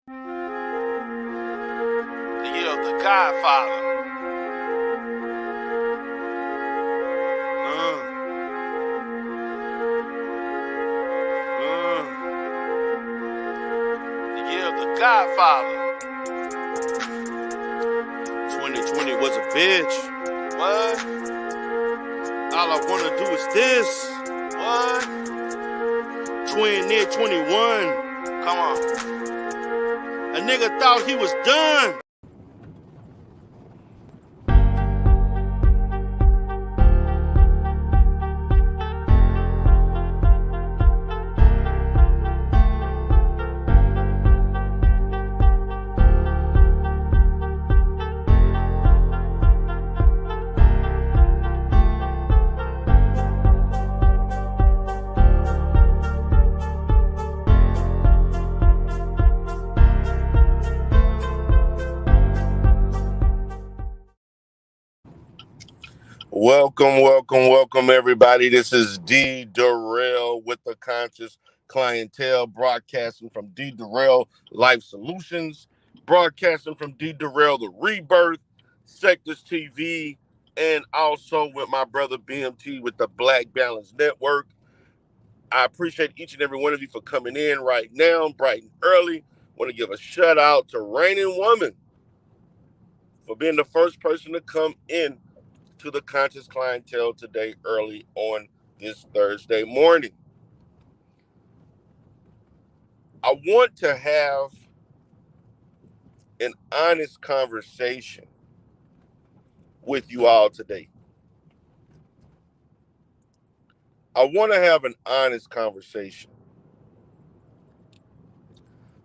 The year of the Godfather. The year of the Godfather. 2020 was a bitch. What? All I wanna do is this. What? 2021. Come on. A nigga thought he was done. Welcome, everybody. This is D. Durrell with the Conscious Clientele, broadcasting from D. Durrell Life Solutions, broadcasting from D. Durrell The Rebirth, Sectors TV, and also with my brother BMT with the Black Balance Network. I appreciate each and every one of you for coming in right now, bright and early. Want to give a shout out to Reigning Woman for being the first person to come in to the Conscious Clientele today early on this Thursday morning. I want to have an honest conversation with you all today. I want to have an honest conversation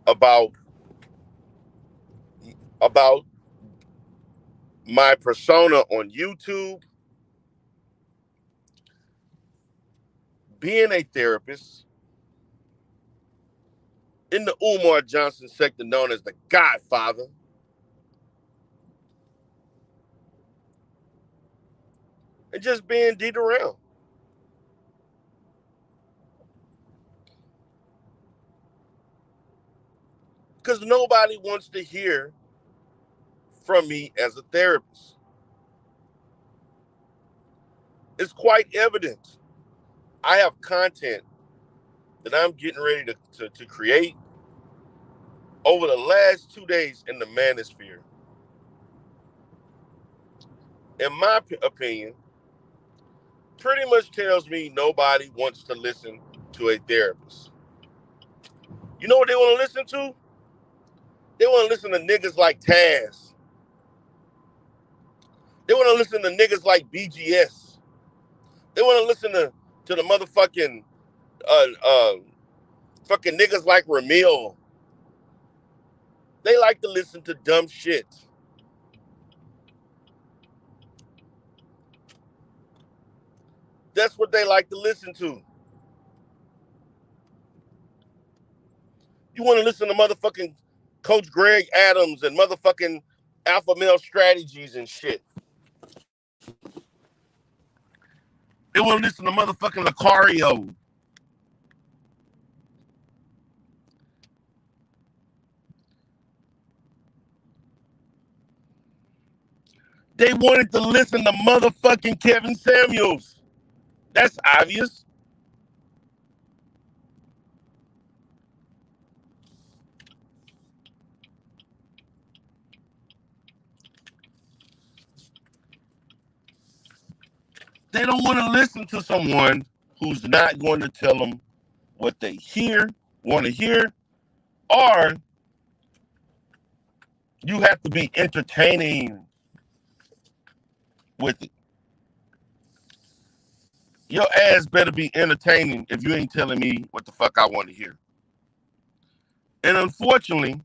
about my persona on YouTube, being a therapist in the Umar Johnson sector known as the Godfather, and just being D. Durrell. Because nobody wants to hear from me as a therapist. It's quite evident. I have content that I'm getting ready to create over the last 2 days in the manosphere. In my opinion, pretty much tells me nobody wants to listen to a therapist. You know what they want to listen to? They want to listen to niggas like Taz. They want to listen to niggas like BGS. They want to listen to the motherfucking fucking niggas like Ramil. They like to listen to dumb shit. That's what they like to listen to. You want to listen to motherfucking Coach Greg Adams and motherfucking Alpha Male Strategies and shit. They want to listen to motherfucking Lucario. They wanted to listen to motherfucking Kevin Samuels. That's obvious. They don't want to listen to someone who's not going to tell them what they want to hear, or you have to be entertaining with it. Your ass better be entertaining if you ain't telling me what the fuck I want to hear. And unfortunately,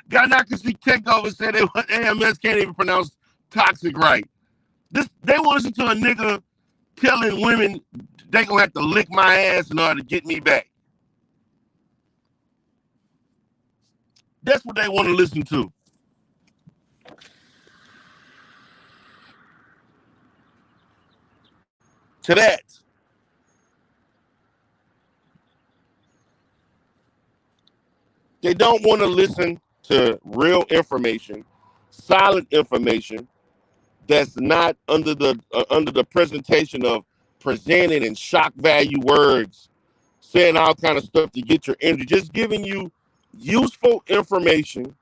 Ganakasi Takeover said AMS can't even pronounce toxic right. They want to listen to a nigga telling women they gonna have to lick my ass in order to get me back. That's what they want to listen to. To that. They don't want to listen to real information, solid information that's not under the presentation of presenting and shock value words, saying all kind of stuff to get your energy. Just giving you useful information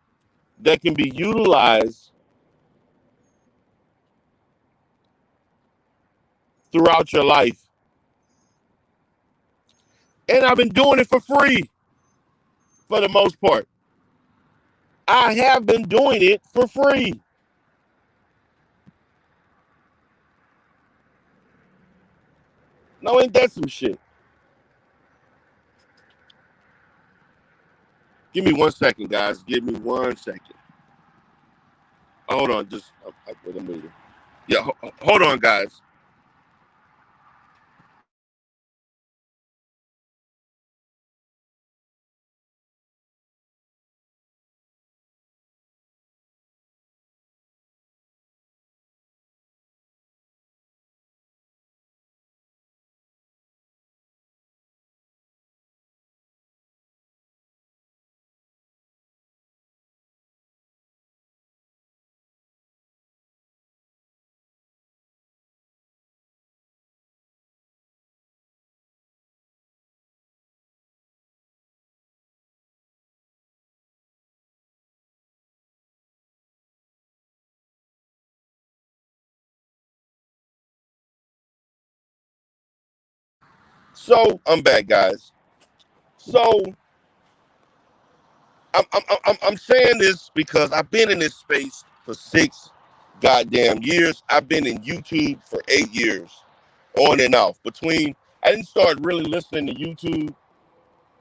that can be utilized throughout your life. And I've been doing it for free for the most part. I have been doing it for free. No, ain't that some shit? Give me 1 second, guys. Give me 1 second. Hold on, just with a meeting. Yeah, hold on, guys. So I'm back, guys. So I'm saying this because I've been in this space for 6 goddamn years. I've been in YouTube for 8 years, on and off. I didn't start really listening to YouTube.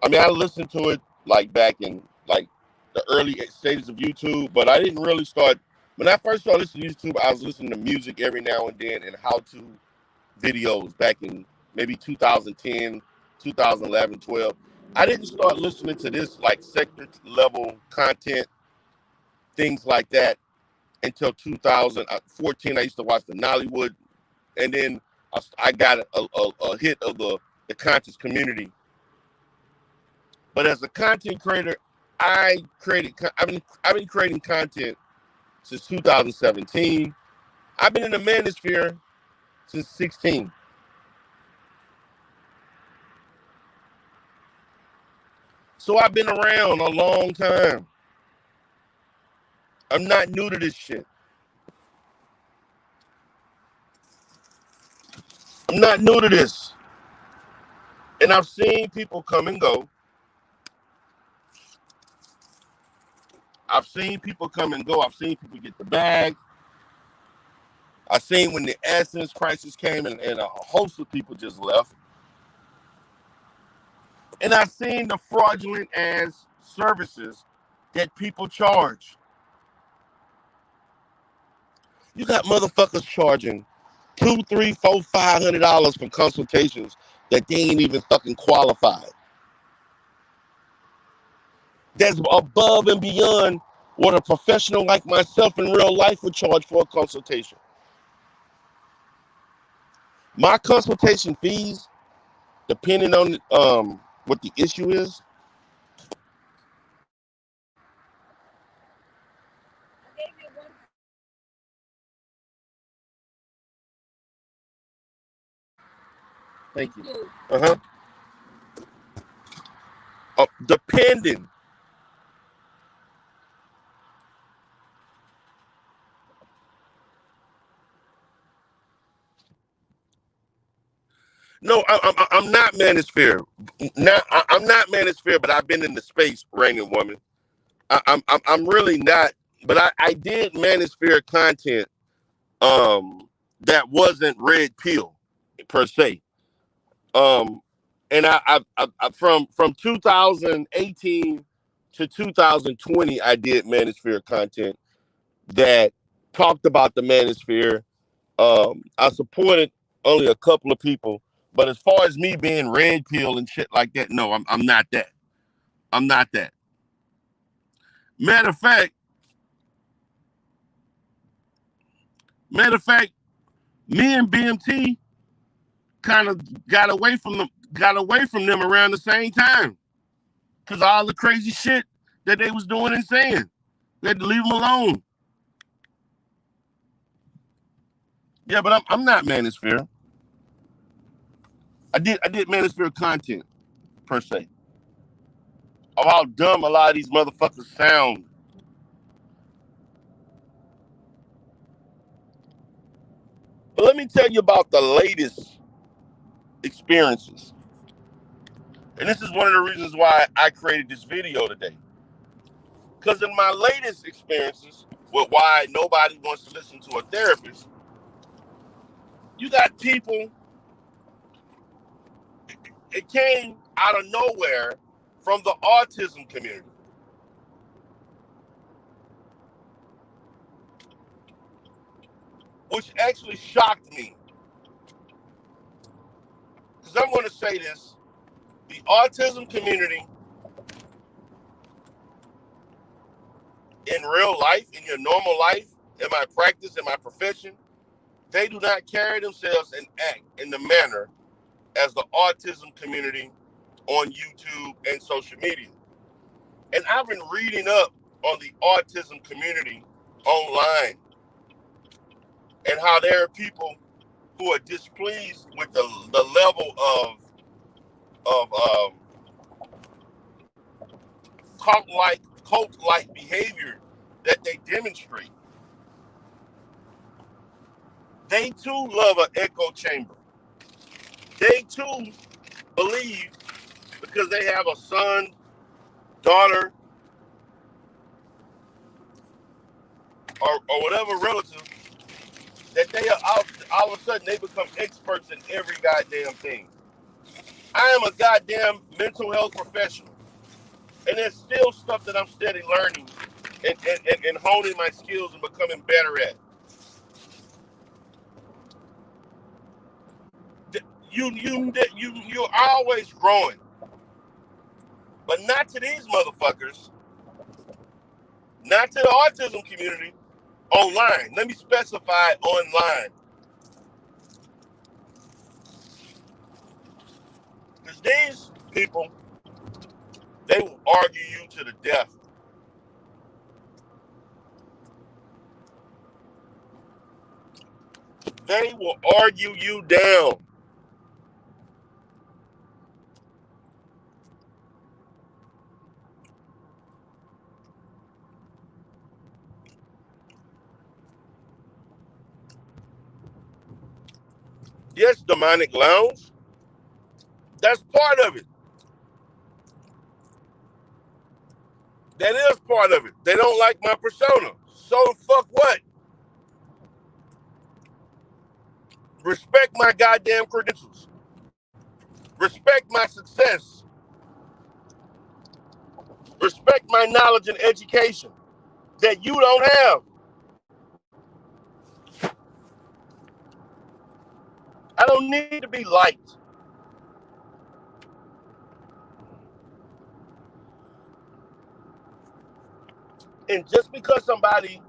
I mean, I listened to it like back in like the early stages of YouTube, but I didn't really start. When I first started listening to YouTube, I was listening to music every now and then and how-to videos back in maybe 2010, 2011, 12. I didn't start listening to this like sector level content, things like that, until 2014. I used to watch the Nollywood, and then I got a hit of the conscious community. But as a content creator, I've been creating content since 2017. I've been in the manosphere since 16. So I've been around a long time. I'm not new to this shit. I'm not new to this. And I've seen people come and go. I've seen people come and go. I've seen people get the bag. I've seen when the Essence crisis came and a host of people just left. And I've seen the fraudulent ass services that people charge. You got motherfuckers charging $200, $300, $400, $500 for consultations that they ain't even fucking qualified. That's above and beyond what a professional like myself in real life would charge for a consultation. My consultation fees, depending on what the issue is, thank you. Depending. No, I'm not manosphere. I'm not manosphere, but I've been in the space, Raining Woman. I'm really not, but I did manosphere content that wasn't red pill per se. And I from 2018 to 2020, I did manosphere content that talked about the manosphere. I supported only a couple of people, but as far as me being red pill and shit like that, no, I'm not that. I'm not that. Matter of fact, matter of fact, me and BMT kind of got away from them around the same time, cause all the crazy shit that they was doing and saying. They had to leave them alone. Yeah, but I'm not manosphere. I did manosphere content per se of how dumb a lot of these motherfuckers sound. But let me tell you about the latest experiences. And this is one of the reasons why I created this video today. Because in my latest experiences with why nobody wants to listen to a therapist, you got people, it came out of nowhere from the autism community. Which actually shocked me. Because I'm going to say this, the autism community in real life, in your normal life, in my practice, in my profession, they do not carry themselves and act in the manner as the autism community on YouTube and social media. And I've been reading up on the autism community online and how there are people who are displeased with the level of cult-like behavior that they demonstrate. They too love an echo chamber. They too believe, because they have a son, daughter, or whatever relative, that they are all of a sudden they become experts in every goddamn thing. I am a goddamn mental health professional, and there's still stuff that I'm steady learning and honing my skills and becoming better at. You're always growing, but not to these motherfuckers, not to the autism community online. Let me specify online. Because these people, they will argue you to the death. They will argue you down. Yes, demonic lounge. That's part of it. That is part of it. They don't like my persona. So fuck what? Respect my goddamn credentials. Respect my success. Respect my knowledge and education that you don't have. I don't need to be liked. And just because somebody,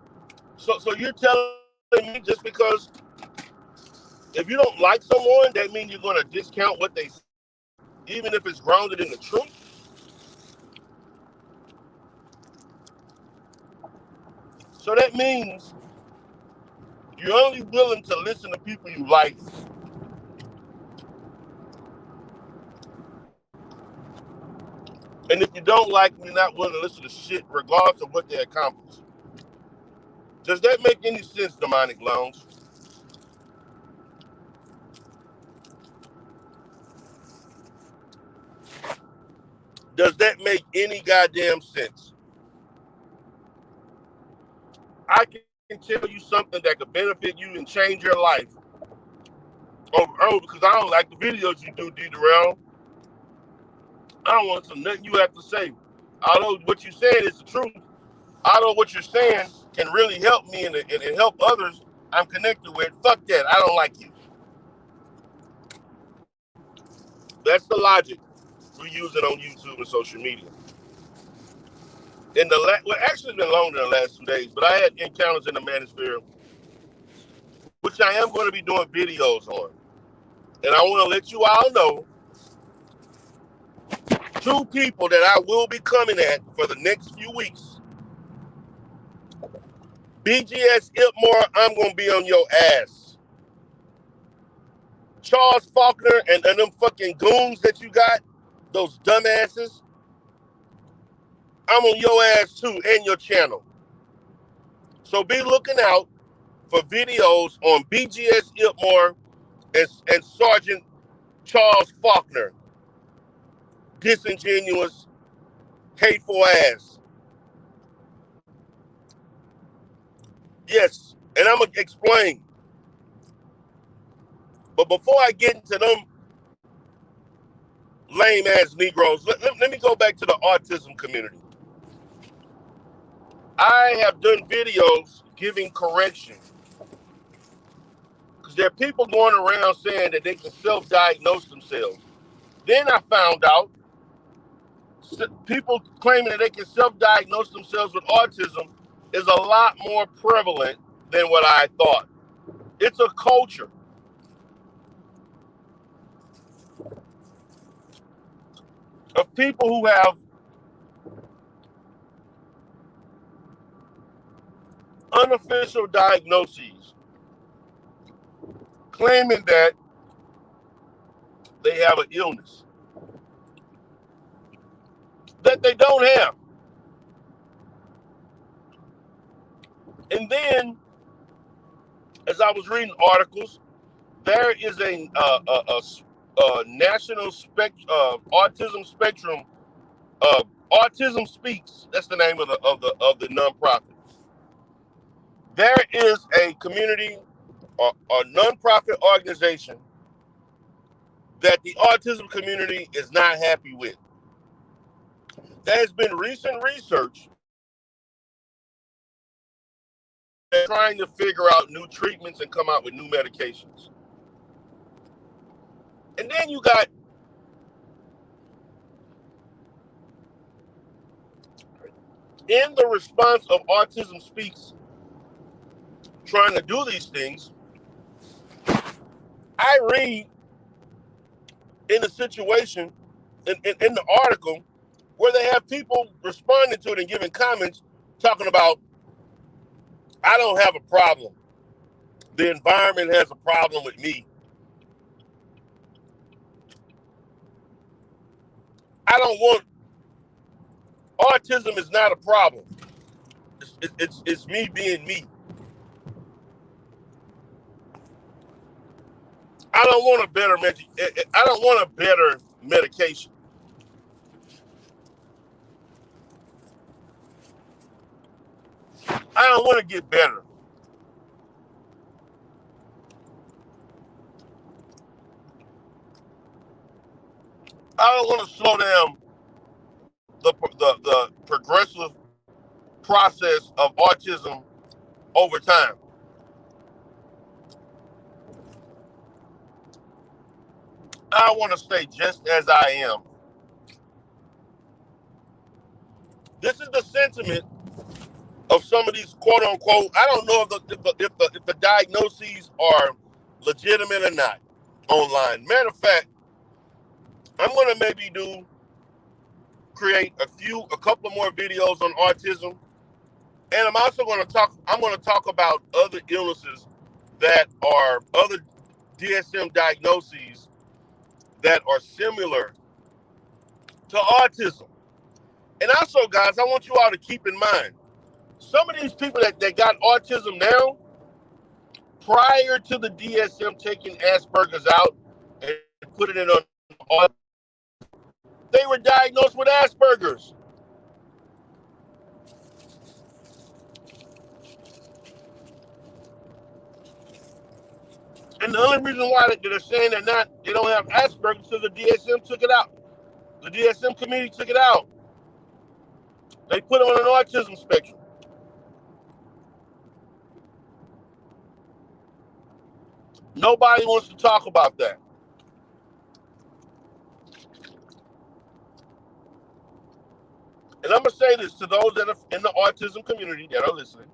so you're telling me just because if you don't like someone, that means you're going to discount what they say, even if it's grounded in the truth? So that means you're only willing to listen to people you like. And if you don't like them, you're not willing to listen to shit regardless of what they accomplish. Does that make any sense, demonic lounge? Does that make any goddamn sense? I can tell you something that could benefit you and change your life. Oh, because I don't like the videos you do, D. Darrell. I don't want some nothing you have to say. Although what you're saying is the truth. Although what you're saying can really help me and help others I'm connected with, fuck that. I don't like you. That's the logic we use it on YouTube and social media. Actually, it's been longer than the last 2 days, but I had encounters in the manosphere, which I am going to be doing videos on. And I want to let you all know two people that I will be coming at for the next few weeks. BGS Ipmore, I'm going to be on your ass. Charles Faulkner and them fucking goons that you got, those dumbasses, I'm on your ass too and your channel. So be looking out for videos on BGS Ipmore and Sergeant Charles Faulkner. Disingenuous, hateful ass. Yes, and I'm going to explain. But before I get into them lame ass Negroes, let me go back to the autism community. I have done videos giving correction because there are people going around saying that they can self-diagnose themselves. Then I found out people claiming that they can self-diagnose themselves with autism is a lot more prevalent than what I thought. It's a culture of people who have unofficial diagnoses claiming that they have an illness that they don't have. And then, as I was reading articles, there is a national autism spectrum. Autism Speaks. That's the name of the nonprofit. There is a community or nonprofit organization that the autism community is not happy with. There has been recent research trying to figure out new treatments and come out with new medications. And then you got in the response of Autism Speaks trying to do these things, I read in the situation, in the article, where they have people responding to it and giving comments talking about, I don't have a problem. The environment has a problem with me. I don't want, autism is not a problem. It's me being me. I don't want a better medication. I don't want to get better. I don't want to slow down the progressive process of autism over time. I want to stay just as I am. This is the sentiment of some of these quote unquote. I don't know if the diagnoses are legitimate or not online. Matter of fact, I'm gonna maybe create a couple of more videos on autism, and I'm also going to talk about other illnesses that are other DSM diagnoses that are similar to autism. And also, guys, I want you all to keep in mind, some of these people that got autism now, prior to the DSM taking Asperger's out and putting it on autism, they were diagnosed with Asperger's. And the only reason why they're saying they don't have Asperger's is because the DSM took it out. The DSM committee took it out. They put them on an autism spectrum. Nobody wants to talk about that. And I'm going to say this to those that are in the autism community that are listening.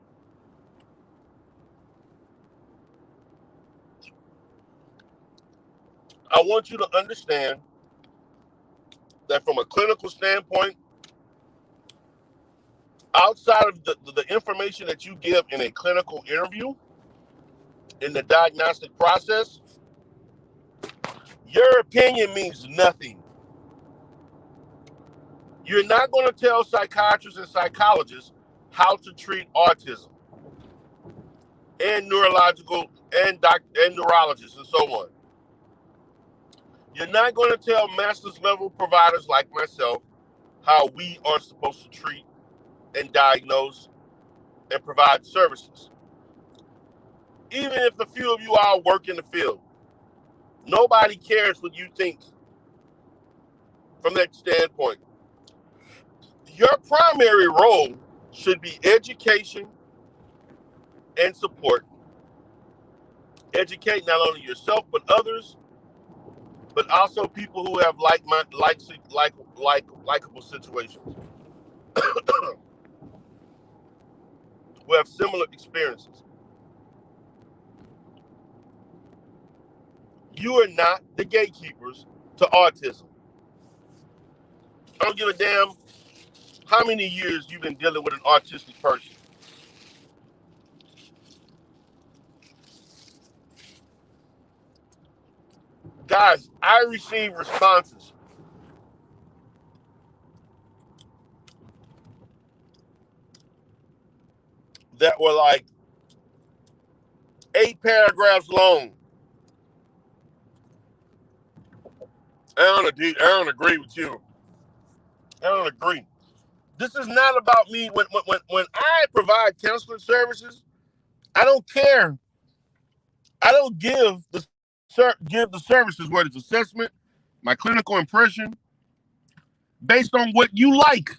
I want you to understand that from a clinical standpoint, outside of the information that you give in a clinical interview, in the diagnostic process, your opinion means nothing. You're not going to tell psychiatrists and psychologists how to treat autism and neurological and neurologists and so on. You're not going to tell master's level providers like myself how we are supposed to treat and diagnose and provide services. Even if a few of you all work in the field, nobody cares what you think from that standpoint. Your primary role should be education and support. Educate not only yourself but others, but also people who have likable situations, who have similar experiences. You are not the gatekeepers to autism. I don't give a damn how many years you've been dealing with an autistic person. Guys, I received responses that were like 8 paragraphs long. I don't agree with you. I don't agree. This is not about me. When I provide counseling services, I don't care. I don't give the services, whether it's assessment, my clinical impression, based on what you like.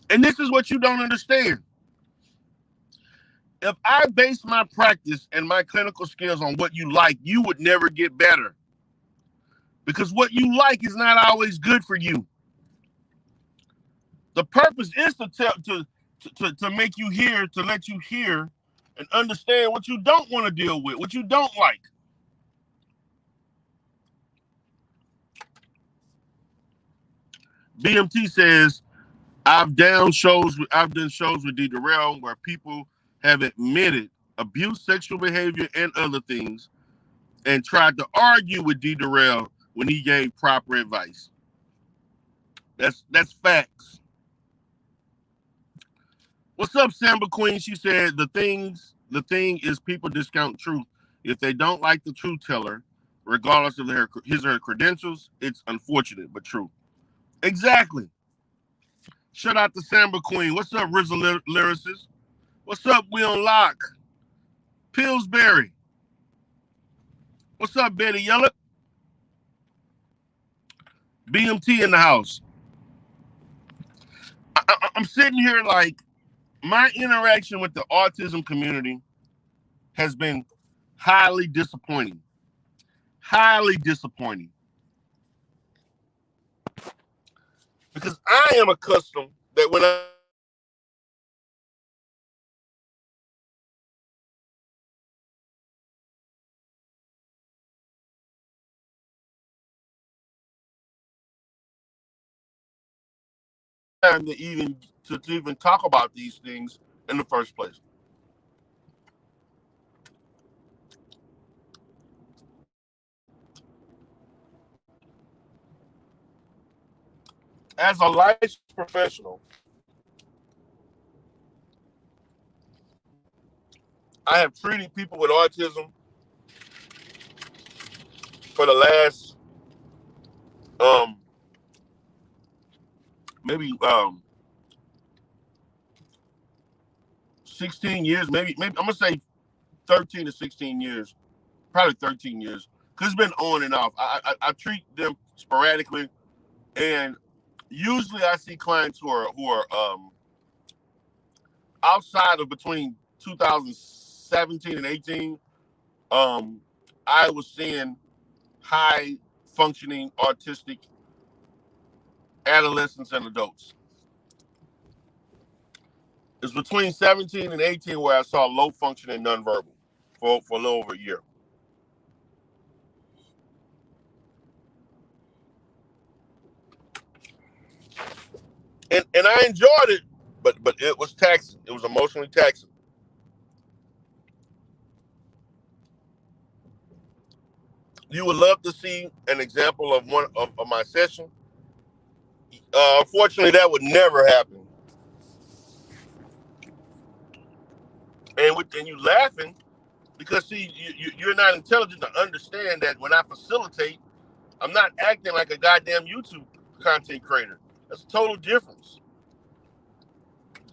And this is what you don't understand. If I base my practice and my clinical skills on what you like, you would never get better. Because what you like is not always good for you. The purpose is to make you hear, to let you hear and understand what you don't want to deal with, what you don't like. BMT says, I've done shows with D. Durrell where people have admitted abuse, sexual behavior, and other things, and tried to argue with D. Durrell when he gave proper advice. That's facts. What's up, Samba Queen? She said the thing is people discount truth. If they don't like the truth teller, regardless of his or her credentials, it's unfortunate but true. Exactly. Shout out to Samba Queen. What's up, Rizzo Lyricist? What's up, We on Lock? Pillsbury. What's up, Betty Yellett? BMT in the house. I'm sitting here like my interaction with the autism community has been highly disappointing. Highly disappointing. Because I am accustomed that when I time to even talk about these things in the first place. As a licensed professional, I have treated people with autism for the last maybe 16 years, maybe I'm gonna say 13 to 16 years, probably 13 years, because it's been on and off. I treat them sporadically, and usually I see clients who are outside of between 2017 and 18. I was seeing high functioning autistic adolescents and adults. It's between 17 and 18 where I saw low functioning nonverbal for a little over a year. And I enjoyed it, but it was taxing. It was emotionally taxing. You would love to see an example of one of my session. Unfortunately, that would never happen. And you laughing because see, you're not intelligent to understand that when I facilitate, I'm not acting like a goddamn YouTube content creator. That's a total difference.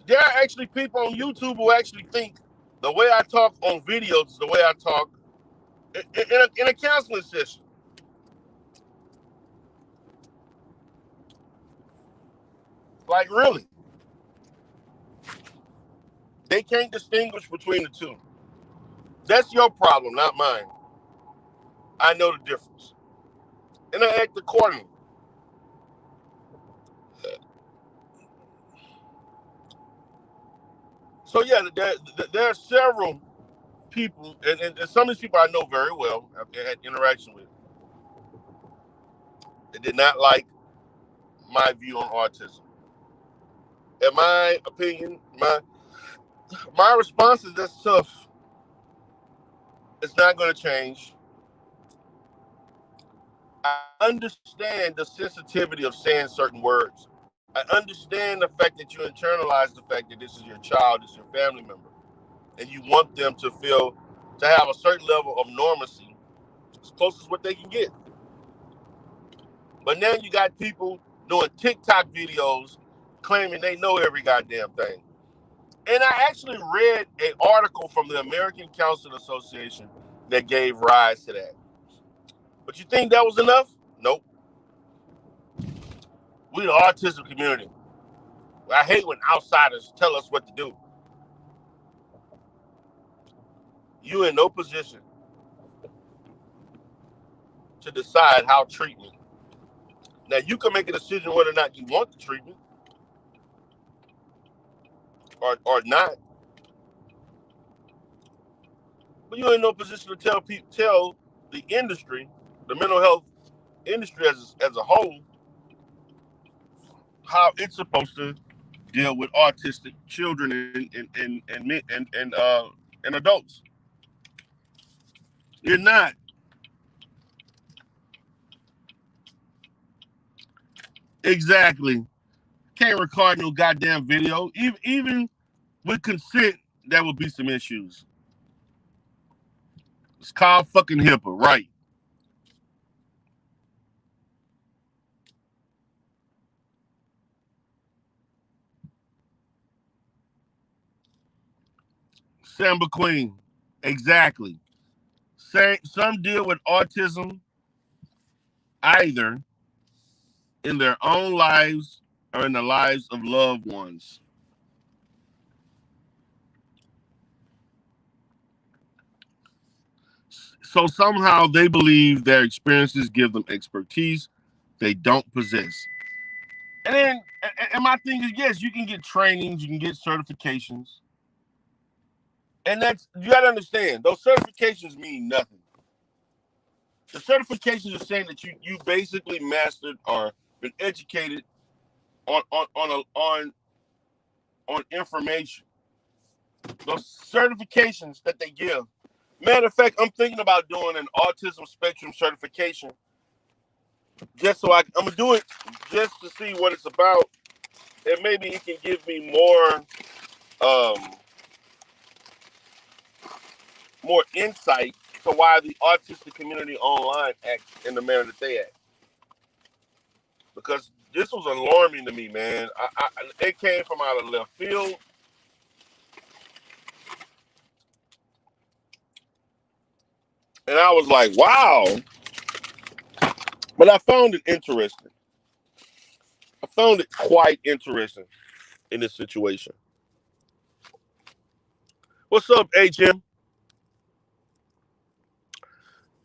There are actually people on YouTube who actually think the way I talk on videos is the way I talk in a counseling session. Like, really. They can't distinguish between the two. That's your problem, not mine. I know the difference. And I act accordingly. So, yeah, there are several people, and some of these people I know very well, I've had interaction with, that did not like my view on autism. In my opinion, my response is that's tough. It's not going to change. I understand the sensitivity of saying certain words. I understand the fact that you internalize the fact that this is your child, this is your family member, and you want them to have a certain level of normacy, as close as what they can get. But now you got people doing TikTok videos claiming they know every goddamn thing. And I actually read an article from the American Council Association that gave rise to that. But you think that was enough? Nope. We the autism community. I hate when outsiders tell us what to do. You in no position to decide how to treat me. Now you can make a decision whether or not you want the treatment or not, but you're in no position to tell the industry, the mental health industry as a whole, how it's supposed to deal with autistic children and adults. You're not. Exactly. Can't record no goddamn video. Even with consent, there will be some issues. It's called fucking HIPAA, right? Samba Queen. Exactly. Some deal with autism either in their own lives or in the lives of loved ones. So somehow they believe their experiences give them expertise they don't possess. And my thing is, yes, you can get trainings, you can get certifications, and that's you got to understand. Those certifications mean nothing. The certifications are saying that you basically mastered or been educated on information. Those certifications that they give. Matter of fact, I'm thinking about doing an autism spectrum certification, just so I'm gonna do it just to see what it's about, and maybe it can give me um, more insight to why the autistic community online acts in the manner that they act. Because this was alarming to me, man. It came from out of left field. And I was like, wow. But I found it interesting. I found it quite interesting in this situation. What's up, HM?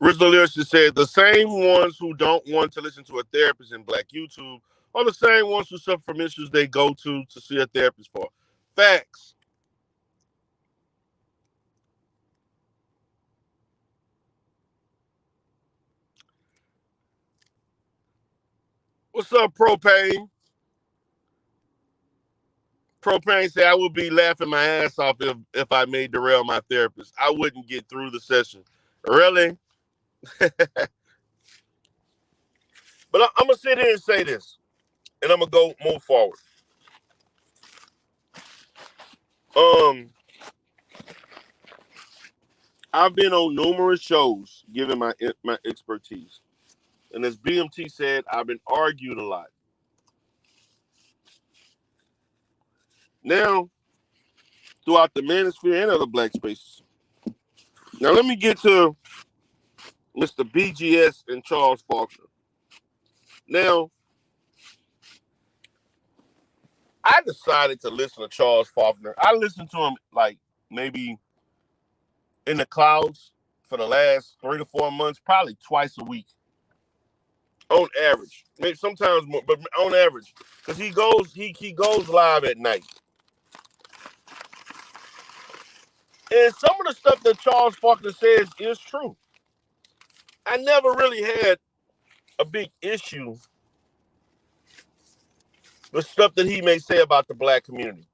Original Lyricist said, the same ones who don't want to listen to a therapist in Black YouTube are the same ones who suffer from issues they go to see a therapist for. Facts. What's up, Propane? Propane said, I would be laughing my ass off if I made Darrell my therapist. I wouldn't get through the session. Really? But I'm going to sit here and say this, and I'm going to move forward. I've been on numerous shows giving my expertise. And as BMT said, I've been argued a lot. Now, throughout the manosphere and other black spaces. Now, let me get to Mr. BGS and Charles Faulkner. Now, I decided to listen to Charles Faulkner. I listened to him like maybe in the clouds for the last 3 to 4 months, probably twice a week. On average. Maybe sometimes more, but on average. Because he goes live at night. And some of the stuff that Charles Faulkner says is true. I never really had a big issue with stuff that he may say about the black community.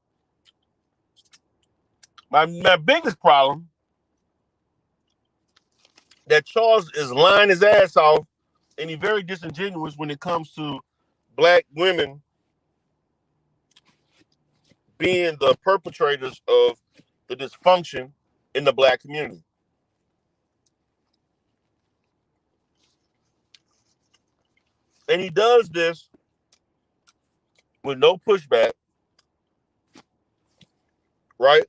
My biggest problem that Charles is lying his ass off, and he's very disingenuous when it comes to black women being the perpetrators of the dysfunction in the black community. And he does this with no pushback, right?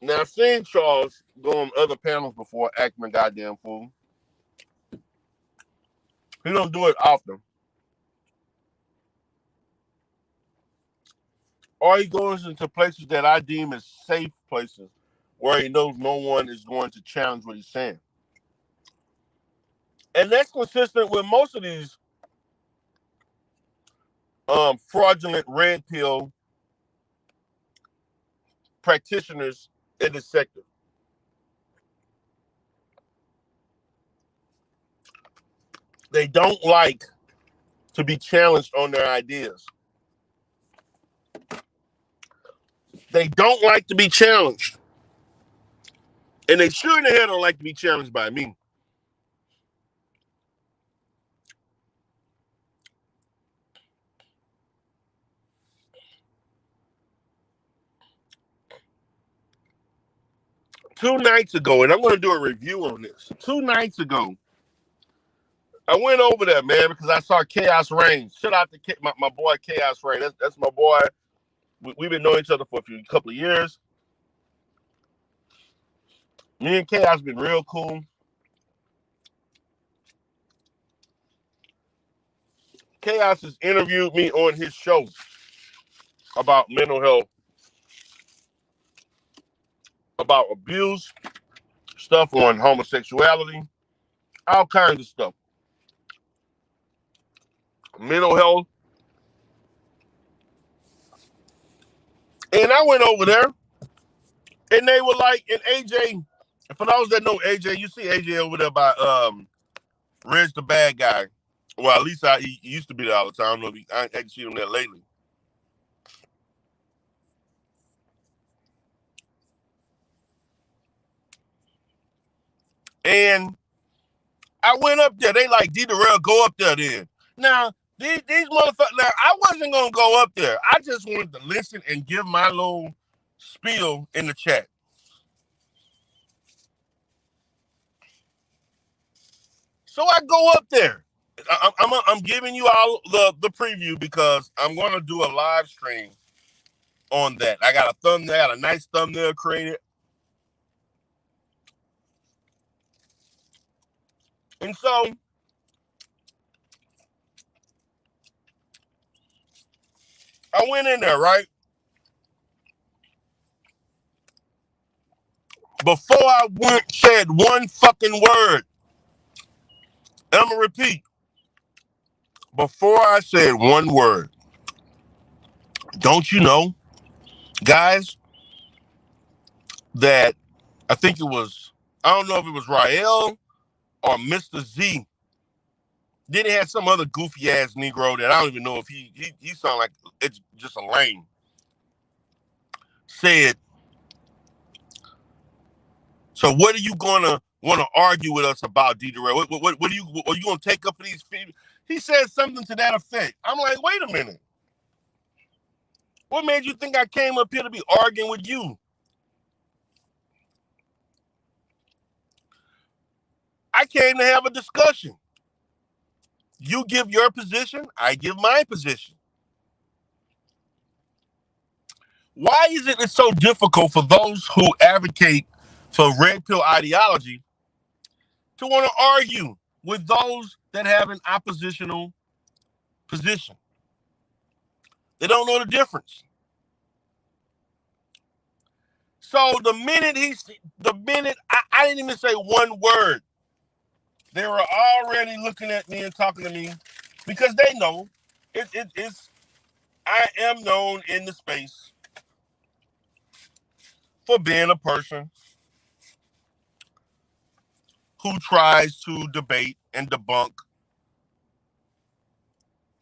Now, I've seen Charles go on other panels before acting a goddamn fool. He don't do it often. Or he goes into places that I deem as safe places where he knows no one is going to challenge what he's saying. And that's consistent with most of these fraudulent red pill practitioners in this sector. They don't like to be challenged on their ideas. They don't like to be challenged. And they sure in the hell don't like to be challenged by me. Two nights ago, and I'm going to do a review on this. 2 nights ago, I went over there, man, because I saw Chaos Reigns. Shout out to my boy Chaos Reigns. That's my boy. We've been knowing each other for a couple of years. Me and Chaos been real cool. Chaos has interviewed me on his show about mental health, about abuse, stuff on homosexuality, all kinds of stuff. Mental health. And I went over there, and they were like, and AJ, for those that know AJ, you see AJ over there by Reg the Bad Guy. Well, at least he used to be there all the time. I don't know if I haven't seen him there lately. And I went up there. They like, D. Darrell, go up there then. Now, these motherfuckers, now, I wasn't going to go up there. I just wanted to listen and give my little spiel in the chat. So I go up there. I'm giving you all the preview because I'm going to do a live stream on that. I got a thumbnail, I got a nice thumbnail created. And so I went in there, right? Before I said one fucking word, and I'm going to repeat. Before I said one word, don't you know, guys, that I think it was, I don't know if it was Rael or Mr. Z Then he had some other goofy ass Negro that I don't even know if he sound like it's just a lame. Said, so what are you gonna want to argue with us about, D. Durrell? What are you gonna take up for these people? He said something to that effect. I'm like, wait a minute. What made you think I came up here to be arguing with you? I came to have a discussion. You give your position, I give my position. Why is it so difficult for those who advocate for red pill ideology to want to argue with those that have an oppositional position? They don't know the difference. So the minute I didn't even say one word, they were already looking at me and talking to me because they know it's I am known in the space for being a person who tries to debate and debunk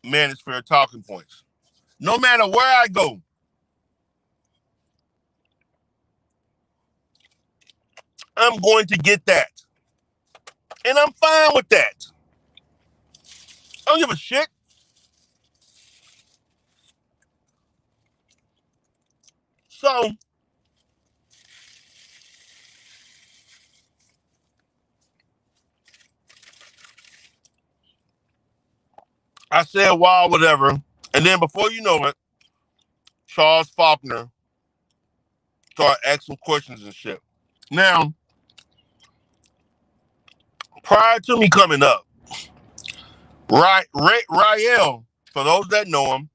manosphere talking points. No matter where I go, I'm going to get that. And I'm fine with that. I don't give a shit. So, I said, wow, whatever. And then before you know it, Charles Faulkner started asking questions and shit. Now, prior to me coming up, Rael, for those that know him,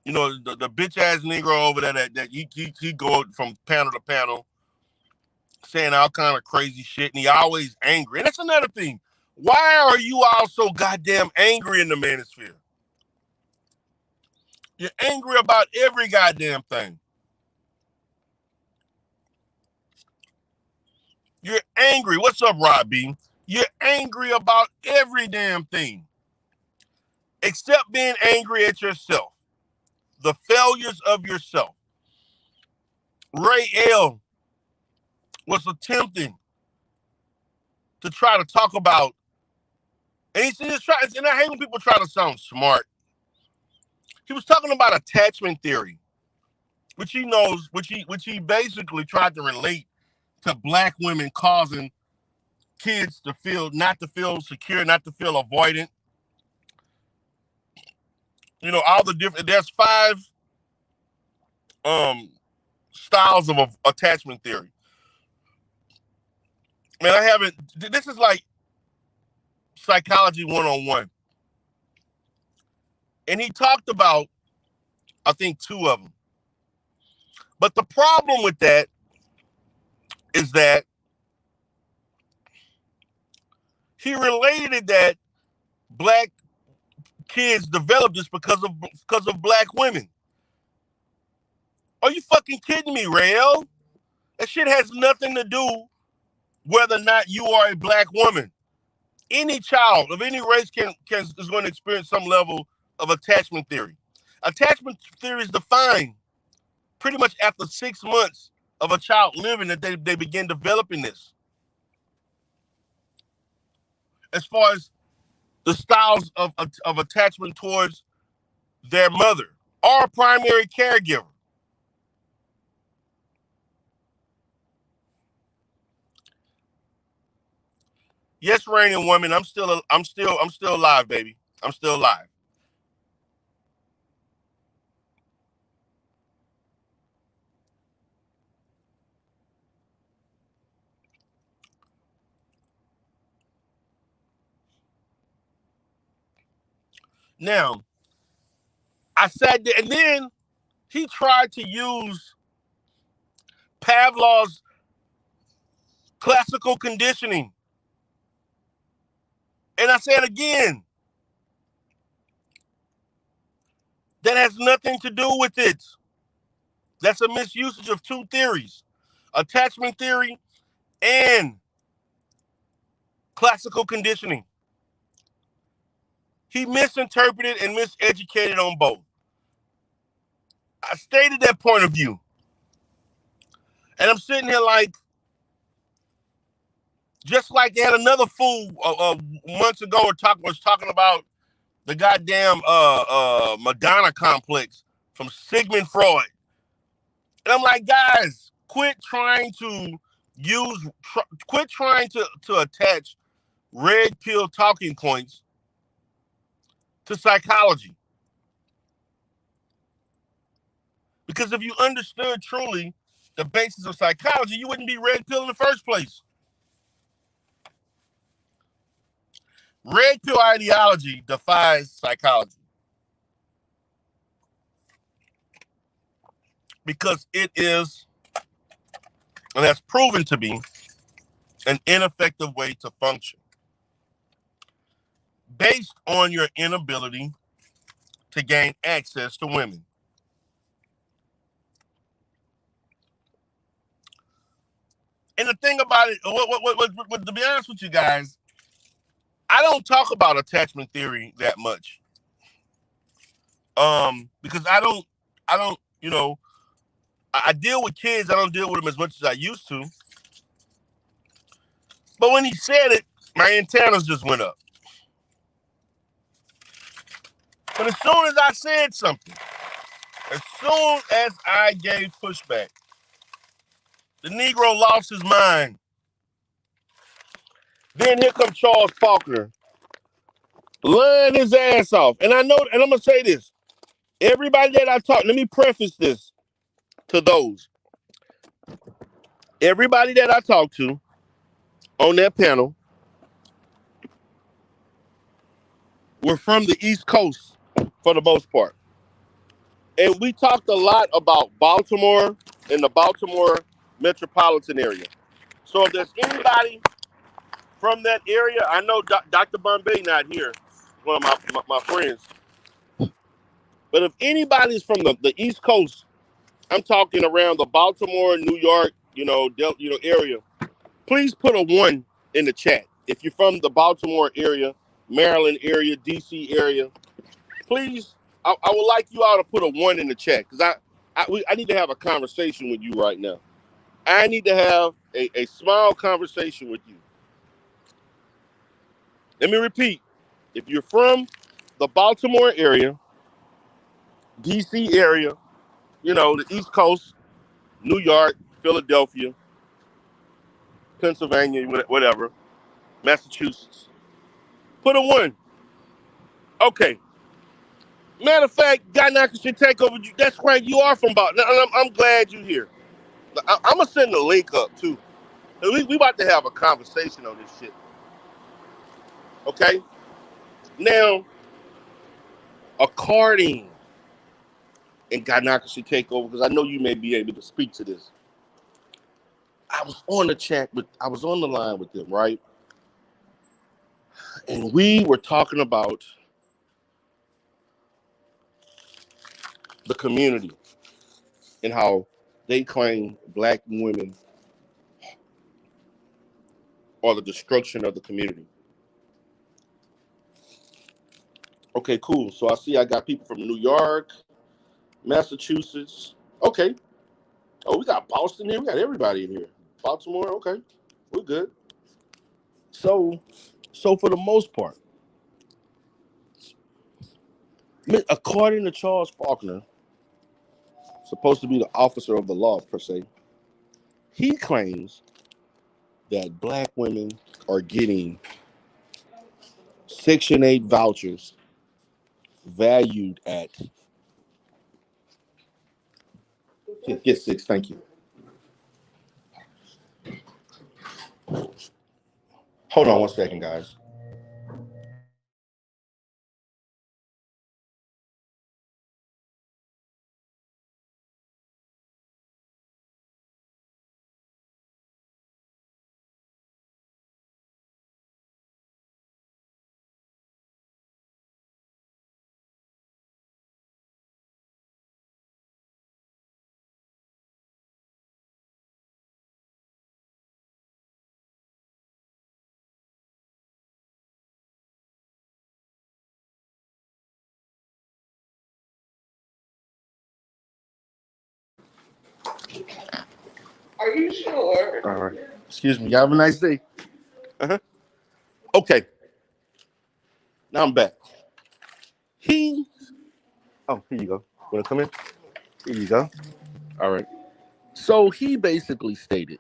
you know, the bitch ass Negro over there that he go from panel to panel saying all kind of crazy shit, and he always angry. And that's another thing. Why are you all so goddamn angry in the manosphere? You're angry about every goddamn thing. You're angry. What's up, Rob B? You're angry about every damn thing. Except being angry at yourself. The failures of yourself. Ray L was attempting to try to talk about, and and I hate when people try to sound smart. He was talking about attachment theory, which he basically tried to relate to black women causing kids to not to feel secure, not to feel avoidant. You know, all the different, there's 5 styles of attachment theory. Man, this is like psychology 101. And he talked about, I think, 2 of them. But the problem with that is that he related that black kids develop this because of black women. Are you fucking kidding me, Rael? That shit has nothing to do whether or not you are a black woman. Any child of any race is going to experience some level of attachment theory. Attachment theory is defined pretty much after 6 months of a child living that they begin developing this. As far as the styles of attachment towards their mother or primary caregiver. Yes, Raining Woman, I'm still alive, baby. I'm still alive. Now, I sat there, and then he tried to use Pavlov's classical conditioning. And I said again, that has nothing to do with it. That's a misusage of 2 theories, attachment theory and classical conditioning. He misinterpreted and miseducated on both. I stated that point of view. And I'm sitting here like, just like they had another fool months ago was talking about the goddamn Madonna complex from Sigmund Freud. And I'm like, guys, quit trying to attach red pill talking points to psychology. Because if you understood truly the basis of psychology, you wouldn't be red pill in the first place. Red pill ideology defies psychology because it is, and that's proven to be, an ineffective way to function based on your inability to gain access to women. And the thing about it, to be honest with you guys, I don't talk about attachment theory that much. Because I don't, I deal with kids. I don't deal with them as much as I used to. But when he said it, my antennas just went up. But as soon as I said something, as soon as I gave pushback, the Negro lost his mind. Then here comes Charles Faulkner, lying his ass off. And I know, and I'm going to say this. Everybody that I talk, let me preface this to those. Everybody that I talk to on that panel were from the East Coast for the most part. And we talked a lot about Baltimore and the Baltimore metropolitan area. So if there's anybody from that area, I know Dr. Bombay not here, one of my friends. But if anybody's from the East Coast, I'm talking around the Baltimore, New York, area, please put a 1 in the chat. If you're from the Baltimore area, Maryland area, DC area, please, I would like you all to put a 1 in the chat because I need to have a conversation with you right now. I need to have a small conversation with you. Let me repeat. If you're from the Baltimore area, DC area, the East Coast, New York, Philadelphia, Pennsylvania, whatever, Massachusetts, put a 1. Okay. Matter of fact, God knockers should take over. That's right. You are from Baltimore. I'm glad you're here. I'm going to send the link up, too. We about to have a conversation on this shit. Okay? Now, according, and God knockers should take over, because I know you may be able to speak to this. I was on the line with them, right? And we were talking about the community and how they claim black women are the destruction of the community. Okay, cool. So I see I got people from New York, Massachusetts. Okay. Oh, we got Boston here. We got everybody in here. Baltimore. Okay. We're good. So for the most part, according to Charles Faulkner, supposed to be the officer of the law per se, he claims that black women are getting Section 8 vouchers valued at get 6, thank you. Hold on one second, guys. Are you sure? All right. Excuse me. You have a nice day. Uh-huh. Okay. Now I'm back. He. Oh, here you go. Want to come in? Here you go. All right. So he basically stated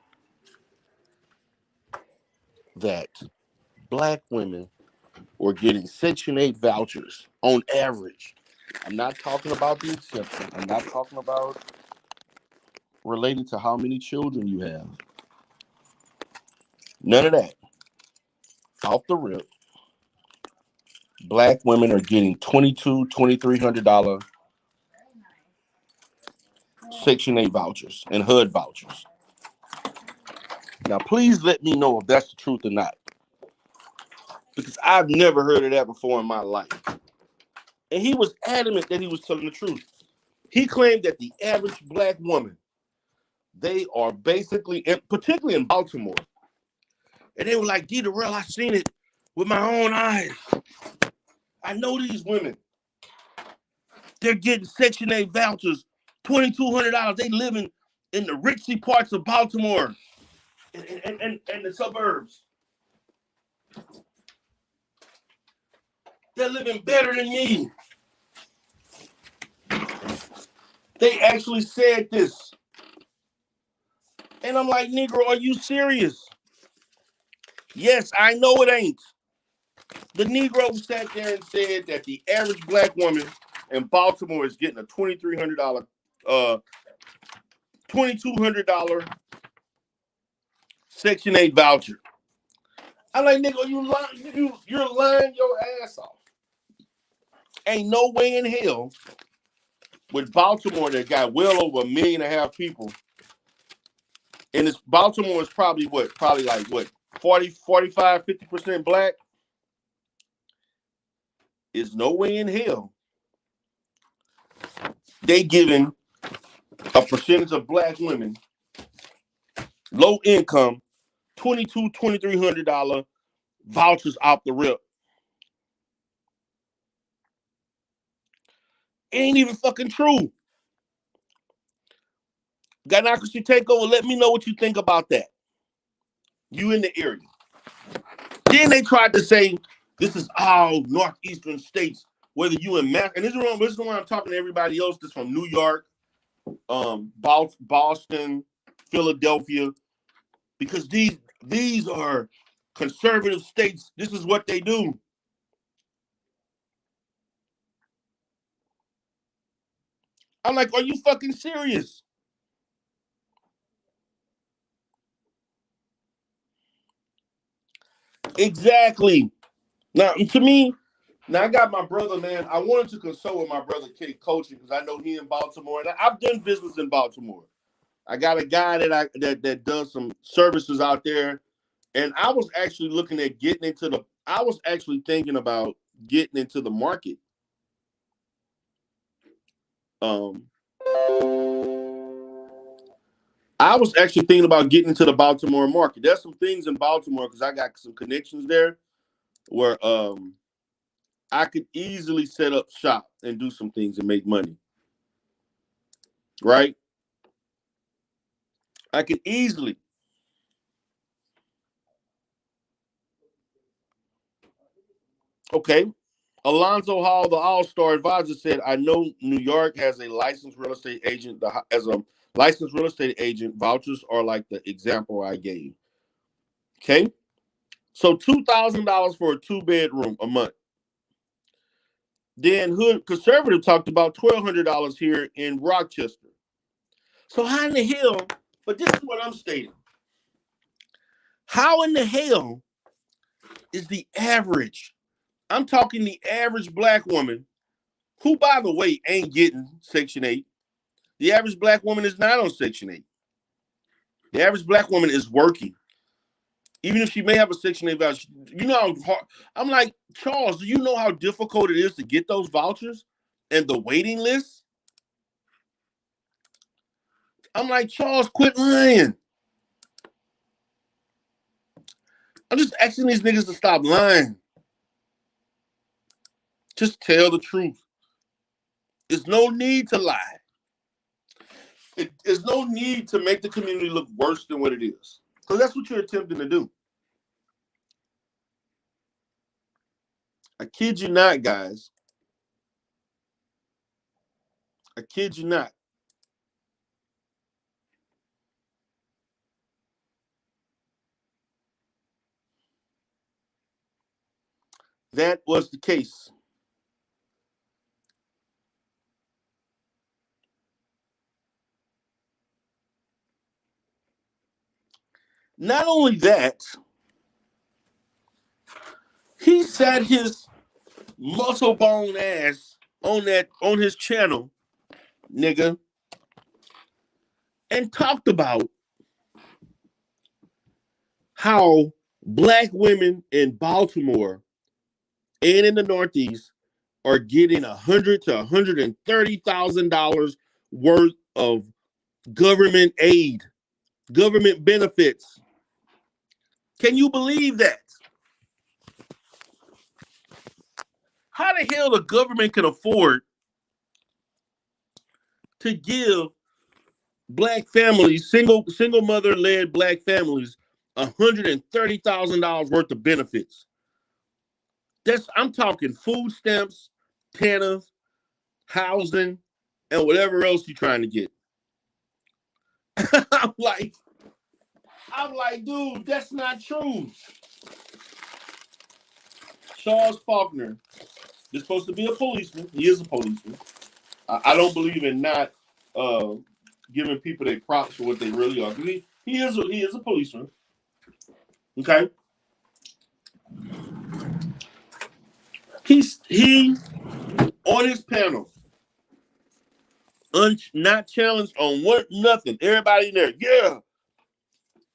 that black women were getting Section 8 vouchers on average. I'm not talking about the exception. I'm not talking about related to how many children you have. None of that. Off the rip, black women are getting $2,300 Section 8 vouchers and HUD vouchers. Now, please let me know if that's the truth or not, because I've never heard of that before in my life. And he was adamant that he was telling the truth. He claimed that the average black woman, they are basically, particularly in Baltimore, and they were like, D. Darrell, I seen it with my own eyes. I know these women. They're getting Section 8 vouchers, $2,200. They living in the ritzy parts of Baltimore and the suburbs. They're living better than me. They actually said this. And I'm like, Negro, are you serious? Yes, I know it ain't. The Negro sat there and said that the average black woman in Baltimore is getting a $2,200 Section 8 voucher. I'm like, nigga, you're lying your ass off. Ain't no way in hell with Baltimore that got well over 1.5 million people. And it's Baltimore is probably what? Probably like what? 40, 45, 50% black. Is no way in hell they giving a percentage of black women, low income, $2,300 vouchers out the rip. It ain't even fucking true. Gynocracy Takeover, let me know what you think about that. You in the area. Then they tried to say this is all northeastern states, whether you in Mass, and this is why I'm talking to everybody else that's from New York, Boston, Philadelphia, because these are conservative states. This is what they do. I'm like, are you fucking serious? Exactly. Now, to me, now I got my brother, man. I wanted to consult with my brother Kid coaching because I know he in Baltimore, and I've done business in Baltimore. I got a guy that does some services out there, and I was actually looking at getting into the. I was actually thinking about getting into the market. I was actually thinking about getting into the Baltimore market. There's some things in Baltimore because I got some connections there where I could easily set up shop and do some things and make money. Right? I could easily. Okay. Alonzo Hall, the All-Star advisor, said, I know New York has a licensed real estate agent. As a licensed real estate agent, vouchers are like the example I gave. Okay. So $2,000 for a 2-bedroom a month. Then Hood Conservative talked about $1,200 here in Rochester. So how in the hell, but this is what I'm stating. How in the hell is the average, I'm talking the average black woman, who, by the way, ain't getting Section 8. The average black woman is not on Section 8. The average black woman is working. Even if she may have a Section 8 voucher, you know how hard. I'm like, Charles, do you know how difficult it is to get those vouchers and the waiting list? I'm like, Charles, quit lying. I'm just asking these niggas to stop lying. Just tell the truth. There's no need to lie. There's no need to make the community look worse than what it is, because that's what you're attempting to do. I kid you not, guys. I kid you not. That was the case. Not only that, he sat his muscle bone ass on his channel, nigga, and talked about how black women in Baltimore and in the Northeast are getting $100,000 to $130,000 worth of government aid, government benefits. Can you believe that? How the hell the government can afford to give black families, single mother led black families, $130,000 worth of benefits? I'm talking food stamps, TANF, housing, and whatever else you're trying to get. I'm like, dude, that's not true. Charles Faulkner is supposed to be a policeman. He is a policeman. I don't believe in not giving people their props for what they really are. He is a policeman. Okay. He on his panel, not challenged on nothing. Everybody in there, yeah.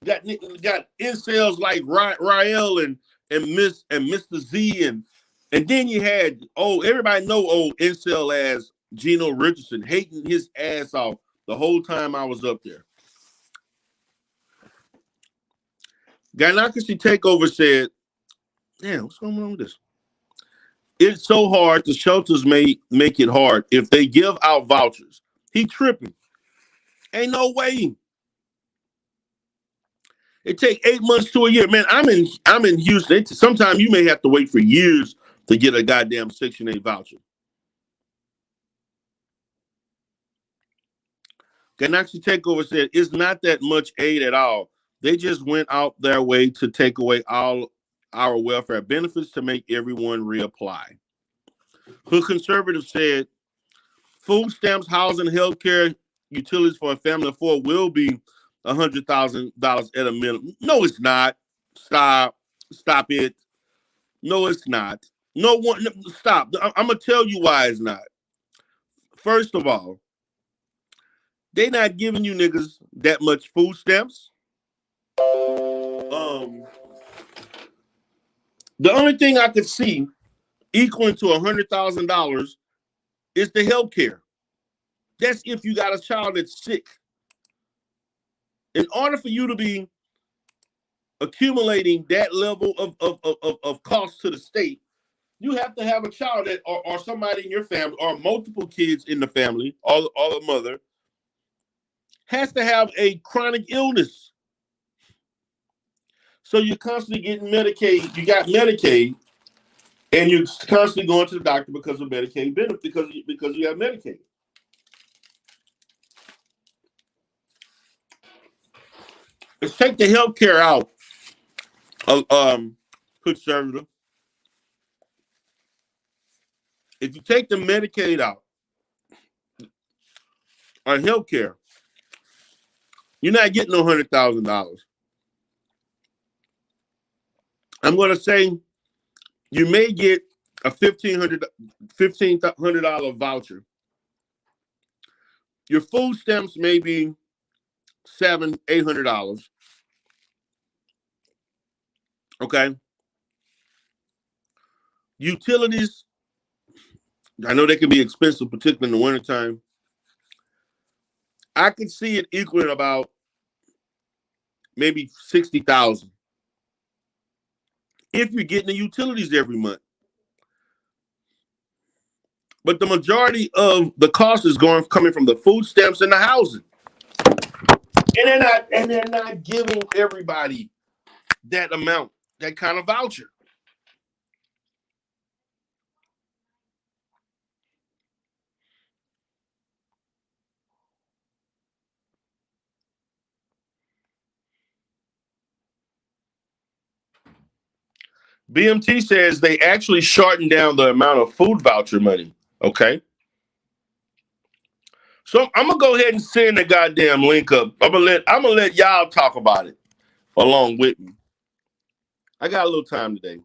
Got incels like Rael and Mr. Z and then you had everybody know old incel ass Gino Richardson hating his ass off the whole time I was up there. Gynocracy Takeover said, damn, what's going on with this? It's so hard. The shelters may make it hard if they give out vouchers. He tripping. Ain't no way. It take 8 months to a year. Man, I'm in Houston. Sometimes you may have to wait for years to get a goddamn Section 8 voucher. Ganaxi Takeover said, it's not that much aid at all. They just went out their way to take away all our welfare benefits to make everyone reapply. Hood Conservative said, food stamps, housing, healthcare, utilities for a family of four will be $100,000 at a minimum. No, it's not. Stop it. No, it's not. No one. Stop. I'm gonna tell you why it's not. First of all, they not giving you niggas that much food stamps. The only thing I could see equaling to $100,000 is the health care. That's if you got a child that's sick. In order for you to be accumulating that level of cost to the state, you have to have a child that or somebody in your family or multiple kids in the family, or the mother, has to have a chronic illness. So you're constantly getting Medicaid. You got Medicaid, and you're constantly going to the doctor because of Medicaid benefit because you have Medicaid. Let's take the health care out. Conservative. If you take the Medicaid out or health care, you're not getting no $100,000. I'm going to say you may get a $1,500 voucher. Your food stamps may be $700-800. Okay. Utilities, I know they can be expensive, particularly in the wintertime. I could see it equaling about maybe $60,000 if you're getting the utilities every month. But the majority of the cost is coming from the food stamps and the housing. and they're not giving everybody that amount, that kind of voucher. BMT says they actually shortened down the amount of food voucher money. Okay. So I'm gonna go ahead and send the goddamn link up. I'm gonna let y'all talk about it along with me. I got a little time today.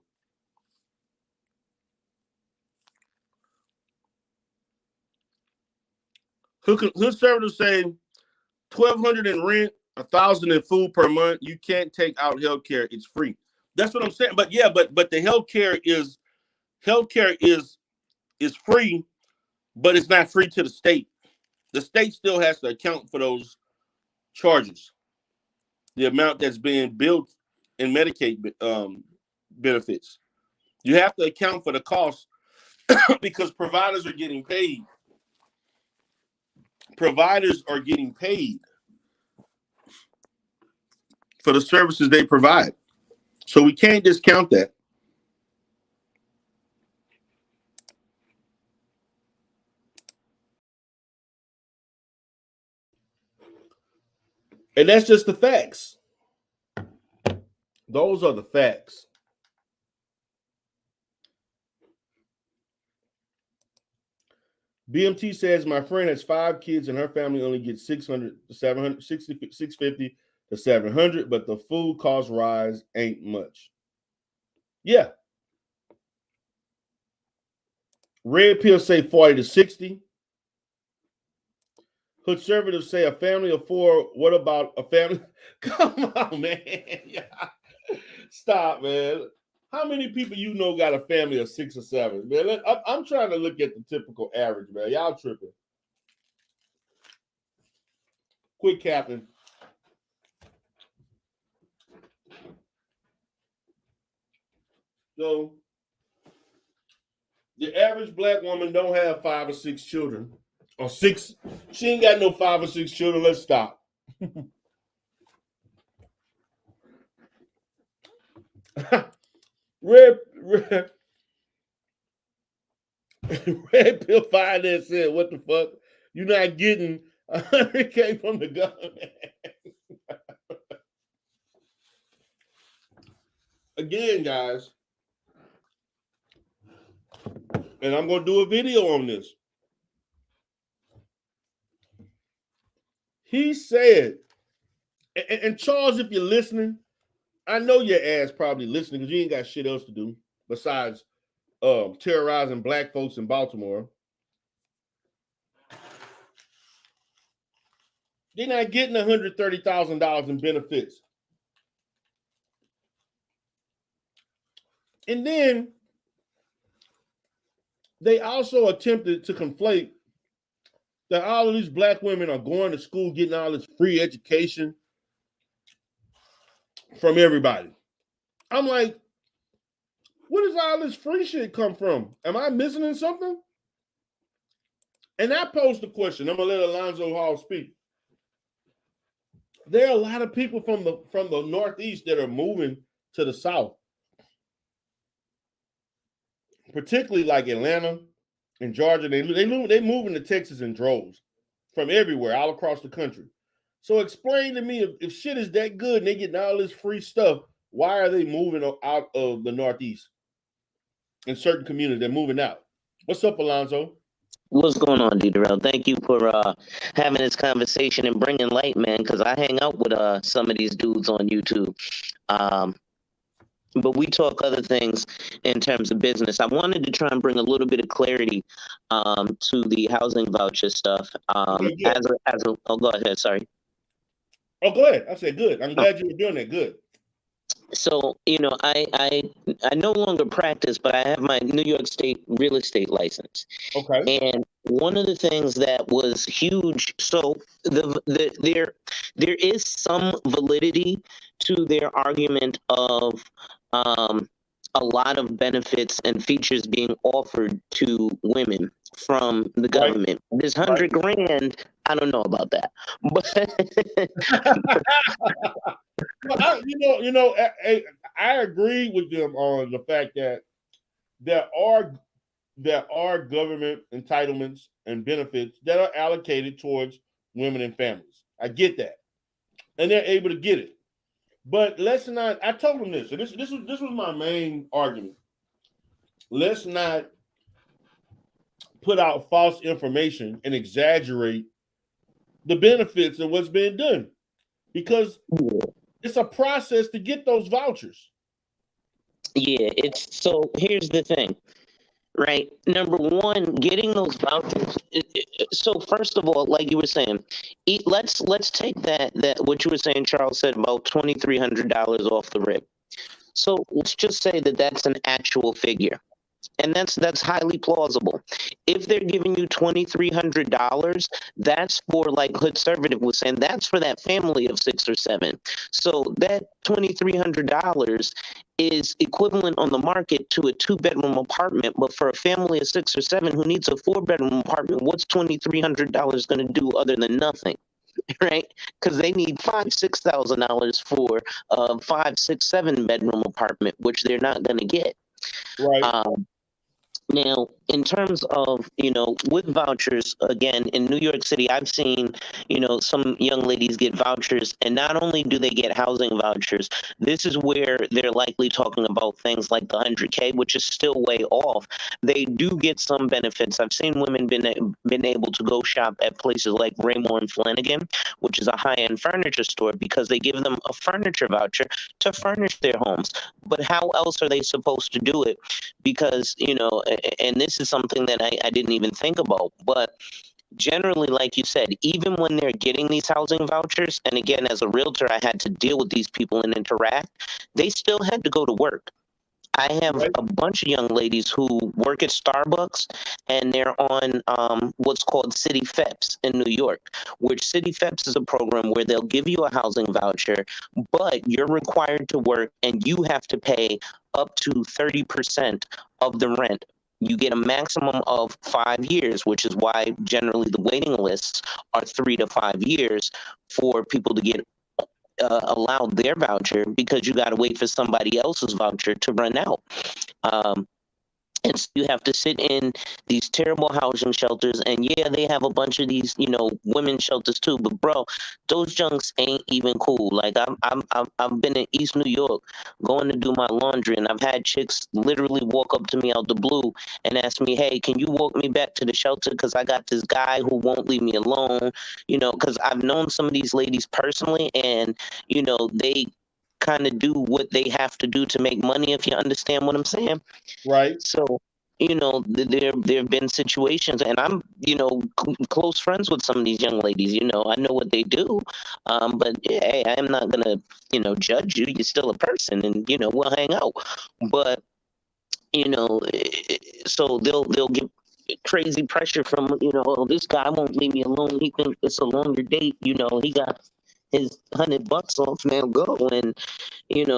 Hood services say 1,200 in rent, 1,000 in food per month. You can't take out healthcare; it's free. That's what I'm saying. But yeah, but the healthcare is free, but it's not free to the state. The state still has to account for those charges, the amount that's being billed in Medicaid benefits. You have to account for the cost because providers are getting paid. Providers are getting paid for the services they provide. So we can't discount that. And that's just the facts. Those are the facts. BMT says my friend has 5 kids and her family only gets 600 to 700, 650 to 700, but the food cost rise ain't much. Yeah. Red pill say 40 to 60. Conservatives say a family of 4. What about a family? Come on, man. Stop, man. How many people you know got a family of 6 or 7? Man, I'm trying to look at the typical average, man. Y'all tripping. Quit capping. So the average black woman don't have 5 or 6 children. Or 6. She ain't got no 5 or 6 children. Let's stop. Red pill finance said, what the fuck? You're not getting 100K from the government. Again, guys, and I'm going to do a video on this. He said, and Charles, if you're listening, I know your ass probably listening because you ain't got shit else to do besides terrorizing black folks in Baltimore. They're not getting $130,000 in benefits. And then they also attempted to conflate that all of these black women are going to school, getting all this free education from everybody. I'm like, where does all this free shit come from? Am I missing something? And I posed the question. I'm gonna let Alonzo Hall speak. There are a lot of people from the Northeast that are moving to the South, particularly like Atlanta and Georgia. They moving to Texas in droves from everywhere, all across the country. So explain to me, if shit is that good and they getting all this free stuff, why are they moving out of the Northeast? In certain communities, they're moving out. What's up, Alonzo? What's going on, D. Darrell? Thank you for having this conversation and bringing light, man, because I hang out with some of these dudes on YouTube. But we talk other things in terms of business. I wanted to try and bring a little bit of clarity to the housing voucher stuff. Okay, Oh, go ahead. Sorry. Oh, go ahead. I said good. I'm glad you were doing that. Good. So, I no longer practice, but I have my New York State real estate license. Okay. And one of the things that was huge, so there is some validity to their argument of a lot of benefits and features being offered to women from the Right. government. This 100 grand, I don't know about that, but Well, I agree with them on the fact that there are government entitlements and benefits that are allocated towards women and families. I get that, and they're able to get it. But let's not. I told them this, and this was my main argument. Let's not put out false information and exaggerate the benefits of what's being done, because it's a process to get those vouchers. yeah, it's so here's the thing. Right. Number one, getting those vouchers. So first of all, like you were saying, let's take that what you were saying, Charles said about $2,300 off the rip. So let's just say that that's an actual figure. And that's highly plausible. If they're giving you $2,300, that's for, like Conservative was saying, that's for that family of 6 or 7. So that $2,300 is equivalent on the market to a 2-bedroom apartment. But for a family of 6 or 7 who needs a 4-bedroom apartment, what's $2,300 going to do other than nothing? Right? Because they need $5,000-6,000 for a 5, 6, 7 bedroom apartment, which they're not going to get. Right. Now, in terms of, with vouchers, again, in New York City, I've seen, some young ladies get vouchers, and not only do they get housing vouchers, this is where they're likely talking about things like the 100K, which is still way off. They do get some benefits. I've seen women been able to go shop at places like Raymore and Flanagan, which is a high-end furniture store, because they give them a furniture voucher to furnish their homes. But how else are they supposed to do it? Because, and this is something that I didn't even think about, but generally, like you said, even when they're getting these housing vouchers, and again, as a realtor, I had to deal with these people and interact, they still had to go to work. I have Right. a bunch of young ladies who work at Starbucks, and they're on what's called City FEPS in New York, which City FEPS is a program where they'll give you a housing voucher, but you're required to work and you have to pay up to 30% of the rent. You get a maximum of 5 years, which is why generally the waiting lists are 3 to 5 years for people to get allowed their voucher, because you got to wait for somebody else's voucher to run out. Um, and so you have to sit in these terrible housing shelters. And yeah, they have a bunch of these, women's shelters too. But bro, those junks ain't even cool. Like I've been in East New York going to do my laundry, and I've had chicks literally walk up to me out the blue and ask me, "Hey, can you walk me back to the shelter? Because I got this guy who won't leave me alone." Because I've known some of these ladies personally, and they kind of do what they have to do to make money, if you understand what I'm saying. Right. So, there have been situations, and I'm, close friends with some of these young ladies. I know what they do, but hey, I'm not gonna, judge you. You're still a person, and we'll hang out. But so they'll get crazy pressure from, "Oh, this guy won't leave me alone. He thinks it's a longer date. He got his $100 off. Now go." And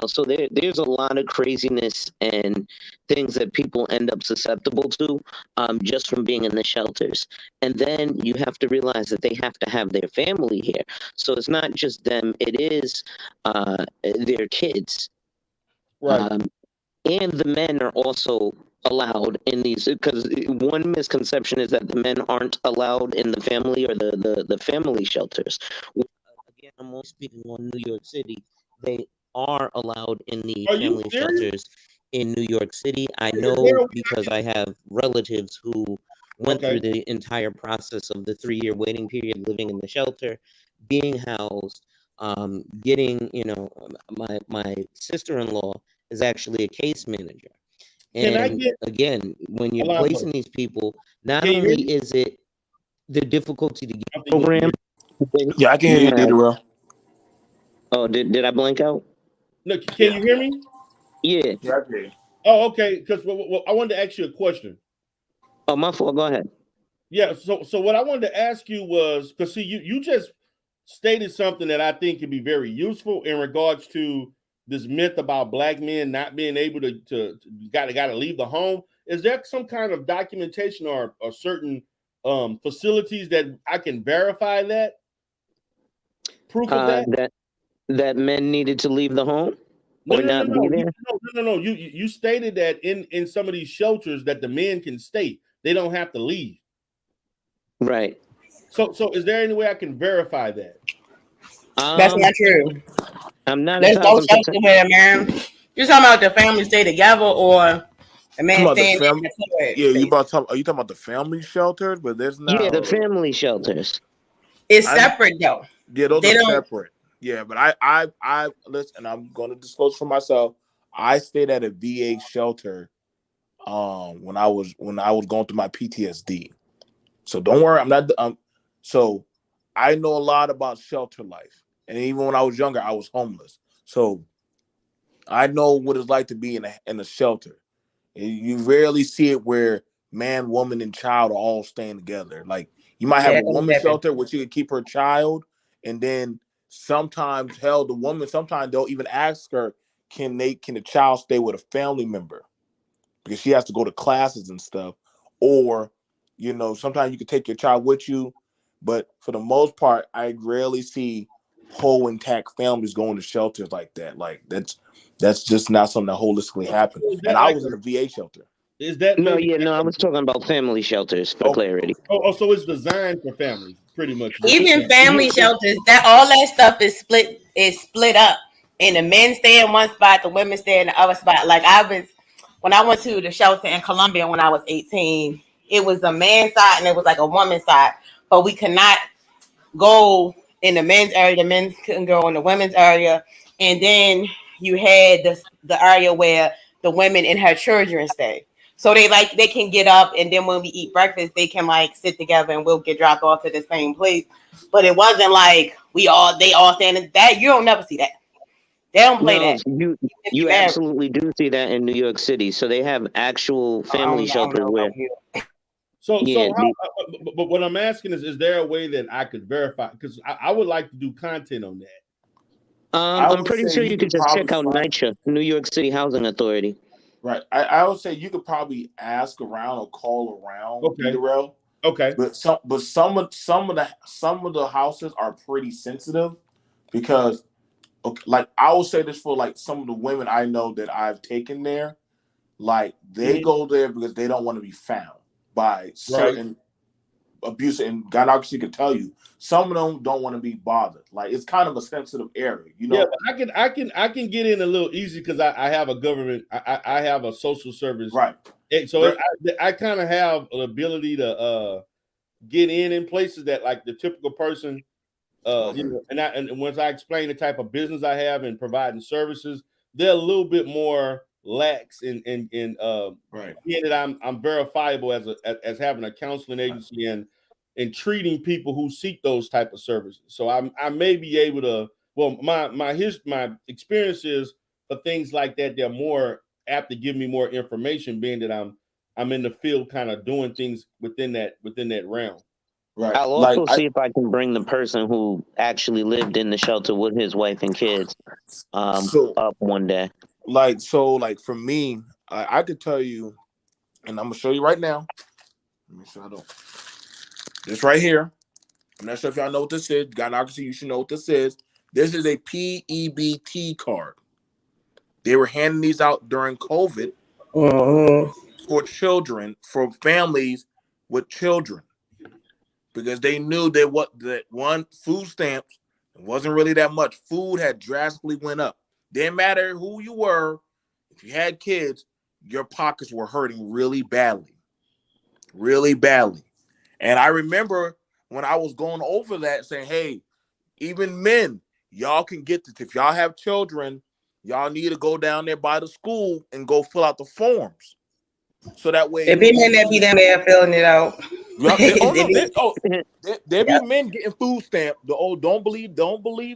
so there's a lot of craziness and things that people end up susceptible to, just from being in the shelters. And then you have to realize that they have to have their family here. So it's not just them, it is their kids. Right. And the men are also allowed in these, because one misconception is that the men aren't allowed in the family or the family shelters. Again, I'm only speaking on New York City. They are allowed in the Are you family serious? shelters in New York City. I Is know there a way because I have relatives who went Okay. through the entire process of the 3-year waiting period, living in the shelter, being housed, getting, my sister-in-law is actually a case manager. Can I And get again, when you're Alonzo? placing these people, not Can you hear only me? is it the difficulty to get I think you can hear program, me. then Yeah, I can hear you you, have, Dito. oh, did I blank out? Look, can Yeah. you hear me? Yeah. Yeah, I can hear you. Oh, okay. Because I wanted to ask you a question. Oh, my fault. Go ahead. Yeah. So what I wanted to ask you was, because see, you just stated something that I think can be very useful in regards to this myth about black men not being able to gotta leave the home. Is there some kind of documentation or certain facilities that I can verify that? Proof of that? That men needed to leave the home No, or no, no, not be no. there. No. You stated that in some of these shelters that the men can stay. They don't have to leave. Right. So is there any way I can verify that? That's not true. I'm not There's no 1,000%. shelter where a man. You're talking about the family stay together or the Come man on, the staying in family. the toilet Yeah, space. are you talking about the family shelters? But there's Yeah, not. the family shelters. It's I'm separate though. Yeah, those They are don't. separate. Yeah, but I listen, and I'm going to disclose for myself. I stayed at a VA shelter when I was going through my PTSD. So don't worry, I'm not so I know a lot about shelter life. And even when I was younger, I was homeless. So I know what it's like to be in a shelter. You rarely see it where man, woman, and child are all staying together. Like you might have Yeah, a that don't woman happen. shelter where she could keep her child, and then sometimes, hell, the woman sometimes they'll even ask her, can the child stay with a family member because she has to go to classes and stuff, or sometimes you can take your child with you, but for the most part, I rarely see whole intact families going to shelters like that. Like that's just not something that holistically happened. So is And that I like was in a VA shelter. is that No, maybe yeah, no, I like was talking about family shelters for Okay. clarity. so it's designed for families, pretty much. Even family shelters, that all that stuff is split up. And the men stay in one spot, the women stay in the other spot. Like when I went to the shelter in Colombia when I was 18, it was a man's side and it was like a woman's side. But we could not go in the men's area, the men couldn't go in the women's area. And then you had the area where the women and her children stay. So they can get up and then when we eat breakfast, they can like sit together and we'll get dropped off to the same place. But it wasn't like they all standing that you don't never see that. They don't play No, that. you absolutely do see that in New York City. So they have actual family I don't shelters know where about you. So yeah, how? But what I'm asking is there a way that I could verify? Because I would like to do content on that. I I'm would pretty say sure you you could could just probably check out find NYCHA, New York City Housing Authority. right. I would say you could probably ask around or call around, Okay. Darrell. Okay. But some of the houses are pretty sensitive because, okay, like I will say this for like some of the women I know that I've taken there, like they go there because they don't want to be found by certain abuse, and God obviously can tell you some of them don't want to be bothered. Like it's kind of a sensitive area, Yeah, but I can get in a little easy because I have a government. I have a social service. Right. So I kind of have the ability to get in places that like the typical person. And once I explain the type of business I have and providing services, they're a little bit more lax in being that I'm verifiable as having a counseling agency and treating people who seek those type of services. So I may be able to. Well, my experience is for things like that, they're more apt to give me more information, being that I'm in the field, kind of doing things within that realm. Right. I'll also see if I can bring the person who actually lived in the shelter with his wife and kids up one day. Like for me, I could tell you, and I'm gonna show you right now. Let me show I don't. This right here. I'm not sure if y'all know what this is. God, obviously, you should know what this is. This is a PEBT card. They were handing these out during COVID for children, for families with children, because they knew that one, food stamps wasn't really that much. Food had drastically went up. Didn't matter who you were, if you had kids, your pockets were hurting really badly, really badly. And I remember when I was going over that, saying, "Hey, even men, y'all can get this. If y'all have children, y'all need to go down there by the school and go fill out the forms, so that way." There be men that be down there filling it out. There be men getting food stamps. Don't believe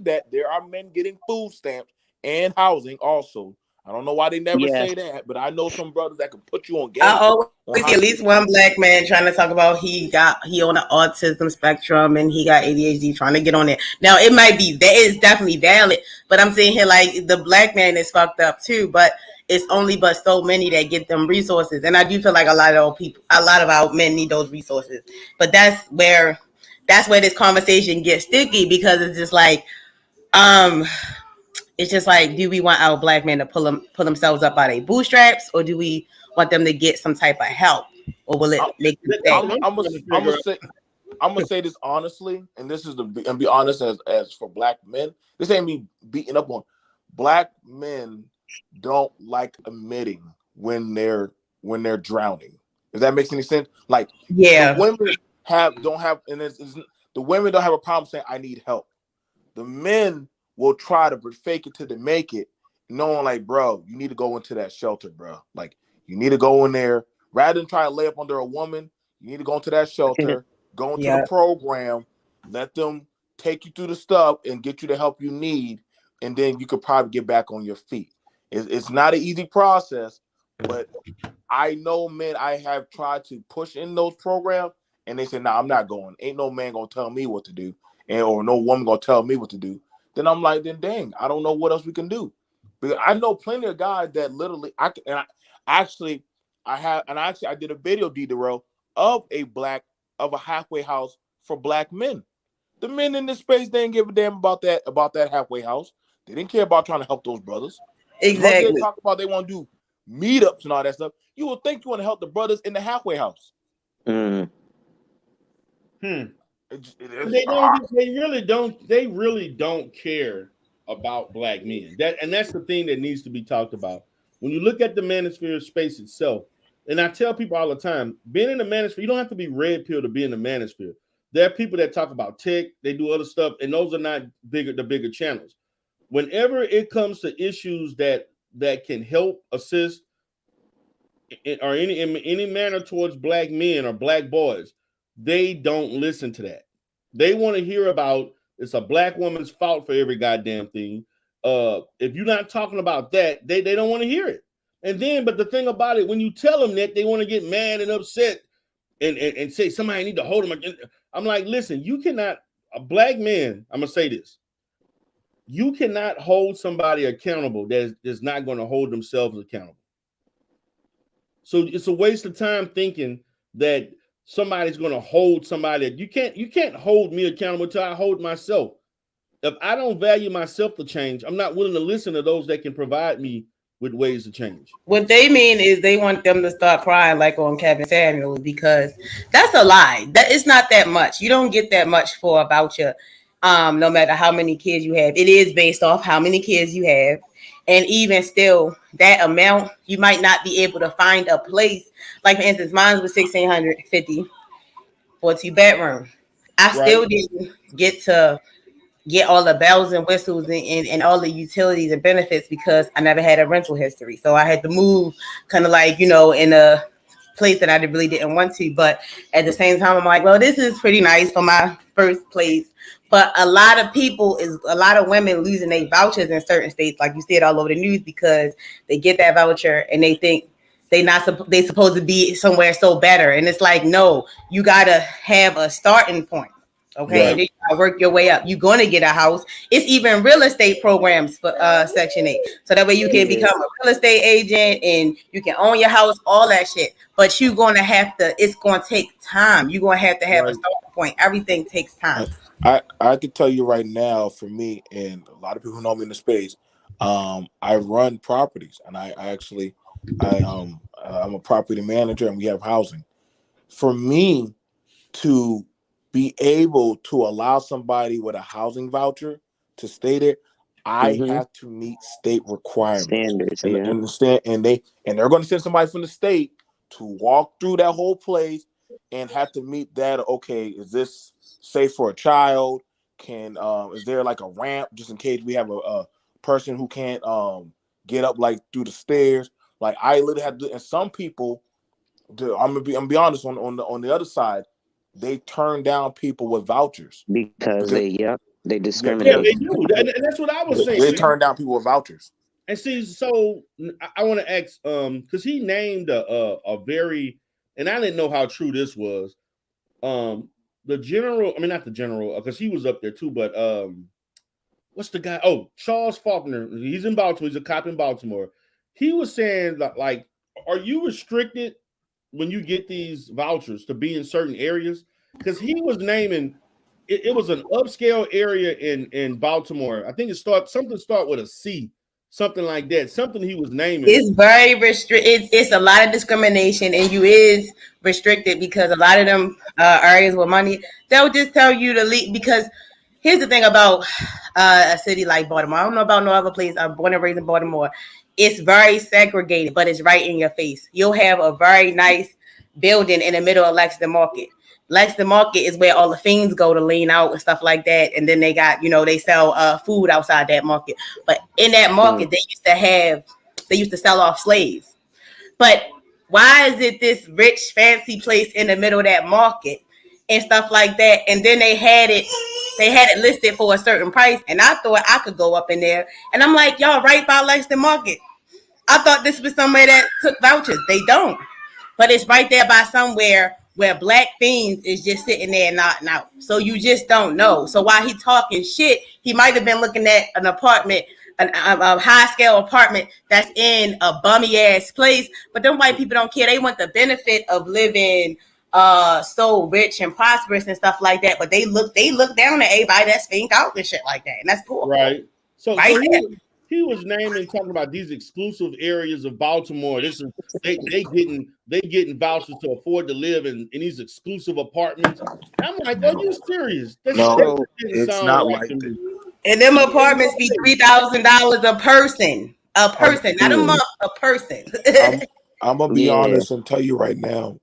that there are men getting food stamps and housing also. I don't know why they never Yes. say that, but I know some brothers that can put you on game. I always see at least one black man trying to talk about he on the autism spectrum and he got ADHD trying to get on it. Now it might be that is definitely valid, but I'm saying here like the black man is fucked up too. But it's only but so many that get them resources, and I do feel like a lot of our men need those resources. But that's where this conversation gets sticky because it's just like it's just like, do we want our black men to pull themselves up by their bootstraps, or do we want them to get some type of help, or will it make them stay? I'm gonna say this honestly, and this is and be honest as for black men. This ain't me beating up on black men. Don't like admitting when they're drowning. If that makes any sense, like yeah, the women don't have, and the women don't have a problem saying I need help. The men will try to fake it till they make it, knowing like, bro, you need to go into that shelter, bro. Like, you need to go in there rather than try to lay up under a woman. You need to go into that shelter, go into the program, let them take you through the stuff and get you the help you need, and then you could probably get back on your feet. It's not an easy process, but I know men I have tried to push in those programs, and they say, "Nah, I'm not going. Ain't no man gonna tell me what to do, or no woman gonna tell me what to do." Then I'm like, then dang, I don't know what else we can do. Because I know plenty of guys that literally I did a video, D-Darrell, of a halfway house for black men. The men in this space, they didn't give a damn about that halfway house. They didn't care about trying to help those brothers. exactly. They talk about they want to do meetups and all that stuff. You would think you want to help the brothers in the halfway house. Mm. They really don't care about black men. That's the thing that needs to be talked about. When you look at the manosphere space itself, and I tell people all the time, being in the manosphere, you don't have to be red pill to be in the manosphere. There are people that talk about tech, they do other stuff, and those are not the bigger channels. Whenever it comes to issues that can help assist in any manner towards black men or black boys, they don't listen to that. They want to hear about it's a black woman's fault for every goddamn thing. If you're not talking about that, they don't want to hear it. And then, but the thing about it, when you tell them that, they want to get mad and upset and say somebody need to hold them. I'm like, listen, you cannot, a black man, I'm gonna say this. You cannot hold somebody accountable that is not going to hold themselves accountable. So it's a waste of time thinking that somebody's going to hold somebody. You can't hold me accountable until I hold myself. If I don't value myself to change, I'm not willing to listen to those that can provide me with ways to change. What they mean is they want them to start crying like on Kevin Samuels, because that's a lie. That it's not that much. You don't get that much for a voucher, no matter how many kids you have. It is based off how many kids you have. And even still, that amount, you might not be able to find a place. Like, for instance, mine was $1,650 for a 2-bedroom. I still didn't get all the bells and whistles and all the utilities and benefits because I never had a rental history. So I had to move kind of like, in a place that I really didn't want to. But at the same time, I'm like, well, this is pretty nice for my first place. But a lot of women losing their vouchers in certain states, like you see it all over the news, because they get that voucher and they think they supposed to be somewhere so better. And it's like, no, you gotta have a starting point. Okay, and then you gotta work your way up. You're gonna get a house. It's even real estate programs for Section 8. So that way you can become a real estate agent and you can own your house, all that shit. But it's gonna take time. You're gonna have to have a starting point. Everything takes time. I can tell you right now, for me, and a lot of people who know me in the space, I run properties, and I'm a property manager, and we have housing. For me to be able to allow somebody with a housing voucher to stay there, I have to meet state requirements. Standards, and they're going to send somebody from the state to walk through that whole place and have to meet that. Okay, is this safe for a child? Is there like a ramp just in case we have a person who can't get up like through the stairs? Like, I literally have to. And some people, I'm gonna be honest, on the other side, they turn down people with vouchers because they discriminate. Yeah, they do. And that's what I was saying. They turn down people with vouchers. And see, so I want to ask, because he named a very, and I didn't know how true this was. The general, I mean not the general, because he was up there too, but what's the guy? Oh, Charles Faulkner. He's in Baltimore. He's a cop in Baltimore. He was saying like, are you restricted when you get these vouchers to be in certain areas? Because he was naming it was an upscale area in Baltimore. I think something start with a C, something like that. Something he was naming. It's very restricted. It's a lot of discrimination, and you is restricted because a lot of them areas with money, they'll just tell you to leave. Because here's the thing about a city like Baltimore. I don't know about no other place. I'm born and raised in Baltimore. It's very segregated, but it's right in your face. You'll have a very nice building in the middle of Lexington Market. Lexington Market is where all the fiends go to lean out and stuff like that. And then they got, they sell food outside that market. But in that market, they used to sell off slaves. But why is it this rich, fancy place in the middle of that market and stuff like that? And then they had it listed for a certain price. And I thought I could go up in there. And I'm like, y'all right by Lexington Market. I thought this was somewhere that took vouchers. They don't. But it's right there by somewhere where Black Fiends is just sitting there nodding out. So you just don't know. So while he talking shit, he might have been looking at an apartment, a high scale apartment that's in a bummy ass place. But them white people don't care. They want the benefit of living so rich and prosperous and stuff like that. But they look down at everybody that's fiend out and shit like that. And that's cool. Right. So, right he was naming, talking about these exclusive areas of Baltimore. This is they getting vouchers to afford to live in these exclusive apartments. I'm like, are you serious? No, it's not like that. And them apartments be $3,000 a person. A person, not a month, a person. I'm gonna be honest and tell you right now,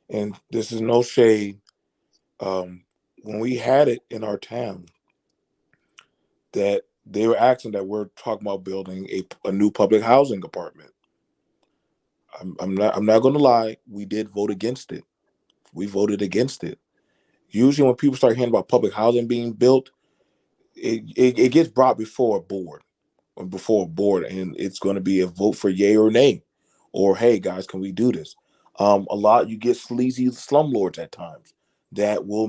and this is no shade. When we had it in our town, that they were asking that we're talking about building a new public housing apartment. I'm not going to lie. We did vote against it. We voted against it. Usually, when people start hearing about public housing being built, it gets brought before a board, and it's going to be a vote for yay or nay, or hey guys, can we do this? You get sleazy slumlords at times that will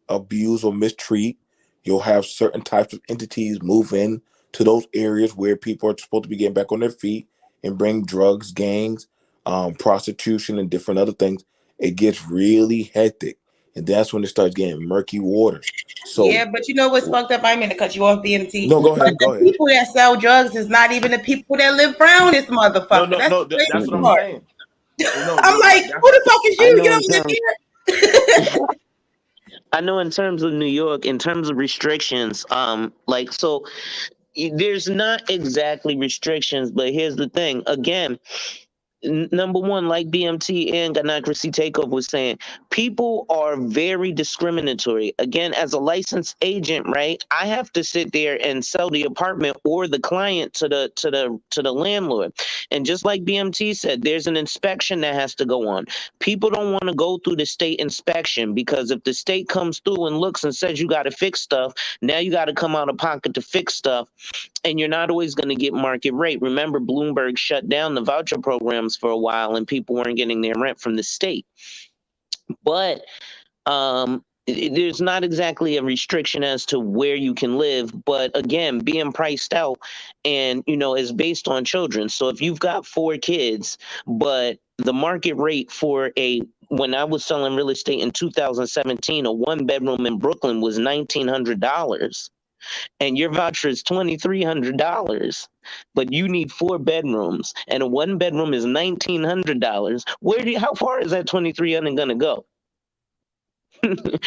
abuse or mistreat. You'll have certain types of entities move in to those areas where people are supposed to be getting back on their feet and bring drugs, gangs, prostitution, and different other things. It gets really hectic. And that's when it starts getting murky waters. So yeah, but you know what's fucked up? I'm going to cut you off, BMT. No, go ahead. The people that sell drugs is not even the people that live around this motherfucker. That's what I'm saying. I'm like, who the fuck is you? You don't live here. I know in terms of New York, in terms of restrictions, there's not exactly restrictions, but here's the thing. Again, number one, like BMT and Ganacracy Takeover was saying, people are very discriminatory. Again, as a licensed agent, right, I have to sit there and sell the apartment or the client to the landlord. And just like BMT said, there's an inspection that has to go on. People don't want to go through the state inspection because if the state comes through and looks and says you got to fix stuff, now you got to come out of pocket to fix stuff. And you're not always going to get market rate. Remember, Bloomberg shut down the voucher programs for a while and people weren't getting their rent from the state. But there's not exactly a restriction as to where you can live. But again, being priced out and, is based on children. So if you've got 4 kids, but the market rate for when I was selling real estate in 2017, a 1-bedroom in Brooklyn was $1,900. And your voucher is $2,300, but you need 4 bedrooms, and a 1-bedroom is $1,900. How far is that $2,300 gonna go?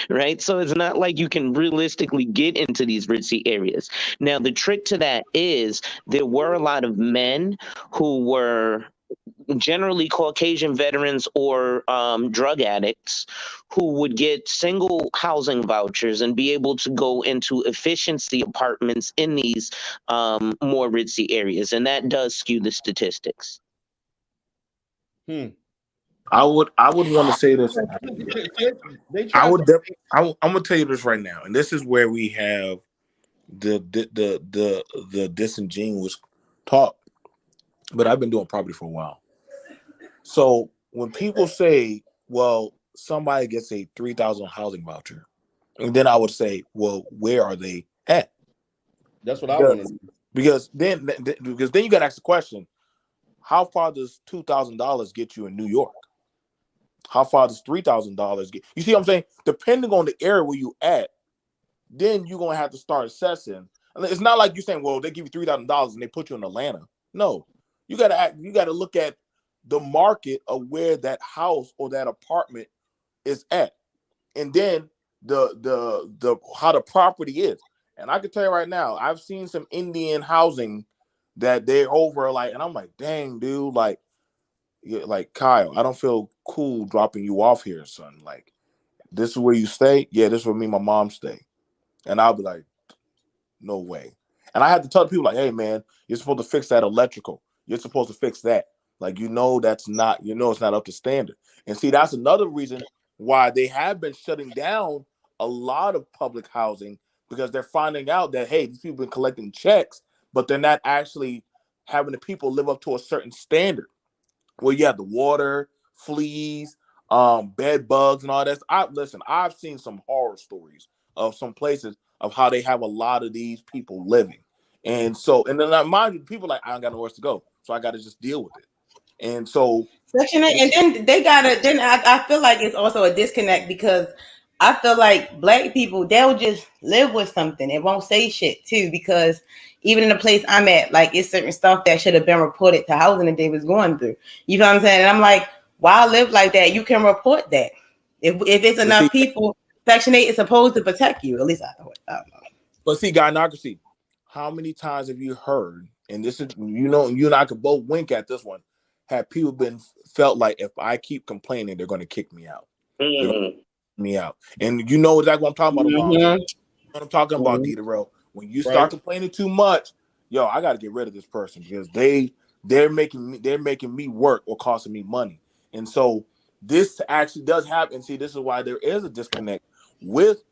Right? So it's not like you can realistically get into these ritzy areas. Now, the trick to that is there were a lot of men who were generally Caucasian veterans or drug addicts who would get single housing vouchers and be able to go into efficiency apartments in these more ritzy areas. And that does skew the statistics. I would want to say this. I'm going to tell you this right now. And this is where we have the disingenuous talk, but I've been doing property for a while. So when people say, "Well, somebody gets a 3,000 housing voucher," and then I would say, "Well, where are they at?" That's what I want to do. Because then you got to ask the question: how far does $2,000 get you in New York? How far does $3,000 get? You see what I'm saying? Depending on the area where you at, then you're gonna have to start assessing. It's not like you're saying, well, they give you $3,000 and they put you in Atlanta. No, you gotta look at the market of where that house or that apartment is at, and then the how the property is. And I can tell you right now, I've seen some Indian housing that they're over like, and I'm like, dang, dude, like Kyle, I don't feel cool dropping you off here, son. Like, this is where you stay? Yeah, this is where me and my mom stay. And I'll be like, no way. And I had to tell people like, hey man, you're supposed to fix that electrical. You're supposed to fix that. Like, it's not up to standard. And see, that's another reason why they have been shutting down a lot of public housing, because they're finding out that, hey, these people have been collecting checks, but they're not actually having the people live up to a certain standard where you have the water, fleas, bed bugs, and all that. I've seen some horror stories of some places of how they have a lot of these people living. And then mind you, people like, I don't got nowhere to go, so I got to just deal with it. And so Section 8, and then they gotta. Then I feel like it's also a disconnect, because I feel like black people, they'll just live with something. It won't say shit too, because even in the place I'm at, like, it's certain stuff that should have been reported to housing that they was going through. You know what I'm saying? And I'm like, why live like that? You can report that. If it's enough people, Section 8 is supposed to protect you. At least I don't know. But see, gynocracy, how many times have you heard, and this is, you and I could both wink at this one, have people felt like, if I keep complaining, they're going to kick me out. They're going to kick me out. And you know exactly what I'm talking about. What I'm talking about, D-Darrell. When you start complaining too much, yo, I got to get rid of this person, because they're making me work or costing me money. And so this actually does happen. See, this is why there is a disconnect with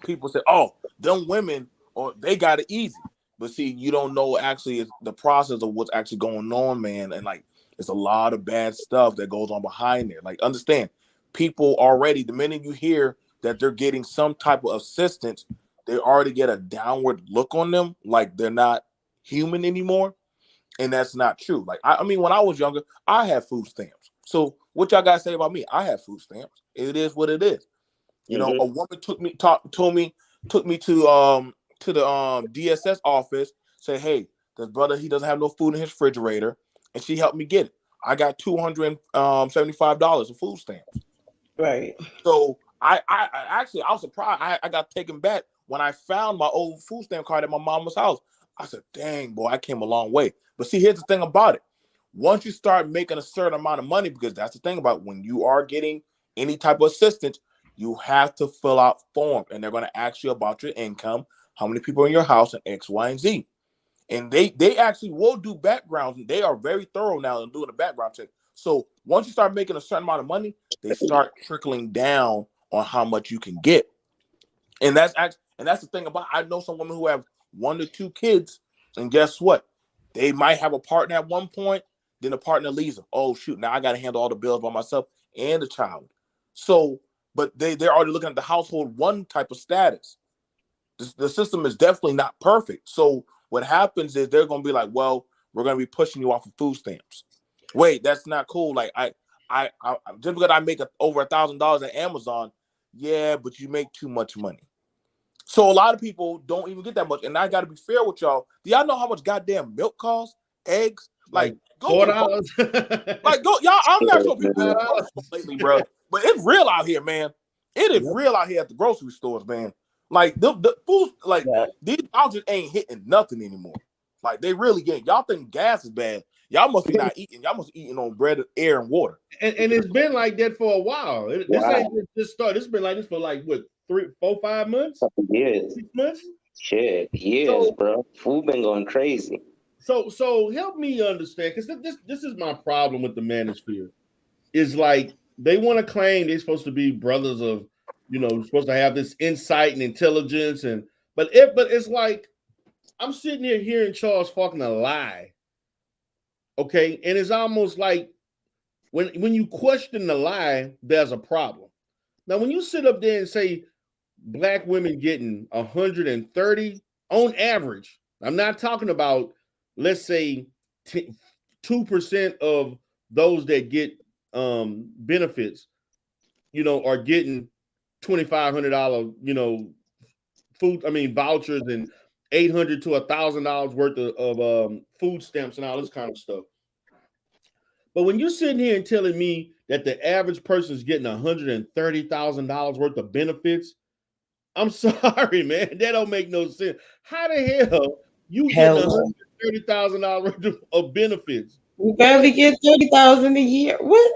people say, oh, them women, or they got it easy. But see, you don't know actually the process of what's actually going on, man. And like, it's a lot of bad stuff that goes on behind there. Like, understand, people already, the minute you hear that they're getting some type of assistance, they already get a downward look on them, like they're not human anymore. And that's not true. Like, I mean, when I was younger, I had food stamps. So what y'all guys say about me? I have food stamps. It is what it is. You know, a woman took me to the DSS office, say, hey, this brother, he doesn't have no food in his refrigerator, and she helped me get it. I got $275 of food stamps. Right. So I actually, I was surprised. I got taken back when I found my old food stamp card at my mama's house. I said, dang, boy, I came a long way. But see, here's the thing about it. Once you start making a certain amount of money, because that's the thing about when you are getting any type of assistance, you have to fill out forms, and they're going to ask you about your income, how many people are in your house, and X, Y, and Z. And they actually will do backgrounds. They are very thorough now in doing a background check. So once you start making a certain amount of money, they start trickling down on how much you can get. And that's the thing about, I know some women who have 1 to 2 kids, and guess what? They might have a partner at one point, then the partner leaves them. Oh shoot, now I got to handle all the bills by myself and the child. So, but they're already looking at the household one type of status. The system is definitely not perfect. So what happens is they're going to be like, well, we're going to be pushing you off of food stamps. Wait, that's not cool. Like, I just because I make over $1,000 at Amazon, yeah, but you make too much money. So a lot of people don't even get that much. And I got to be fair with y'all. Do y'all know how much goddamn milk costs? Eggs? Like go $4. like go, y'all. I'm not sure people in the grocery store lately, bro. But it's real out here, man. It is real out here at the grocery stores, man. Like the food, like these houses ain't hitting nothing anymore. Like they really ain't. Y'all think gas is bad? Y'all must be not eating. Y'all must be eating on bread, air, and water. And it's been like that for a while. This ain't just start. It's been like this for like what, 3, 4, 5 months? Years. 6 months? Shit, years, bro. Food been going crazy. So help me understand, because this is my problem with the manosphere. Is like they want to claim they're supposed to be brothers of, supposed to have this insight and intelligence, But it's like I'm sitting here hearing Charles fucking a lie. Okay, and it's almost like when you question the lie, there's a problem. Now, when you sit up there and say black women getting 130 on average, I'm not talking about, let's say 2% of those that get benefits, are getting $2,500, vouchers and $800 to $1,000 worth of food stamps and all this kind of stuff. But when you're sitting here and telling me that the average person is getting $130,000 worth of benefits, I'm sorry, man. That don't make no sense. How the hell you getting $130,000 worth of benefits? You barely get 30,000 a year. What?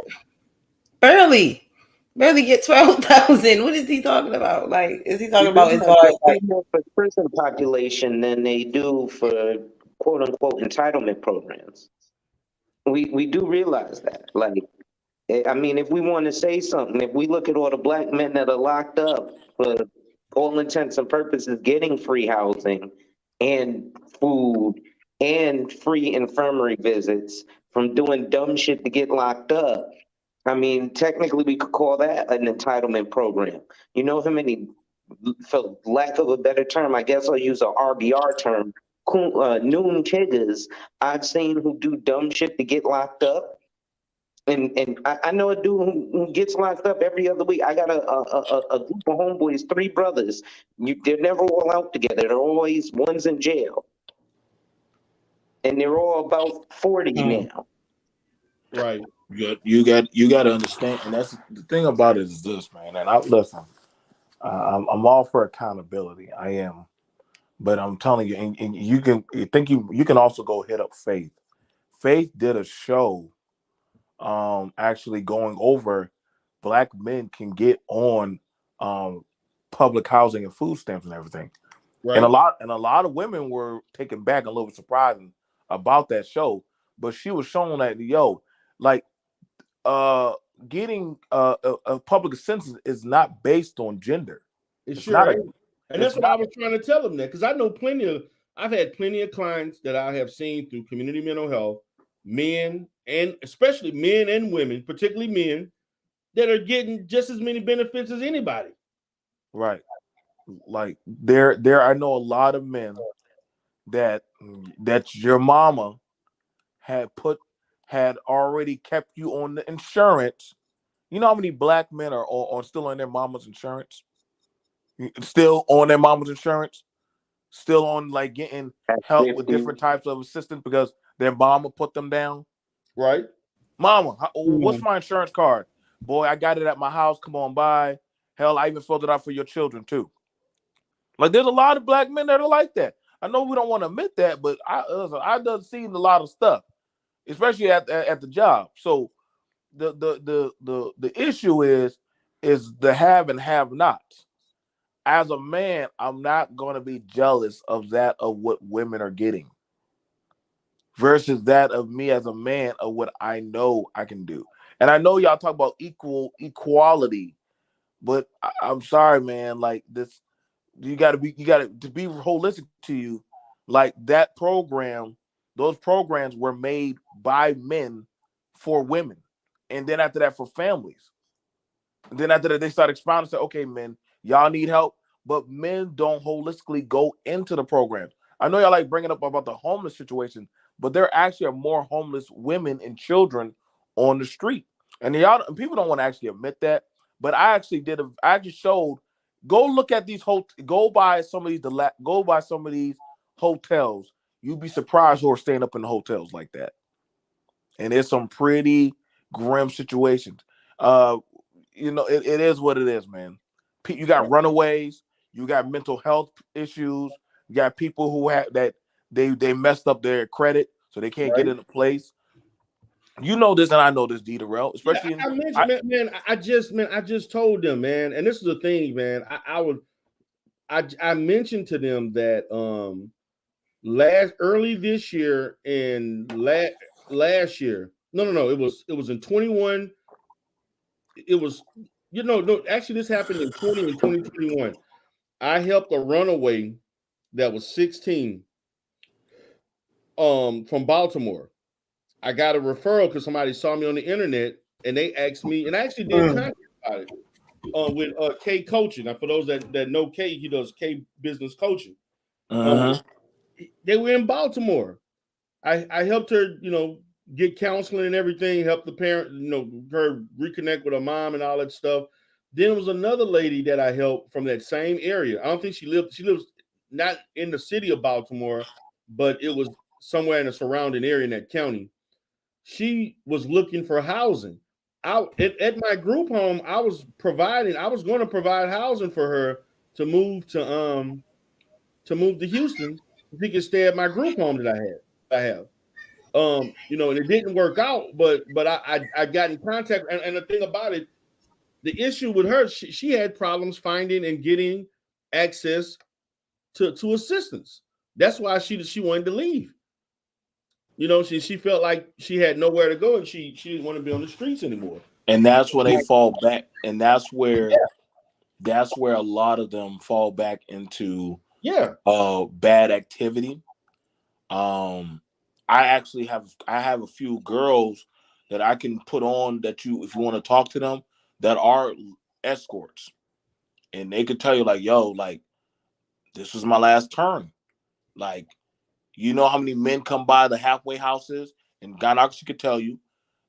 Barely get 12,000. What is he talking about? Like, is he talking about as far as like more for prison population than they do for quote unquote entitlement programs? We do realize that. Like, I mean, if we want to say something, if we look at all the black men that are locked up for all intents and purposes, getting free housing and food and free infirmary visits from doing dumb shit to get locked up. I mean, technically, we could call that an entitlement program. You know how many, for lack of a better term, I guess I'll use a RBR term, noon kiggers I've seen who do dumb shit to get locked up. And I know a dude who gets locked up every other week. I got a group of homeboys, 3 brothers. They're never all out together. They're always, one's in jail. And they're all about 40 now. Right. You got to understand, and that's the thing about it is this, man. And listen, I'm all for accountability. I am, but I'm telling you, and you can also go hit up Faith. Faith did a show, actually going over black men can get on public housing and food stamps and everything. Right. And a lot of women were taken back, a little bit surprised about that show. But she was showing that getting a public assistance is not based on gender. It's not and that's what I was trying to tell them, that because I know I've had plenty of clients that I have seen through community mental health, men, and especially men and women, particularly men, that are getting just as many benefits as anybody. Right. Like there I know a lot of men that your mama had already kept you on the insurance. You know how many black men are still on their mama's insurance? Still on their mama's insurance? Still on like getting help with different types of assistance because their mama put them down? Right. Mama, what's my insurance card? Boy, I got it at my house. Come on by. Hell, I even filled it out for your children too. Like there's a lot of black men that are like that. I know we don't want to admit that, but I've done seen a lot of stuff, especially at the job. So the issue is the have and have nots. As a man, I'm not going to be jealous of what women are getting versus that of me as a man of what I know I can do. And I know y'all talk about equality, but I'm sorry, man. Like this, you got to be holistic to you. Like that program, those programs were made by men for women, and then after that for families. And then after that, they start expounding. Say, okay, men, y'all need help, but men don't holistically go into the programs. I know y'all like bringing up about the homeless situation, but there actually are more homeless women and children on the street, and people don't want to actually admit that. But I actually showed. Go look at these go by some of these hotels. You'd be surprised who are staying up in the hotels like that. And it's some pretty grim situations. It is what it is, man. You got runaways, you got mental health issues, you got people who have that they messed up their credit, so they can't get into place. You know this, and I know this, D. Darrell, especially. I just told them, man, and this is the thing, man. I mentioned to them that early this year and last year. No, it was in 21. It was actually this happened in 20 and 2021. I helped a runaway that was 16 from Baltimore. I got a referral because somebody saw me on the internet and they asked me, and I actually did content about it with K Coaching. Now, for those that know K, he does K Business Coaching. They were in Baltimore. I helped her, get counseling and everything, help the parent, her reconnect with her mom and all that stuff. Then there was another lady that I helped from that same area. I don't think she lives not in the city of Baltimore, but it was somewhere in the surrounding area in that county. She was looking for housing. At my group home, I was going to provide housing for her to move to Houston. She could stay at my group home that I have. And it didn't work out, but I got in contact, and the thing about it, the issue with her, she had problems finding and getting access to assistance. That's why she wanted to leave. She felt like she had nowhere to go, and she didn't want to be on the streets anymore. And that's where they fall back, and that's where a lot of them fall back into bad activity. I have a few girls that I can put on that if you want to talk to them, that are escorts, and they could tell you like, yo, like, this was my last turn. Like, you know how many men come by the halfway houses, and gynecology could tell you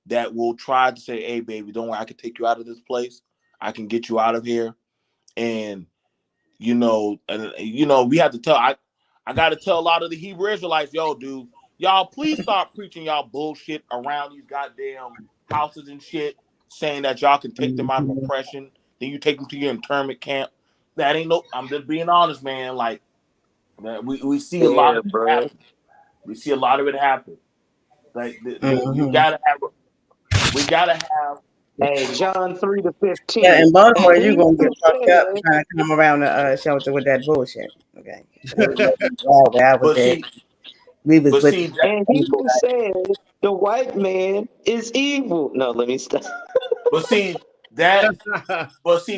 that will try to say, hey, baby, don't worry, I can take you out of this place. I can get you out of here. And, we have to tell, I got to tell a lot of the Hebrew Israelites, yo, dude, y'all please stop preaching y'all bullshit around these goddamn houses and shit, saying that y'all can take them out of oppression. Then you take them to your internment camp. That ain't I'm just being honest, man. Like, we see a lot of it happen. We see a lot of it happen. Like, we gotta have. Hey, John 3-15. Yeah, in Baltimore, you're gonna get fucked up trying to come around the shelter with that bullshit. Okay. We was with and people said the white man is evil. No, let me stop. But see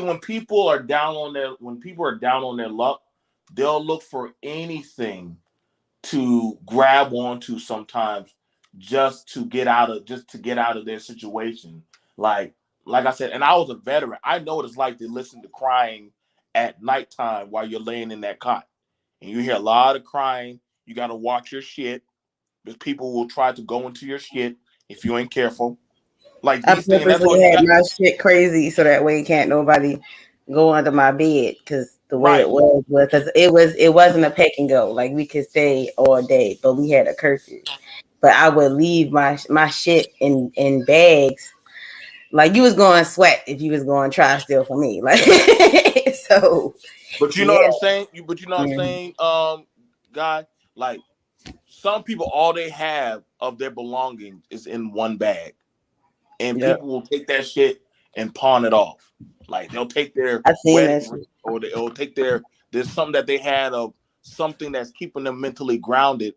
when people are down on their luck, they'll look for anything to grab onto sometimes just to get out of their situation. Like I said, and I was a veteran. I know what it's like to listen to crying at nighttime while you're laying in that cot. And you hear a lot of crying. You got to watch your shit, because people will try to go into your shit if you ain't careful. Like I these things. That's purposely why had my shit crazy so that way can't nobody go under my bed, because the way it was because it wasn't a pick and go. Like, we could stay all day, but we had a curfew. But I would leave my shit in bags. Like, you was going to sweat if you was going to try steal from me. Like, so. But you know what I'm saying? But you know what I'm saying, guy? Like, some people, all they have of their belongings is in one bag. And people will take that shit and pawn it off. Like, they'll take their wedding ring, or they'll take there's something that they had of something that's keeping them mentally grounded,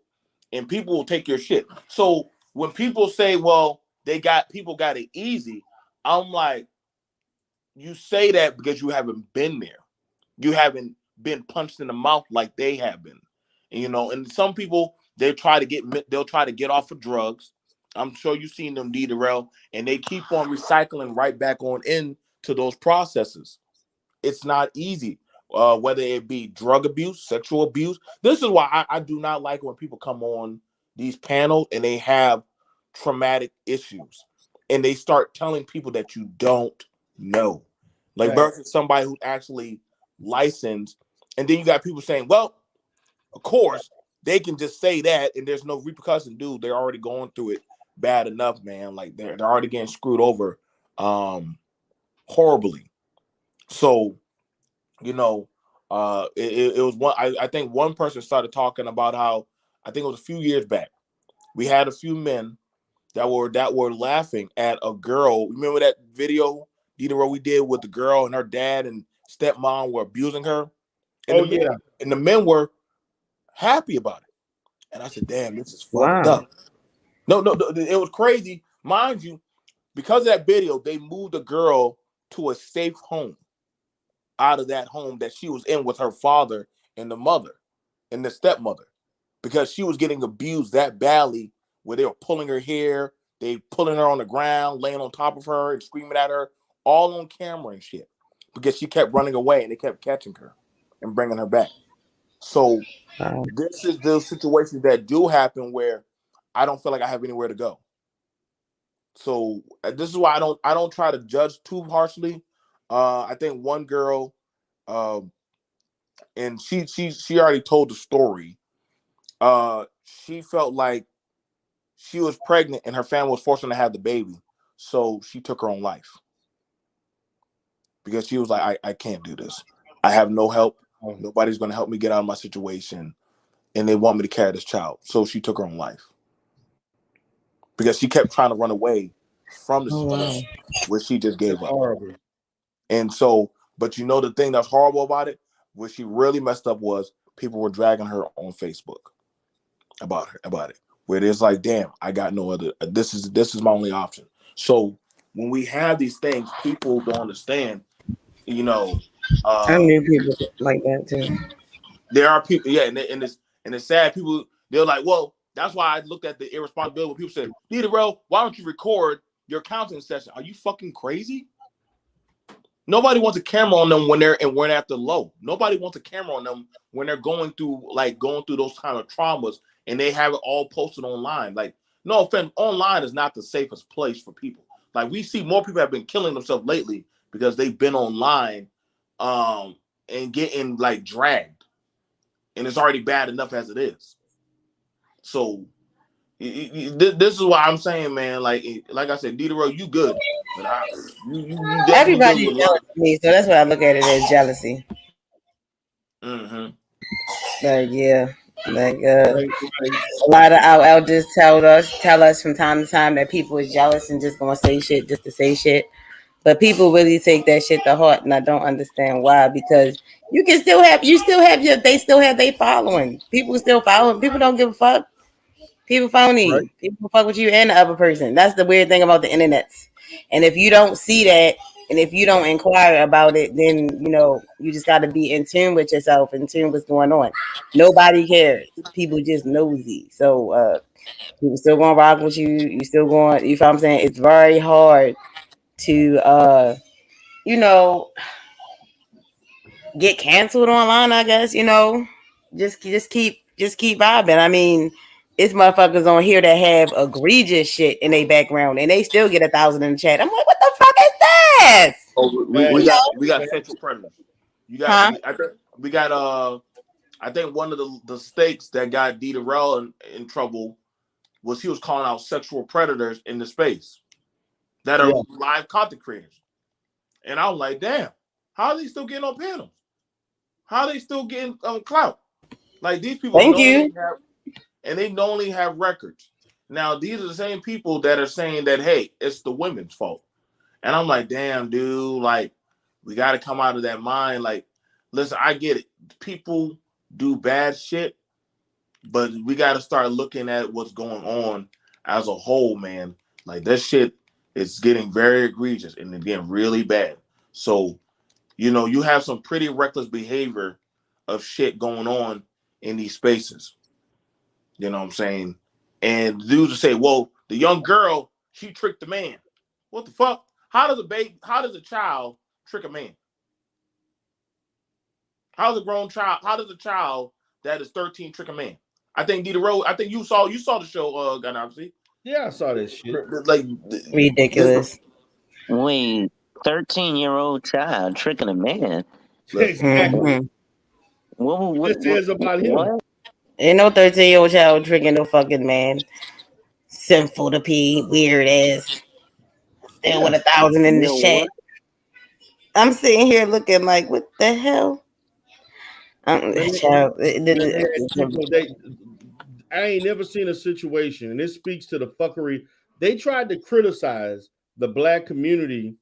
and people will take your shit. So when people say, well, people got it easy, I'm like, you say that because you haven't been there. You haven't been punched in the mouth like they have been. And some people, they'll try to get off of drugs. I'm sure you've seen them, D. Darrell, and they keep on recycling right back on into those processes. It's not easy, whether it be drug abuse, sexual abuse. This is why I do not like when people come on these panels and they have traumatic issues and they start telling people that you don't know. Like, versus somebody who actually licensed, and then you got people saying, well, of course, they can just say that and there's no repercussion. Dude, they're already going through it bad enough, man. Like, they're already getting screwed over horribly. So, it was one. I think one person started talking about how, I think it was a few years back, we had a few men that were laughing at a girl. Remember that video, Dita, what we did with the girl and her dad and stepmom were abusing her? And and the men were happy about it. And I said, damn, this is fucked up. No, it was crazy. Mind you, because of that video, they moved the girl to a safe home out of that home that she was in with her father and the mother. and the stepmother, because she was getting abused that badly, where they were pulling her hair, they pulling her on the ground, laying on top of her and screaming at her, all on camera and shit, because she kept running away and they kept catching her and bringing her back. So this is the situations that do happen where I don't feel like I have anywhere to go. So this is why I don't try to judge too harshly. I think one girl, uh, and she already told the story. She felt like she was pregnant and her family was forcing her to have the baby, so she took her own life because she was like, I can't do this. I have no help. Nobody's going to help me get out of my situation, and they want me to carry this child. So she took her own life because she kept trying to run away from the situation where she just gave up. Horrible. And so, but you know the thing that's horrible about it, what she really messed up was people were dragging her on Facebook about it. Where it is like, damn, I got no other. This is my only option. So when we have these things, people don't understand. You know, I knew people like that too. there are people, yeah, and it's sad. People, they're like, well, that's why I looked at the irresponsibility when people said, Darrell, why don't you record your counseling session? Are you fucking crazy? Nobody wants a camera on them when they're at the low. Nobody wants a camera on them when they're going through those kind of traumas and they have it all posted online. Like, no offense, online is not the safest place for people. Like, we see more people have been killing themselves lately because they've been online and getting like dragged. And it's already bad enough as it is. So this is why I'm saying, man, like I said, Didero, you good. But you definitely dealing Everybody's with a jealous lot. of me, so that's why I look at it as jealousy. Mm-hmm. Like yeah, like Right. a lot of our elders tell us from time to time that people is jealous and just gonna say shit just to say shit. But people really take that shit to heart, and I don't understand why. Because you still have they still have their following. People still following. People don't give a fuck. People Right. phony. People fuck with you and the other person. That's the weird thing about the internet. And if you don't see that, and if you don't inquire about it, then you just got to be in tune with yourself, in tune with what's going on. Nobody cares. People just nosy. So people still gonna rock with you. You still going. You know what I'm saying? It's very hard to you know get canceled online. I guess just keep vibing. I mean, it's motherfuckers on here that have egregious shit in their background, and they still get 1,000 in the chat. I'm like, what the fuck is this? Oh, we got sexual predators. Huh? We got I think one of the stakes that got D Darrell in trouble was he was calling out sexual predators in the space that are live content creators. And I was like, damn, how are they still getting on panels? How are they still getting clout? Like, these people Thank you. they normally have records. Now, these are the same people that are saying that, hey, it's the women's fault. And I'm like, damn, dude, like, we got to come out of that mind. Like, listen, I get it. People do bad shit, but we got to start looking at what's going on as a whole, man. Like, this shit is getting very egregious and it's getting really bad. So, you have some pretty reckless behavior of shit going on in these spaces. You know what I'm saying? And dudes will say, well, the young girl, she tricked the man. What the fuck? How does a child trick a man? How does a child that is 13 trick a man? I think you saw the show, Ganapsi. Yeah, I saw that shit. Like, Ridiculous. Wait, 13-year-old child tricking a man? Exactly. What This is about him. what? Ain't no 13-year-old child tricking no fucking man. Sinful to pee, weird ass. Still with 1,000 in the Yo, chat. what? I'm sitting here looking like, what the hell? Child, People, I ain't never seen a situation, and this speaks to the fuckery. They tried to criticize the black community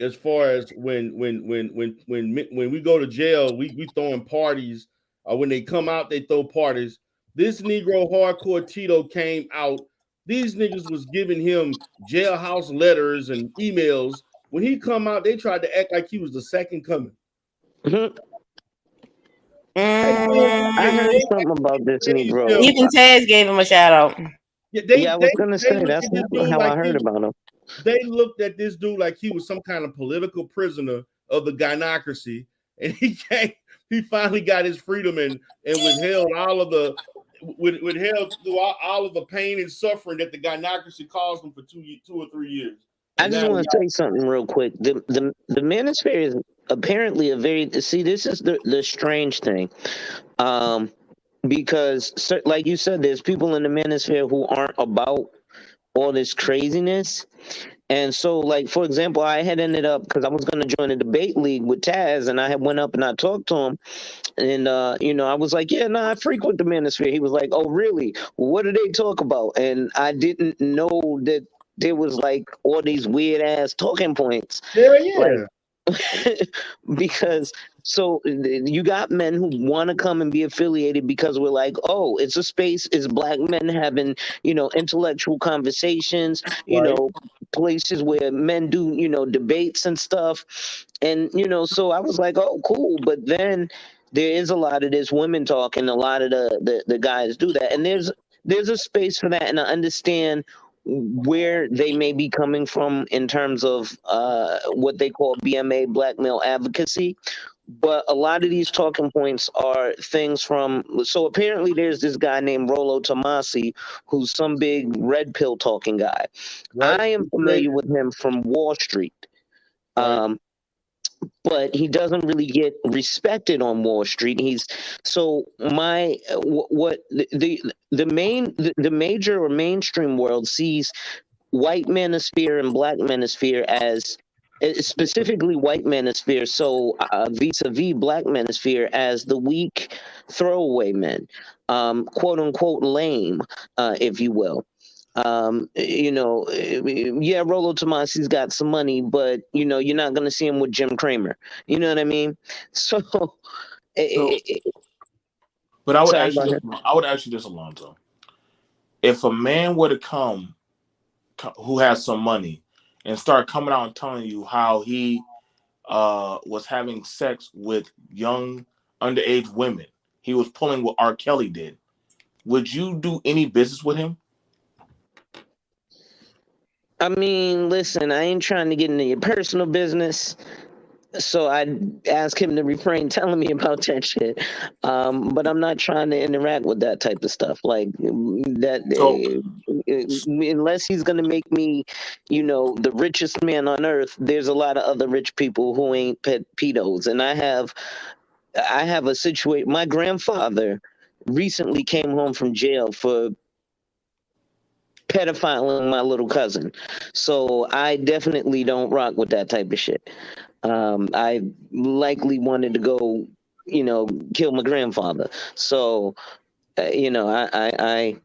as far as when we go to jail, we throwing parties, or when they come out, they throw parties. This Negro hardcore Tito came out. These niggas was giving him jailhouse letters and emails. When he come out, they tried to act like he was the second coming. I heard something about this Negro. Even Taz gave him a shout out. Yeah, Yeah, I was gonna say looked that's at this not dude how like I heard about him. they looked at this dude like he was some kind of political prisoner of the gynocracy, and he finally got his freedom and withheld all of the withheld through all of the pain and suffering that the gynocracy caused him for 2 or 3 years. I And just now, want to say something real quick. The manosphere is apparently a very see. This is the strange thing, because like you said, there's people in the manosphere who aren't about all this craziness. And so, like, for example, I had ended up because I was going to join a debate league with Taz, and I had went up and I talked to him, and I was like, yeah, I frequent the manosphere. He was like, oh, really? What do they talk about? And I didn't know that there was like all these weird ass talking points, like yeah. because so you got men who want to come and be affiliated because we're like, oh, it's a space, it's black men having, intellectual conversations, Right. places where men do, debates and stuff. And, so I was like, oh, cool. But then there is a lot of this women talk, and a lot of the guys do that. And there's a space for that. And I understand where they may be coming from in terms of what they call BMA, black male advocacy. But a lot of these talking points are things from. So apparently, there's this guy named Rollo Tomasi, who's some big red pill talking guy. Right. I am familiar with him from Wall Street. Right. But he doesn't really get respected on Wall Street. He's so my what the major or mainstream world sees white manosphere and black manosphere as specifically white manosphere, so vis-a-vis black manosphere as the weak throwaway men, quote unquote lame, if you will. Yeah, Rollo Tomasi's got some money, but you're not gonna see him with Jim Cramer. You know what I mean? So, So, but I would sorry ask you about this. him. I would ask you this, Alonzo. If a man were to come who has some money and start coming out and telling you how he was having sex with young underage women, he was pulling what R. Kelly did, would you do any business with him? I mean, listen, I ain't trying to get into your personal business, so I ask him to refrain telling me about that shit. But I'm not trying to interact with that type of stuff. Like that, So, unless he's gonna make me, the richest man on earth. There's a lot of other rich people who ain't pedos, and I have a situation. My grandfather recently came home from jail for pedophiling my little cousin, so I definitely don't rock with that type of shit. I likely wanted to go, kill my grandfather. So, I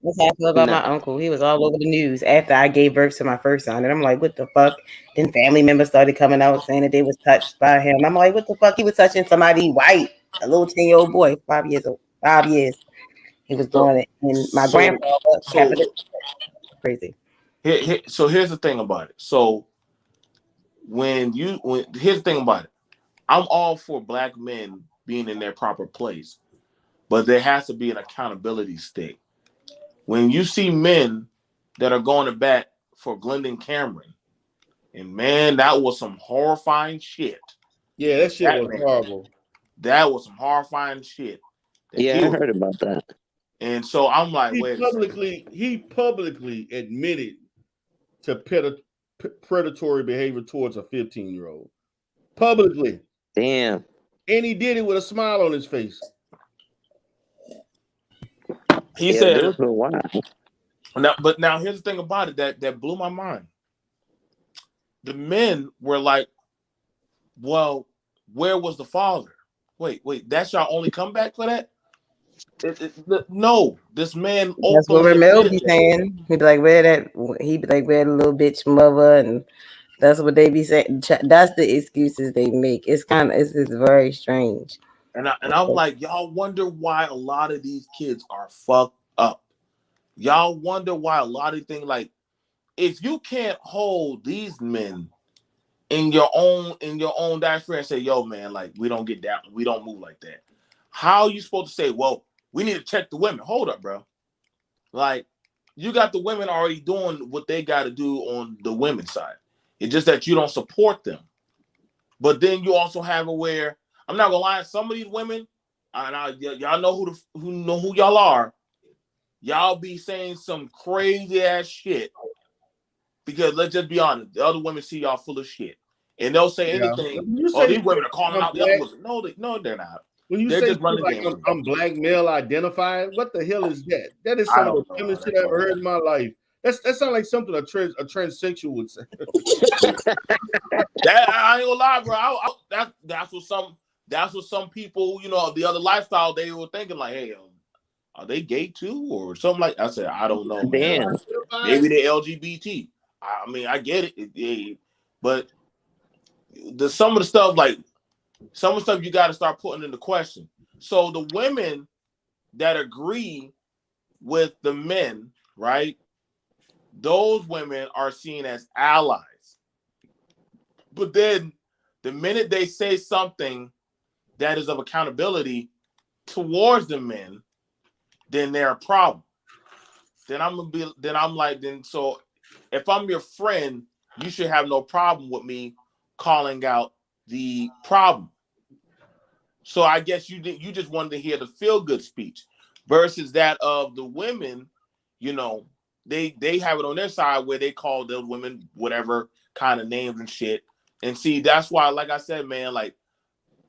That's how I feel about no. my uncle. He was all over the news after I gave birth to my first son. And I'm like, what the fuck? Then family members started coming out saying that they was touched by him. I'm like, what the fuck? He was touching somebody white, a little 10-year-old boy, 5 years old. 5 years. He was so, doing it. And my so, grandfather so, kept it crazy. so here's the thing about it. So here's the thing about it. I'm all for black men being in their proper place, but there has to be an accountability stick. When you see men that are going to bat for Glendon Cameron, and man, that was some horrifying shit. Yeah, that shit was horrible. That was some horrifying shit. Yeah, I heard about that. And so I'm like, He publicly admitted to predatory behavior towards a 15-year-old. Publicly. Damn. And he did it with a smile on his face. He said, those were wild. Now here's the thing about it that blew my mind. The men were like, well, where was the father? Wait, that's your only comeback for that? No, this man. That's what Ramil be saying. He'd be like, where the little bitch mother, and that's what they be saying. That's the excuses they make. It's very strange. And I'm like, y'all wonder why a lot of these kids are fucked up. Y'all wonder why a lot of things, like, if you can't hold these men in your own diaphragm and say, yo, man, like, we don't get down, we don't move like that. How are you supposed to say, well, we need to check the women? Hold up, bro. Like, you got the women already doing what they got to do on the women's side. It's just that you don't support them. But then you also have it where, I'm not gonna lie, some of these women, y'all know who y'all are. Y'all be saying some crazy ass shit because let's just be honest, the other women see y'all full of shit, and they'll say anything. When you Oh, say these women are calling I'm out the other black, women. No, they're not. when you They're say just running like games. I'm black male identified, what the hell is that? That is I some of the don't know how dumbest that shit I ever goes. heard in my life. That sounds like something a transsexual would say. That I ain't gonna lie, bro. That's what some people, the other lifestyle, they were thinking like, hey, are they gay too or something like? I said, I don't know, man. Damn. Like, maybe they're LGBT. I mean, I get it, but some of the stuff you got to start putting into question. So the women that agree with the men, right? Those women are seen as allies. But then the minute they say something that is of accountability towards the men, then they're a problem. So if I'm your friend, you should have no problem with me calling out the problem. So I guess you just wanted to hear the feel good speech versus that of the women, they have it on their side where they call the women whatever kind of names and shit. And see, that's why, like I said, man, like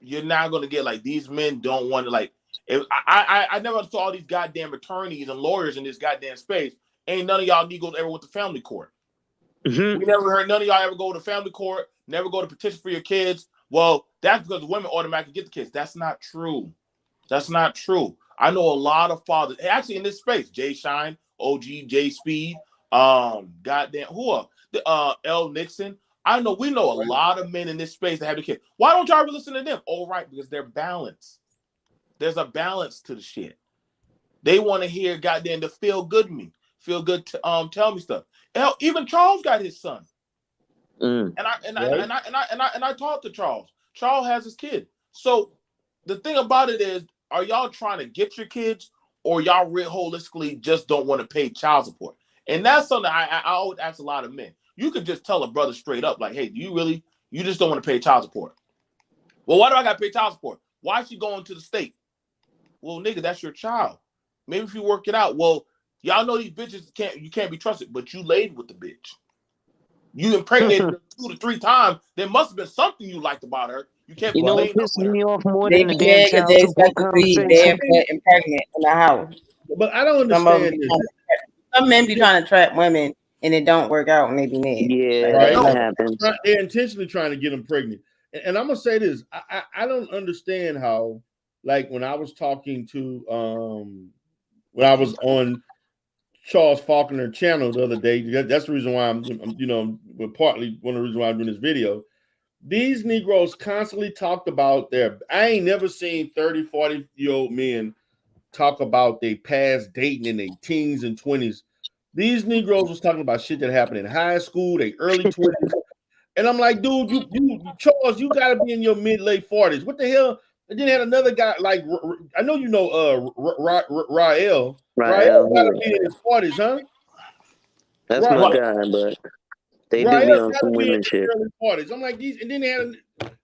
you're not gonna get like these men don't want to like. If I never saw all these goddamn attorneys and lawyers in this goddamn space. Ain't none of y'all Negroes ever went to family court. Mm-hmm. We never heard none of y'all ever go to family court, never go to petition for your kids. Well, that's because the women automatically get the kids. That's not true. That's not true. I know a lot of fathers, actually in this space, Jay Shine, OG, Jay Speed, goddamn, who are L. Nixon. We know a lot of men in this space that have the kids. Why don't y'all ever listen to them? Oh, right, because they're balanced. There's a balance to the shit. They want to hear goddamn the feel good me, feel good to tell me stuff. Hell, even Charles got his son. Mm. And I talked to Charles. Charles has his kid. So the thing about it is, are y'all trying to get your kids, or y'all holistically just don't want to pay child support? And that's something I always ask a lot of men. You could just tell a brother straight up, like, hey, you just don't want to pay child support? Well, why do I got to pay child support? Why is she going to the state? Well, nigga, that's your child. Maybe if you work it out. Well, y'all know these bitches you can't be trusted, but you laid with the bitch. You impregnated her 2 to 3 times. There must have been something you liked about her. You can't You be know what laying up pisses with her. me off more They than the be damn mad because child they expect support to be conversation? barefoot and pregnant in the house. But I don't Some of them understand be this. some men be trying to trap women and it don't work out and they be mad. Yeah, Right? that No, happens. They're intentionally trying to get them pregnant. And I'm gonna say this: I don't understand how, like when I was talking to when I was on Charles Faulkner channel the other day. That's the reason why partly one of the reasons why I'm doing this video. These Negroes constantly talked about I ain't never seen 30, 40-year-old men talk about their past dating in their teens and 20s. These Negroes was talking about shit that happened in high school, their early 20s. And I'm like, dude, you Charles, you gotta be in your late 40s. What the hell? And then had another guy like I know Rael. Rael Right, gotta yeah. be in his 40s, huh? That's my Rael, what? guy, but they do Rael be on gotta some be in women his shit. early 40s. I'm like, these, and then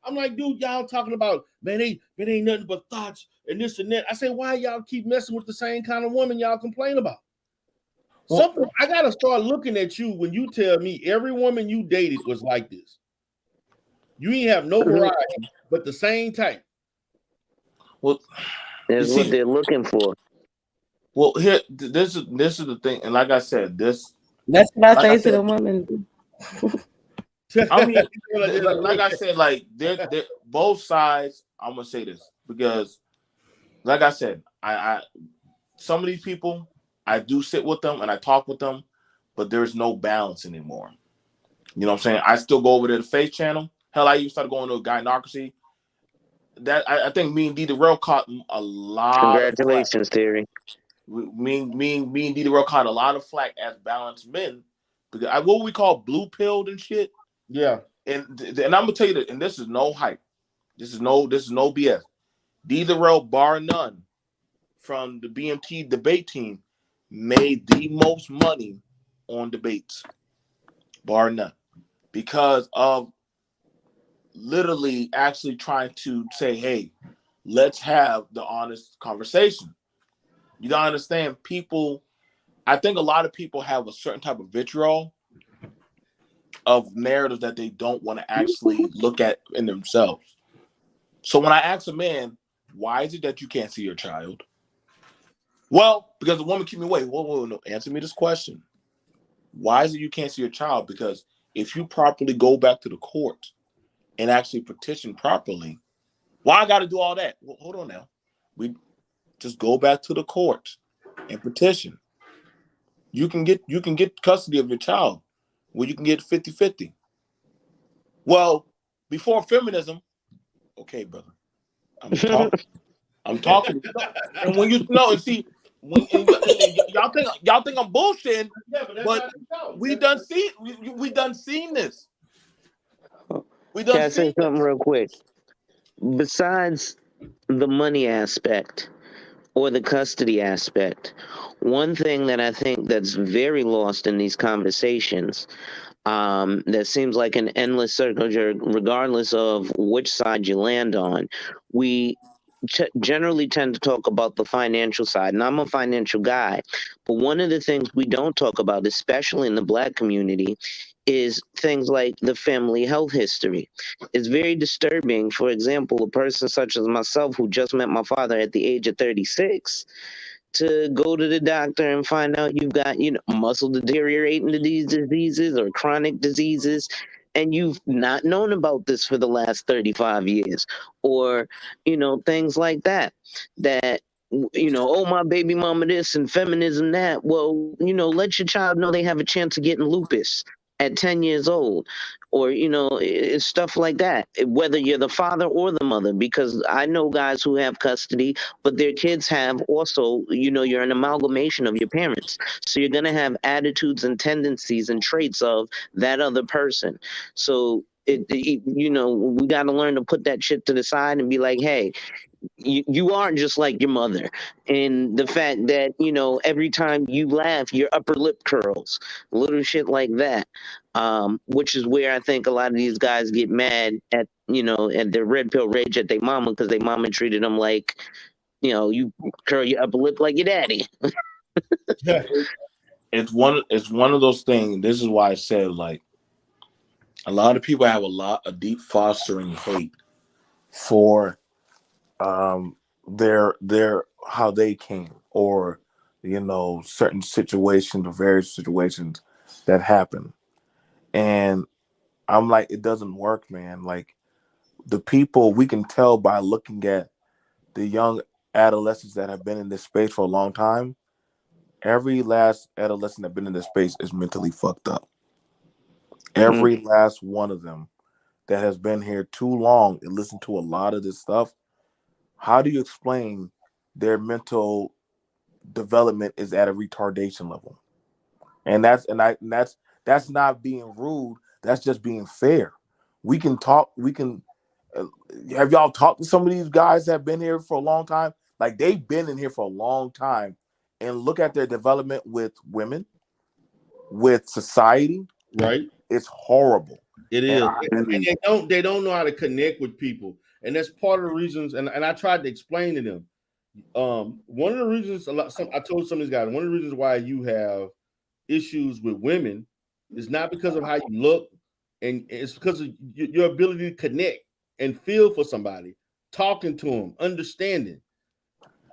I'm like, dude, y'all talking about man, ain't nothing but thoughts and this and that. I say, why y'all keep messing with the same kind of woman y'all complain about? Something I gotta start looking at you when you tell me every woman you dated was like this. You ain't have no variety, but the same type. Well, you That's what see, they're looking for. well, here, this is the thing, and like I said, That's what I like I say to said, the women. I mean, like I said, like they're both sides. I'm gonna say this because, like I said, I some of these people, I do sit with them and I talk with them, but there's no balance anymore. You know what I'm saying? I still go over to the Face channel. Hell, I even started going to Gynocracy. That I think me and D Rail caught a lot of flack. Congratulations, Terry. Me and D Rail caught a lot of flack as balanced men because what we call blue pilled and shit. Yeah. And I'm gonna tell you that, and this is no hype. This is no BS. D Darrell, bar none, from the BMT debate team, made the most money on debates, bar none, because of literally actually trying to say, hey, let's have the honest conversation. You don't understand, people. I think a lot of people have a certain type of vitriol of narratives that they don't want to actually look at in themselves. So when I ask a man, why is it that you can't see your child? Well, because the woman keep me away. Whoa, no. Answer me this question. Why is it you can't see your child? Because if you properly go back to the court and actually petition properly, why I got to do all that? Well, hold on now. We just go back to the court and petition. You can get custody of your child where you can get 50-50. Well, before feminism, okay, brother, I'm talking. I'm talking. And when you know, and see, and y'all think I'm bullshitting, but we done seen this. We done Can I say seen something this. real quick? Besides the money aspect or the custody aspect, one thing that I think that's very lost in these conversations, that seems like an endless circle, regardless of which side you land on. We generally tend to talk about the financial side, and I'm a financial guy. But one of the things we don't talk about, especially in the Black community, is things like the family health history. It's very disturbing. For example, a person such as myself, who just met my father at the age of 36, to go to the doctor and find out you've got, muscle deteriorating diseases or chronic diseases, and you've not known about this for the last 35 years, or, things like that, oh, my baby mama this and feminism that. Well, let your child know they have a chance of getting lupus at 10 years old, or it's stuff like that, whether you're the father or the mother, because I know guys who have custody, but their kids have also, you're an amalgamation of your parents, so you're going to have attitudes and tendencies and traits of that other person. So we got to learn to put that shit to the side and be like, hey, you aren't just like your mother. And the fact that, every time you laugh, your upper lip curls, little shit like that. Which is where I think a lot of these guys get mad at, at their red pill rage at their mama, because their mama treated them like, you curl your upper lip like your daddy. It's one of those things. This is why I said, like, a lot of people have a deep fostering hate for their how they came, or certain situations or various situations that happen. And I'm like, it doesn't work, man. Like, the people, we can tell by looking at the young adolescents that have been in this space for a long time. Every last adolescent that been in this space is mentally fucked up. Every last one of them that has been here too long and listened to a lot of this stuff. How do you explain their mental development is at a retardation level? And that's not being rude. That's just being fair. We can talk. We can. Have y'all talked to some of these guys that have been here for a long time? Like, they've been in here for a long time, and look at their development with women, with society. Right. It's horrible. It is. And they don't know how to connect with people. And that's part of the reasons. And I tried to explain to them. One of the reasons I told some of these guys, one of the reasons why you have issues with women is not because of how you look, and it's because of your ability to connect and feel for somebody, talking to them, understanding.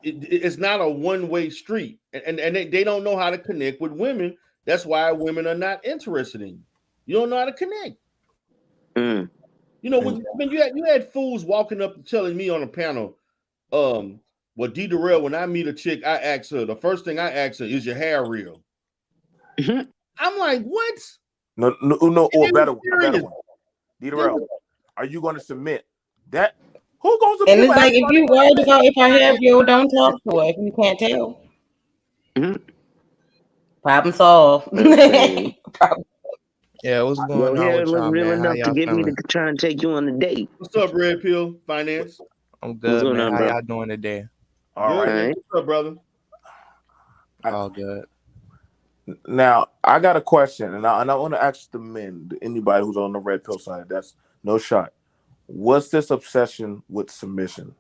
It's not a one-way street, and they don't know how to connect with women. That's why women are not interested in you. You don't know how to connect. When you had fools walking up telling me on a panel, well, D Darrell, when I meet a chick, I ask her, the first thing I ask her, is your hair real? I'm like, what? No, or a better one. D Darrell, are you going to submit that? Who goes to? And it's like, if you worried about if I have you, don't talk to her if you can't tell. Problem solved. Yeah, what's going on with y'all, real man? How enough to y'all get me feeling? to try and take you on a date. What's up, Red Pill Finance? I'm What's good, going man. on, How bro? y'all doing today? All Good, right. man. Alright. What's up, brother? All good. Now I got a question, and I want to ask the men, anybody who's on the red pill side. That's no shot. What's this obsession with submission?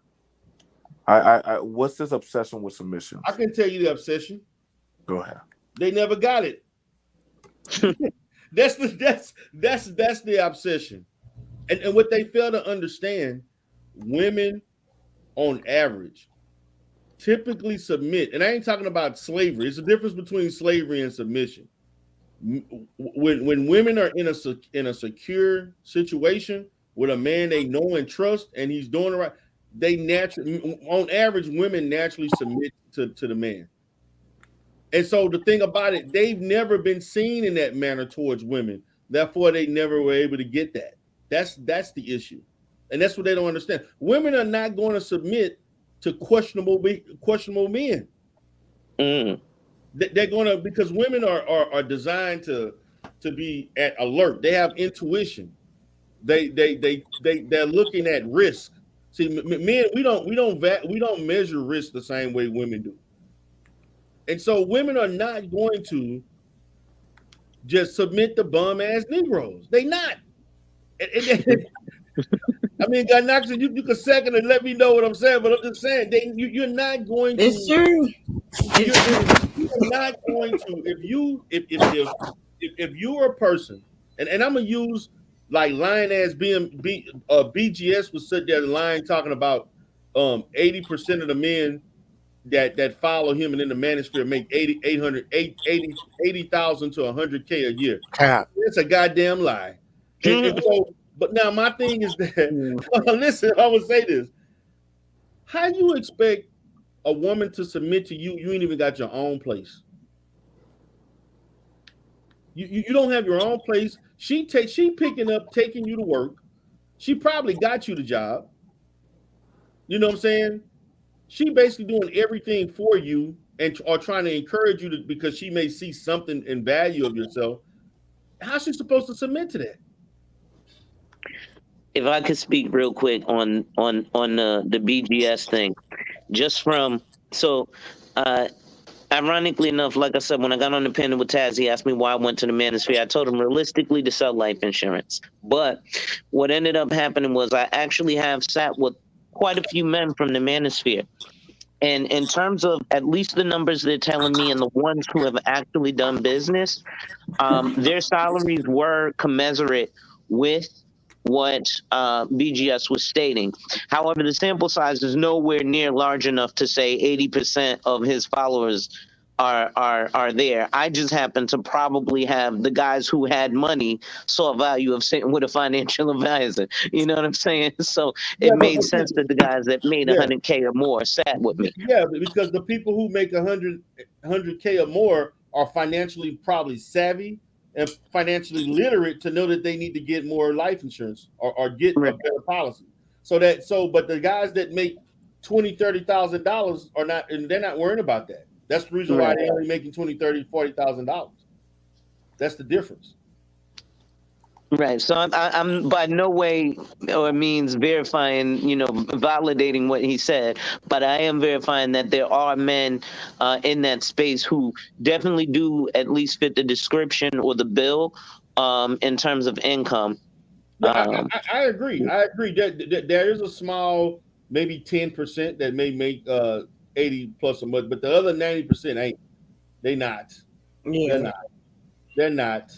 What's this obsession with submission? I can tell you the obsession. Go ahead. They never got it. that's the obsession. And what they fail to understand, women on average typically submit. And I ain't talking about slavery. It's a difference between slavery and submission. When women are in a secure situation with a man they know and trust, and he's doing the right, they naturally, on average, women naturally submit to the man. And so the thing about it, they've never been seen in that manner towards women. Therefore, they never were able to get that. That's the issue, and that's what they don't understand. Women are not going to submit to questionable men. Mm. They're going to, because women are designed to be at alert. They have intuition. They're looking at risk. See, men, we don't measure risk the same way women do. And so women are not going to just submit to bum ass Negroes. They not. I mean, God knocks you can second and let me know what I'm saying, but I'm just saying you're not going to. It's true. You're not going to if you're a person, and I'm gonna use like lying ass BGS was sitting there lying talking about 80% of the men that follow him and in the manosphere make 80,000 to 100K a year. Cap. It's a goddamn lie. And so, but now my thing is that listen, I would say this. How do you expect a woman to submit to you? You ain't even got your own place. You don't have your own place. She picking up, taking you to work. She probably got you the job. You know what I'm saying? She basically doing everything for you and or trying to encourage you to, because she may see something in value of yourself. How's she supposed to submit to that? If I could speak real quick on the BGS thing, just from so ironically enough, like I said, when I got on the panel with Taz, he asked me why I went to the manosphere. I told him realistically to sell life insurance. But what ended up happening was I actually have sat with quite a few men from the manosphere. And in terms of at least the numbers they're telling me and the ones who have actually done business, their salaries were commensurate with what BGS was stating. However, the sample size is nowhere near large enough to say 80% of his followers are there. I just happen to probably have the guys who had money saw value of sitting with a financial advisor. You know what I'm saying? So it made sense that the guys that made 100K or more sat with me. Yeah, because the people who make 100K or more are financially probably savvy and financially literate to know that they need to get more life insurance or get a better policy. But the guys that make $20,000-$30,000 are not, and they're not worrying about that. That's the reason why they're only making $20,000, $30,000, $40,000. That's the difference. Right. So I'm by no way or means verifying, validating what he said, but I am verifying that there are men in that space who definitely do at least fit the description or the bill in terms of income. I agree. I agree. There is a small, maybe 10% that may make 80 plus a month, but the other 90% ain't. They not. Yeah. They're not.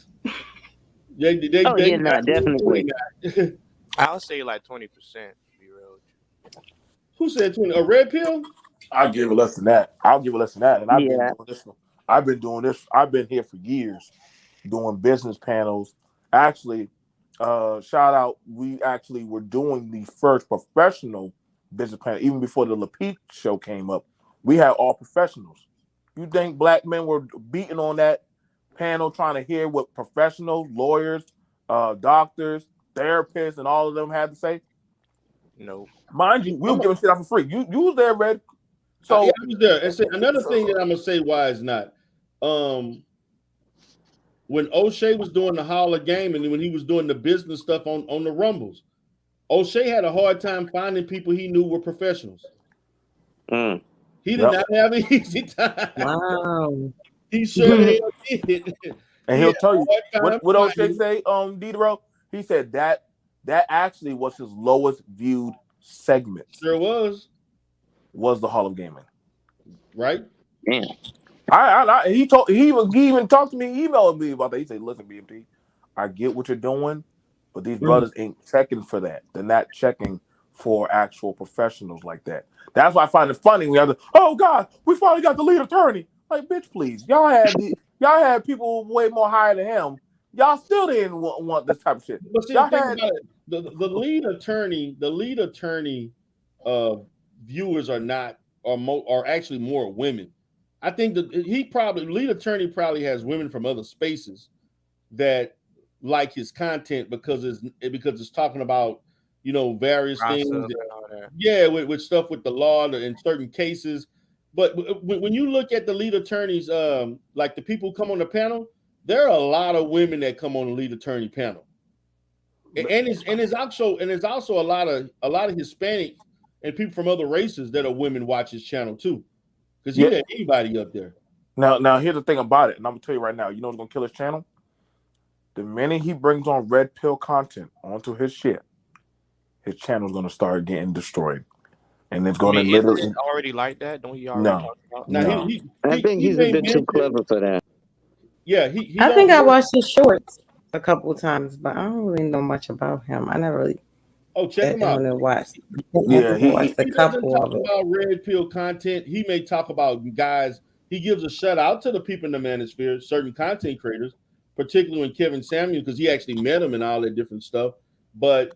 Definitely. Not. I'll say like 20%. To be real. Who said 20? A red pill? I'll give it less than that. And I've been doing this. I've been here for years doing business panels. Actually, shout out, we actually were doing the first professional business panel even before the LaPete show came up. We had all professionals. You think black men were beating on that panel trying to hear what professionals, lawyers, doctors, therapists, and all of them had to say? No. Mind you, we were giving shit out for free. You was there, Red. So yeah, I was there. And another thing that I'm gonna say why it's not. When O'Shea was doing the Hall of Game and when he was doing the business stuff on the Rumbles, O'Shea had a hard time finding people he knew were professionals. Mm. He did not have an easy time. Wow. He sure the hell did. And He he'll had tell a you hard time what O'Shea finding. say, Didero. He said that actually was his lowest viewed segment. Sure was. Was the Hall of Gaming. Right? Damn. He even talked to me, he emailed me about that. He said, "Listen, BMT, I get what you're doing, but these brothers ain't checking for that. They're not checking for actual professionals like that. That's why I find it funny when you have to, oh God, we finally got the lead attorney. Like, bitch, please, y'all had people way more higher than him. Y'all still didn't want this type of shit. But see, Y'all the thing had about it, the lead attorney viewers are actually more women. I think that lead attorney probably has women from other spaces that like his content because it's talking about various things. Yeah, with stuff with the law in certain cases. But when you look at the lead attorneys, like the people who come on the panel, there are a lot of women that come on the lead attorney panel. And it's also a lot of Hispanics and people from other races that are women watch his channel too, because he had anybody up there. Now here's the thing about it, and I'm gonna tell you right now. You know what's gonna kill his channel? The minute he brings on red pill content onto his shit, his channel's gonna start getting destroyed, and it's gonna literally. Isn't it already like that? Don't he already talk about? No. I think he's a bit too clever for that. Yeah, I think I watched his shorts a couple of times, but I don't really know much about him. I never really. Oh, check him out. Yeah, he doesn't talk about red pill content. He may talk about guys. He gives a shout out to the people in the manosphere, certain content creators, particularly when Kevin Samuel, because he actually met him and all that different stuff. But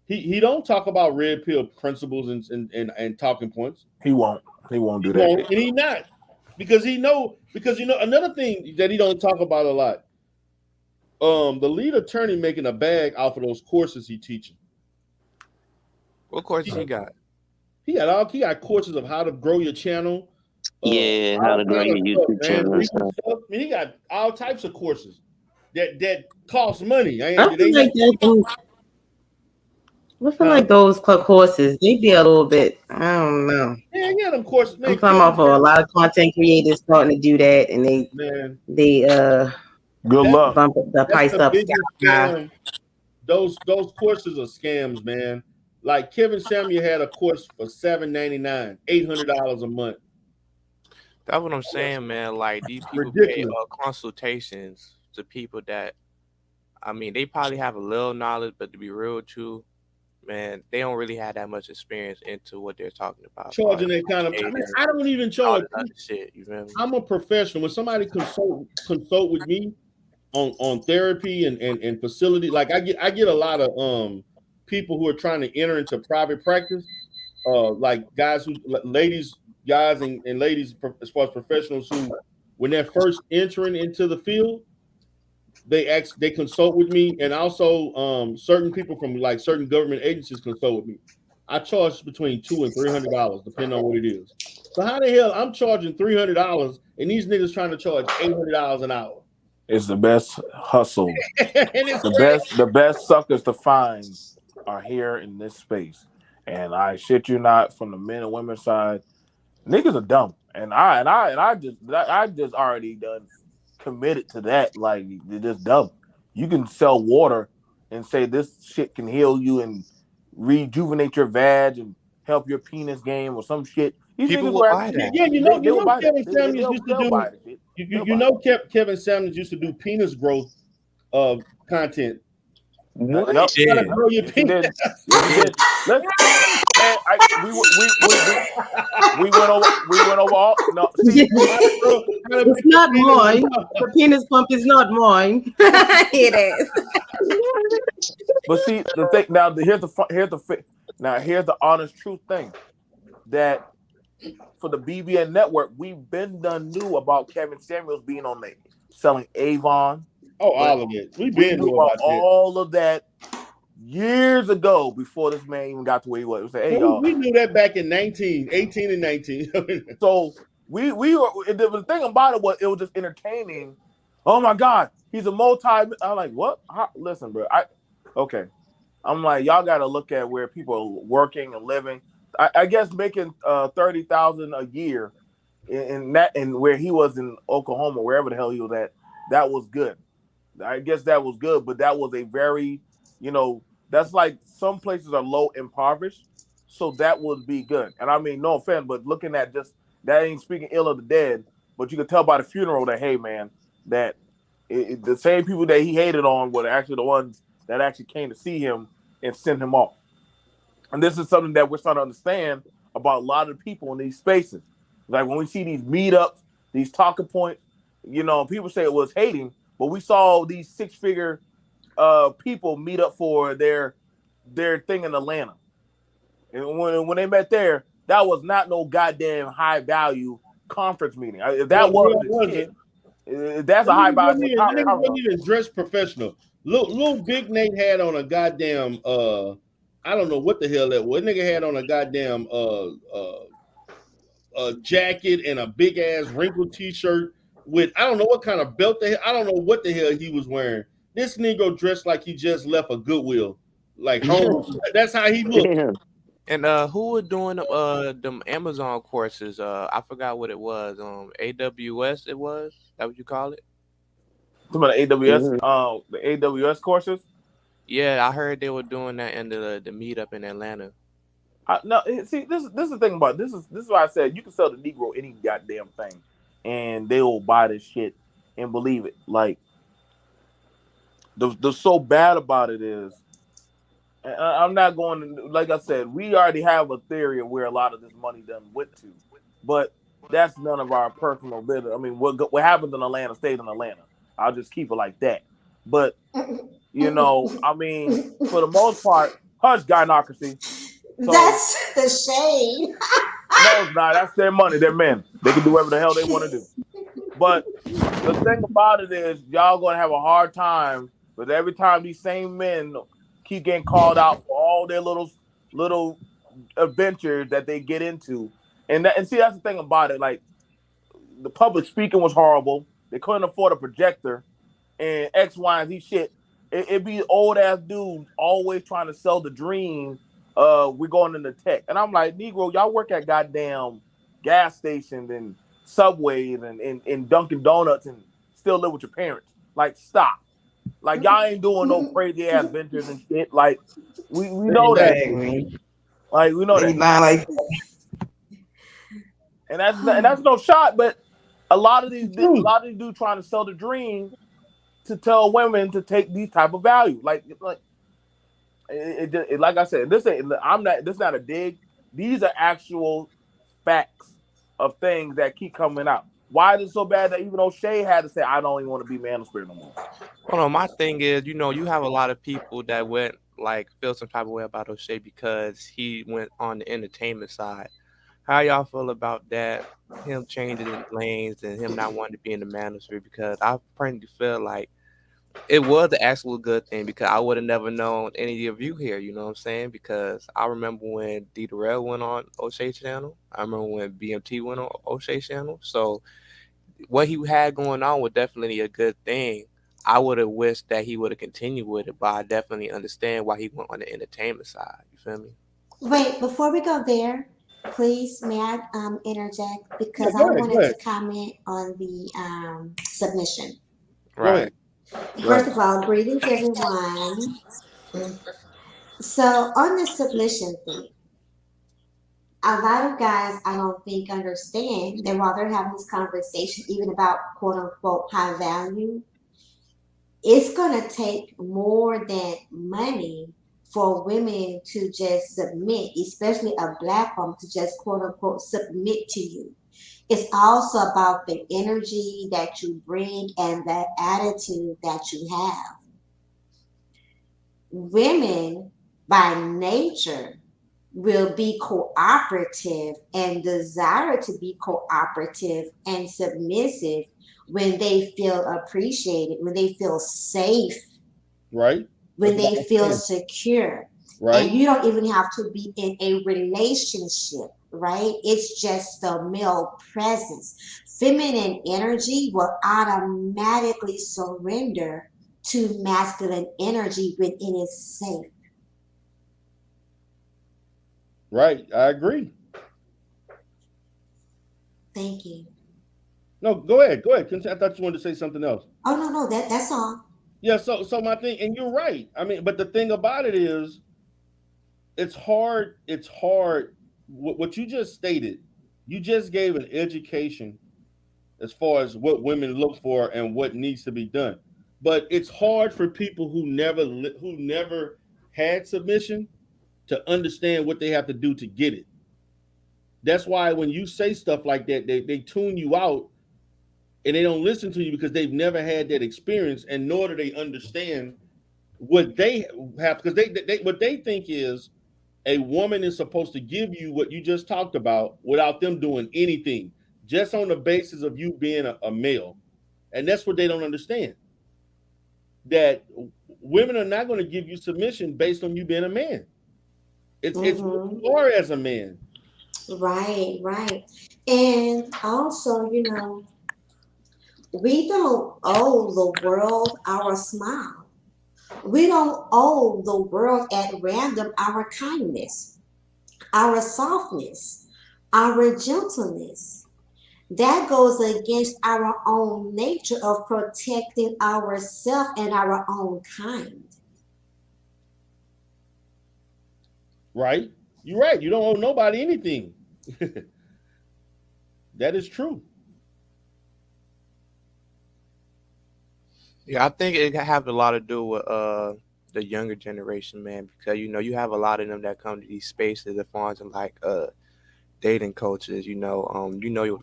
he don't talk about red pill principles and talking points. He won't do that. And he not because another thing that he don't talk about a lot. The lead attorney making a bag off of those courses he teaching. What courses he got? He got courses of how to grow your channel. How to grow your YouTube channel. I mean, he got all types of courses that cost money. I feel like those courses, they be a little bit, I don't know. Yeah, them courses. I'm talking about for a lot of content creators starting to do that, and they good luck bump the price up. Those courses are scams, man. Like Kevin Samuel had a course for $7.99, $800 a month. That's what I'm saying, man. Like these people pay consultations to people that, I mean, they probably have a little knowledge, but to be real too, man, they don't really have that much experience into what they're talking about. Charging that kind of, I don't even charge shit. You feel me? I'm a professional. When somebody consult with me on therapy and facility, like I get a lot of people who are trying to enter into private practice, like guys and ladies as far as professionals who, when they're first entering into the field, they consult with me, and also certain people from like certain government agencies consult with me. I charge between $200 and $300 depending on what it is. So how the hell I'm charging $300 and these niggas trying to charge $800 an hour? It's the best hustle. the best suckers to find are here in this space, and I shit you not, from the men and women side, niggas are dumb, and I just already done committed to that. Like, they're just dumb. You can sell water and say this shit can heal you and rejuvenate your vag and help your penis game or some shit. These people niggas will buy that. Yeah, Kevin Samuels used to do. Kevin Samuels used to do penis growth content. What? Yep. You gotta grow your penis. We went over all. No, see, it's not mine. The penis pump is not mine. It is. But see, the thing now, here's the honest truth thing, that for the BBN network, we've been knew about Kevin Samuels being on there selling Avon. Oh, all of it. We knew about all of that years ago before this man even got to where he was. We knew that back in 18 and 19. So we were. The thing about it was just entertaining. Oh my God, he's a multi. I'm like, what? Listen, bro. I'm like, y'all got to look at where people are working and living. I guess making 30,000 a year in that, and where he was in Oklahoma, wherever the hell he was at, that was good. I guess that was good, but that was a very, that's like some places are low impoverished, so that would be good. And I mean, no offense, but looking at just that ain't speaking ill of the dead, but you could tell by the funeral that, hey man, that the same people that he hated on were actually the ones that actually came to see him and send him off. And this is something that we're starting to understand about a lot of the people in these spaces. Like when we see these meetups, these talking points, people say it was hating, but we saw these six-figure people meet up for their thing in Atlanta. And when they met there, that was not no goddamn high value conference meeting. If that was shit, that's a high value conference. Wasn't even dressed professional. Little Big Nate had on a goddamn I don't know what the hell that was. Nigga had on a goddamn jacket and a big ass wrinkled t-shirt with I don't know what kind of belt I don't know what the hell he was wearing. This nigga dressed like he just left a Goodwill, like home. That's how he looked. Yeah. And who was doing them Amazon courses? I forgot what it was. AWS it was? That what you call it? Some of the AWS, the AWS courses. Yeah, I heard they were doing that in the meetup in Atlanta. No, see, this is the thing about this is why I said you can sell the Negro any goddamn thing, and they will buy this shit and believe it. Like the so bad about it is, I'm not going to, like I said, we already have a theory of where a lot of this money done went to, but that's none of our personal business. I mean, what happens in Atlanta stays in Atlanta. I'll just keep it like that. But I mean, for the most part, hush, gynocracy. So, that's the shade. No, it's not. That's their money. They're men. They can do whatever the hell they want to do. But the thing about it is, y'all gonna have a hard time. But every time these same men keep getting called out for all their little adventures that they get into, and see that's the thing about it. Like the public speaking was horrible. They couldn't afford a projector, and X, Y, and Z shit. It be old ass dudes always trying to sell the dream. We're going into tech, and I'm like, Negro, y'all work at goddamn gas stations and Subways and Dunkin' Donuts and still live with your parents. Like, stop. Like, y'all ain't doing no crazy ass ventures and shit. Like, we know that. Like, we know that. And that's no shot, but a lot of these dudes trying to sell the dream to tell women to take these type of value. Like I said, this ain't. This is not a dig. These are actual facts of things that keep coming out. Why is it so bad that even O'Shea had to say, "I don't even want to be manosphere no more"? Well, no, my thing is, you have a lot of people that went like feel some type of way about O'Shea because he went on the entertainment side. How y'all feel about that? Him changing his lanes and him not wanting to be in the manosphere, because I personally feel like it was an actual good thing, because I would have never known any of you here, you know what I'm saying? Because I remember when D Darrell went on O'Shea channel. I remember when BMT went on O'Shea channel. So what he had going on was definitely a good thing. I would have wished that he would have continued with it, but I definitely understand why he went on the entertainment side. You feel me? Wait, before we go there, please may I interject because Yeah, I go wanted ahead. to comment on the submission. Right. First of all, greetings everyone. So on the submission thing, a lot of guys I don't think understand that while they're having this conversation, even about quote unquote high value, it's gonna take more than money for women to just submit, especially a black woman to just quote unquote submit to you. It's also about the energy that you bring and the attitude that you have. Women by nature will be cooperative and desire to be cooperative and submissive when they feel appreciated, when they feel safe, Right. when That's they what feel I'm saying. secure. Right. And you don't even have to be in a relationship, right? It's just the male presence. Feminine energy will automatically surrender to masculine energy when it is safe. Right. I agree. Thank you. No, go ahead. Go ahead. I thought you wanted to say something else. Oh no, that's all. Yeah, so my thing, and you're right. I mean, but the thing about it is, it's hard. It's hard. What you just stated, you just gave an education as far as what women look for and what needs to be done. But it's hard for people who never had submission to understand what they have to do to get it. That's why when you say stuff like that, they tune you out and they don't listen to you because they've never had that experience, and nor do they understand what they have, because they what they think is a woman is supposed to give you what you just talked about without them doing anything, just on the basis of you being a male. And that's what they don't understand. That women are not going to give you submission based on you being a man. It's what Mm-hmm. you are as a man. Right, right. And also, we don't owe the world our smile. We don't owe the world at random our kindness, our softness, our gentleness. That goes against our own nature of protecting ourselves and our own kind. Right? You're right. You don't owe nobody anything. That is true. Yeah, I think it have a lot to do with the younger generation, man, because you have a lot of them that come to these spaces as far as like dating coaches, you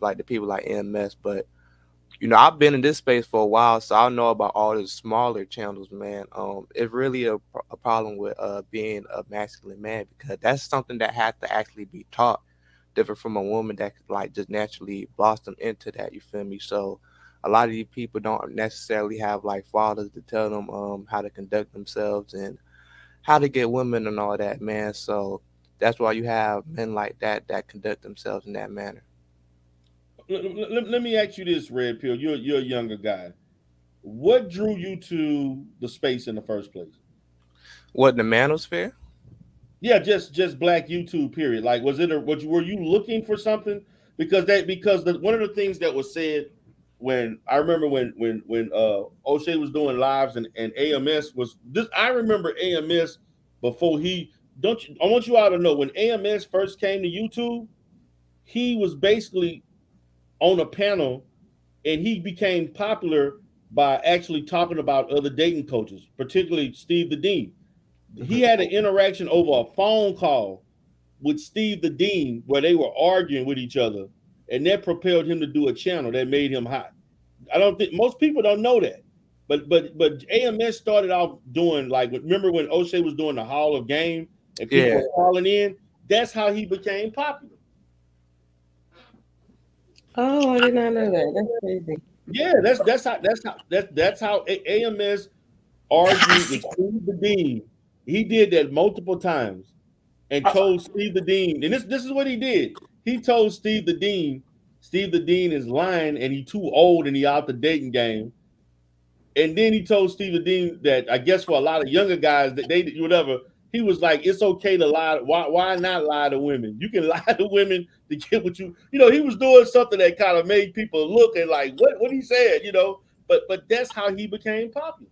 like the people like MS, but I've been in this space for a while, so I know about all the smaller channels, man. It's really a problem with being a masculine man, because that's something that has to actually be taught, different from a woman that could like just naturally blossom into that. You feel me? So a lot of these people don't necessarily have like fathers to tell them how to conduct themselves and how to get women and all that, man. So that's why you have men like that conduct themselves in that manner. Let me ask you this, Red Pill. You're a younger guy. What drew you to the space in the first place? What, the manosphere? Yeah, just black YouTube. Period. Like, were you looking for something? Because one of the things that was said when I remember when O'Shea was doing lives and AMS was this. I remember AMS before he don't. I want you all to know when AMS first came to YouTube, he was basically on a panel and he became popular by actually talking about other dating coaches, particularly Steve the Dean. He had an interaction over a phone call with Steve the Dean where they were arguing with each other, and that propelled him to do a channel that made him hot. I don't think most people don't know that. But AMS started off doing, like, remember when O'Shea was doing the Hall of Game and people Yeah. were calling in? That's how he became popular. Oh, I did not know that. That's crazy. Yeah, that's how AMS argued with Steve the Dean. He did that multiple times and told Steve the Dean, and this is what he did. He told Steve the Dean is lying and he too old and he out the dating game. And then he told Steve the Dean that I guess for a lot of younger guys that they whatever, he was like, it's okay to lie. Why not lie to women? You can lie to women to get what he was doing something that kind of made people look at like what he said. But that's how he became popular.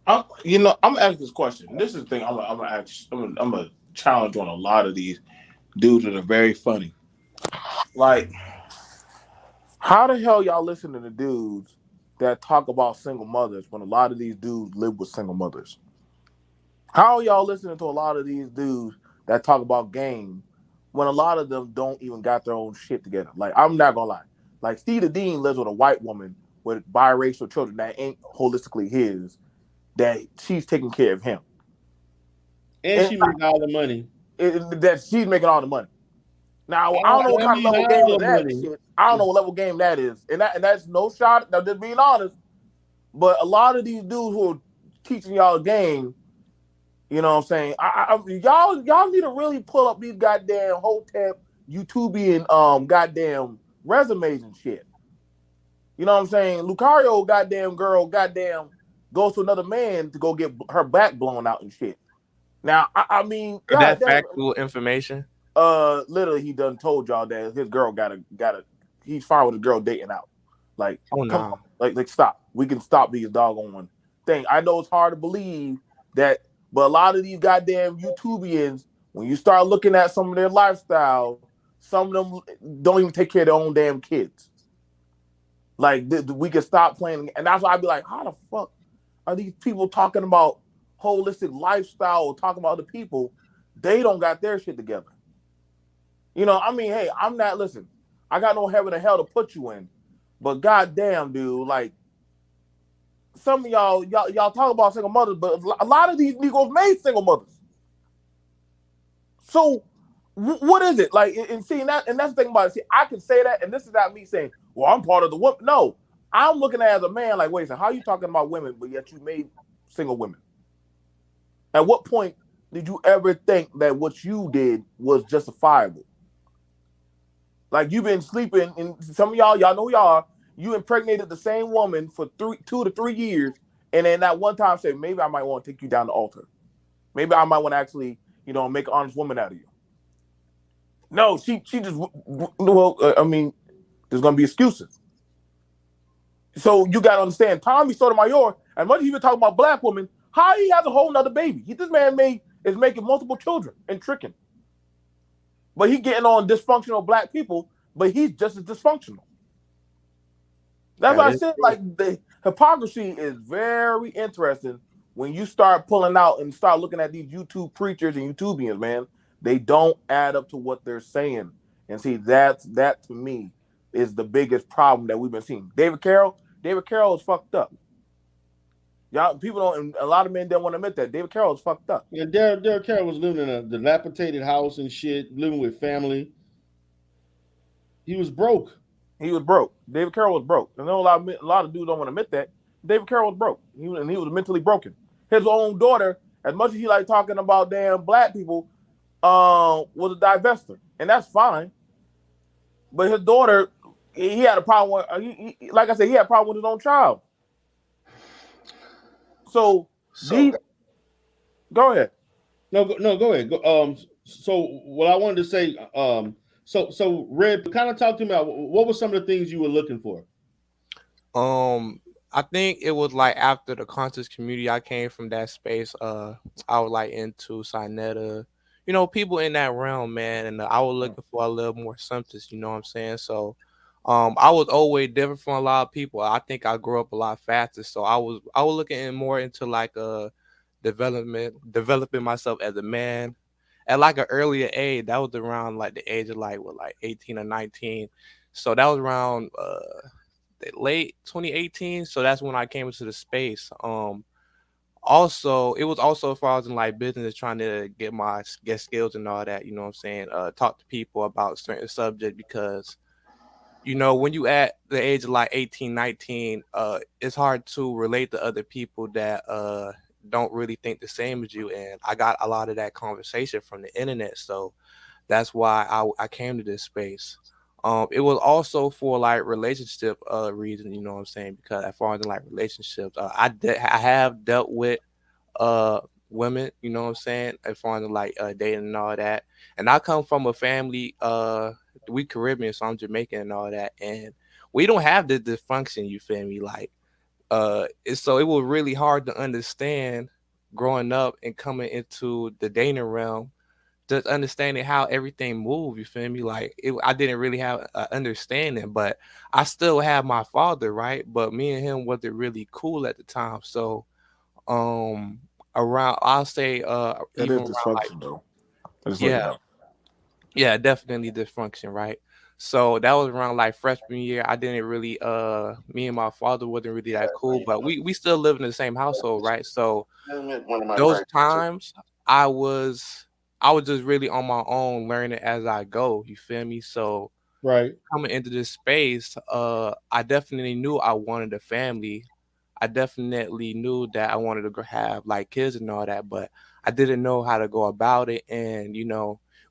I'm gonna ask this question. This is the thing. I'm gonna challenge on a lot of these dudes that are very funny. Like, how the hell y'all listen to the dudes that talk about single mothers when a lot of these dudes live with single mothers? How are y'all listening to a lot of these dudes that talk about game when a lot of them don't even got their own shit together? Like, I'm not gonna lie. Like, Steve the Dean lives with a white woman with biracial children that ain't holistically his, that she's taking care of him. And she makes all the money. That she's making all the money. Now, I don't know what kind of level game of that shit. I don't know what level game that is. And that's no shot. Now, just being honest. But a lot of these dudes who are teaching y'all a game, you know what I'm saying? Y'all need to really pull up these goddamn Hotep, YouTubian goddamn resumes and shit. You know what I'm saying? Lucario goddamn girl goddamn goes to another man to go get her back blown out and shit. Now, I mean, that factual information. Literally, he done told y'all that his girl got a. He's fine with a girl dating out. Like, Oh come on, no. like stop. We can stop these doggone thing. I know it's hard to believe that, but a lot of these goddamn YouTubians, when you start looking at some of their lifestyle, some of them don't even take care of their own damn kids. Like, we can stop playing, and that's why I'd be like, how the fuck are these people talking about holistic lifestyle or talking about other people? They don't got their shit together. You know, I mean, hey, I'm not, listen, I got no heaven or hell to put you in, but goddamn, dude, like, some of y'all talk about single mothers, but a lot of these Negroes made single mothers. So what is it like? And seeing that, and that's the thing about it. See, I can say that, and this is not me saying, "Well, I'm part of the woman." No, I'm looking at it as a man. Like, wait a second, how are you talking about women, but yet you made single women? At what point did you ever think that what you did was justifiable? Like, you've been sleeping, and some of y'all know who y'all are. You impregnated the same woman for 2 to 3 years, and then that one time said, maybe I might want to take you down the altar. Maybe I might want to actually, make an honest woman out of you. No, she just, well, I mean, there's gonna be excuses. So you gotta understand, Tommy Sotomayor, as much as he been talking about black women, how he has a whole nother baby. This man is making multiple children and tricking. But he getting on dysfunctional black people, but he's just as dysfunctional. That's why I said, like, the hypocrisy is very interesting when you start pulling out and start looking at these YouTube preachers and YouTubians, man. They don't add up to what they're saying. And see, that to me is the biggest problem that we've been seeing. David Carroll is fucked up. Y'all, people don't, and a lot of men don't want to admit that. David Carroll is fucked up. Yeah, Derek Carroll was living in a dilapidated house and shit, living with family. He was broke. He was broke. David Carroll was broke. I know a lot of dudes don't want to admit that. David Carroll was broke. He was mentally broken. His own daughter, as much as he like talking about damn black people, was a divester, and that's fine. But his daughter, he had a problem with. Like I said, he had a problem with his own child. So these, go ahead. No, go ahead. So what I wanted to say, so Red, kind of talk to me about what were some of the things you were looking for. I think it was like after the conscious community, I came from that space. I was like into Sinetta, people in that realm, man, and I was looking for a little more substance. You know what I'm saying? So, I was always different from a lot of people. I think I grew up a lot faster, so I was looking more into like developing myself as a man at like an earlier age. That was around like the age of like 18 or 19. So that was around late 2018. So that's when I came into the space. Also, it was also if I was in like business trying to get skills and all that, you know what I'm saying? Talk to people about certain subject because when you at the age of like 18, 19, it's hard to relate to other people that don't really think the same as you. And I got a lot of that conversation from the internet. So that's why I came to this space. It was also for like relationship reasons, you know what I'm saying? Because as far as like relationships, I have dealt with women, you know what I'm saying, as far as like dating and all that. And I come from a family, we Caribbean, so I'm Jamaican and all that, and we don't have the dysfunction, you feel me? Like so it was really hard to understand growing up and coming into the dating realm, just understanding how everything moved. You feel me? Like I didn't really have an understanding, but I still have my father, right? But me and him wasn't really cool at the time. So, around, I'll say, That even is around like, dysfunction, though. Just let you yeah, know. yeah, definitely dysfunction, right? So that was around like freshman year. I didn't really, me and my father wasn't really that cool, but we still live in the same household, right? So One of my those friends. times I was I was just really on my own learning as I go. You feel me? So Right. coming into this space, I definitely knew I wanted a family. I definitely knew that I wanted to have like kids and all that, but I didn't know how to go about it. And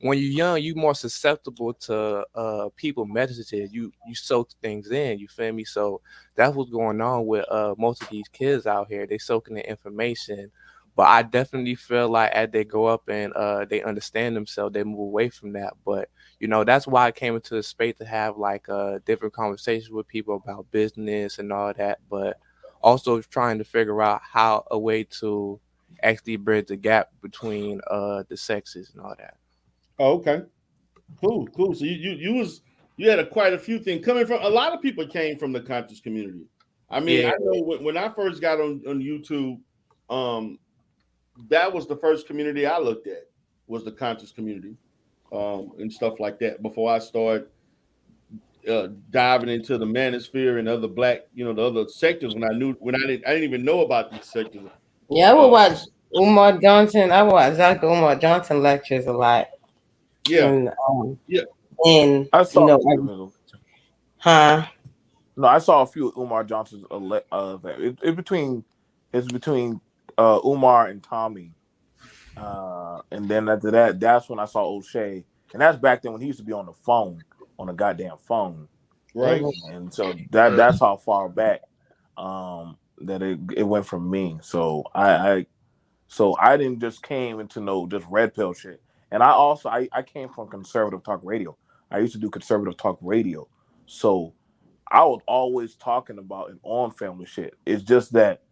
when you're young, you're more susceptible to people messages. You soak things in. You feel me? So that's what's going on with most of these kids out here. They soaking the information, But I definitely feel like as they go up and they understand themselves, they move away from that. But that's why I came into the space to have like different conversations with people about business and all that. But also trying to figure out how a way to actually bridge the gap between the sexes and all that. Oh, okay. Cool. So you had quite a few things coming from. A lot of people came from the conscious community. I mean, Yeah. I know when I first got on YouTube, that was the first community I looked at, was the conscious community, and stuff like that. Before I started diving into the manosphere and other black, the other sectors, I didn't even know about these sectors. Yeah, I would watch Umar Johnson. I watch Dr. Umar Johnson lectures a lot. Yeah. And Yeah. and I saw. huh? No, I saw a few Umar Johnson's. It's between Umar and Tommy, and then after that, that's when I saw O'Shea, and that's back then when he used to be on the goddamn phone, Right. and so that's how far back that it went from me. So I didn't just came into no just red pill shit, and I came from conservative talk radio. I used to do conservative talk radio, so I was always talking about and on family shit. It's just that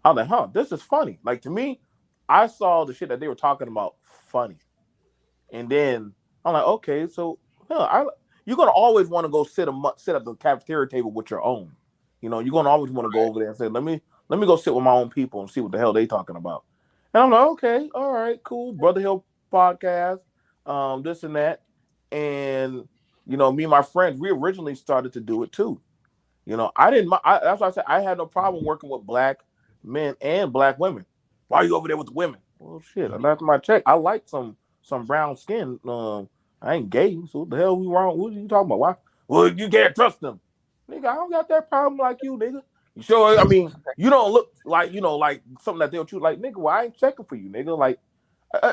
I was like, this is funny. Like, to me, I saw the shit that they were talking about funny. And then I'm like, okay, so you're gonna always want to go sit at the cafeteria table with your own. You're gonna always want to go over there and say, let me go sit with my own people and see what the hell they talking about. And I'm like, okay, all right, cool. Brother Hill podcast, this and that. And me and my friends, we originally started to do it too. I didn't. That's why I said I had no problem working with black men and black women. Why are you over there with the women? Well, shit. After my check, I like some brown skin. I ain't gay, so what the hell we wrong? What are you talking about? Why? Well, you can't trust them, nigga. I don't got that problem like you, nigga. You sure? I mean, you don't look like like something that they'll choose. Like, nigga, well, I ain't checking for you, nigga. Like,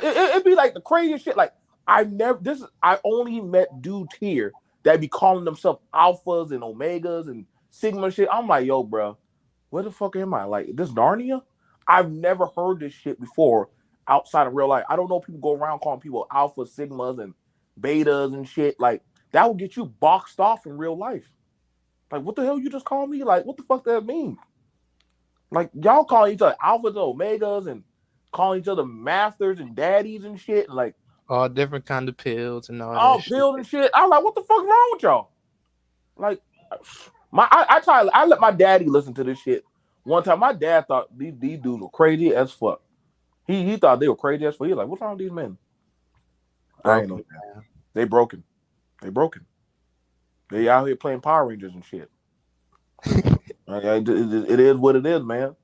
it'd be like the craziest shit. Like, I only met dudes here that be calling themselves alphas and omegas and sigma shit. I'm like, yo, bro, where the fuck am I? Like, this Narnia? I've never heard this shit before outside of real life. I don't know if people go around calling people alpha, sigmas, and betas and shit. Like, that would get you boxed off in real life. Like, what the hell you just call me? Like, what the fuck does that mean? Like, y'all calling each other alphas and omegas and calling each other masters and daddies and shit. And like, all different kind of pills and all pills and shit. I'm like, what the fuck wrong with y'all? Like, I let my daddy listen to this shit. One time, my dad thought these dudes were crazy as fuck. He thought they were crazy as fuck. He was like, what's wrong with these men? I ain't know. They broken. They out here playing Power Rangers and shit. It is what it is, man.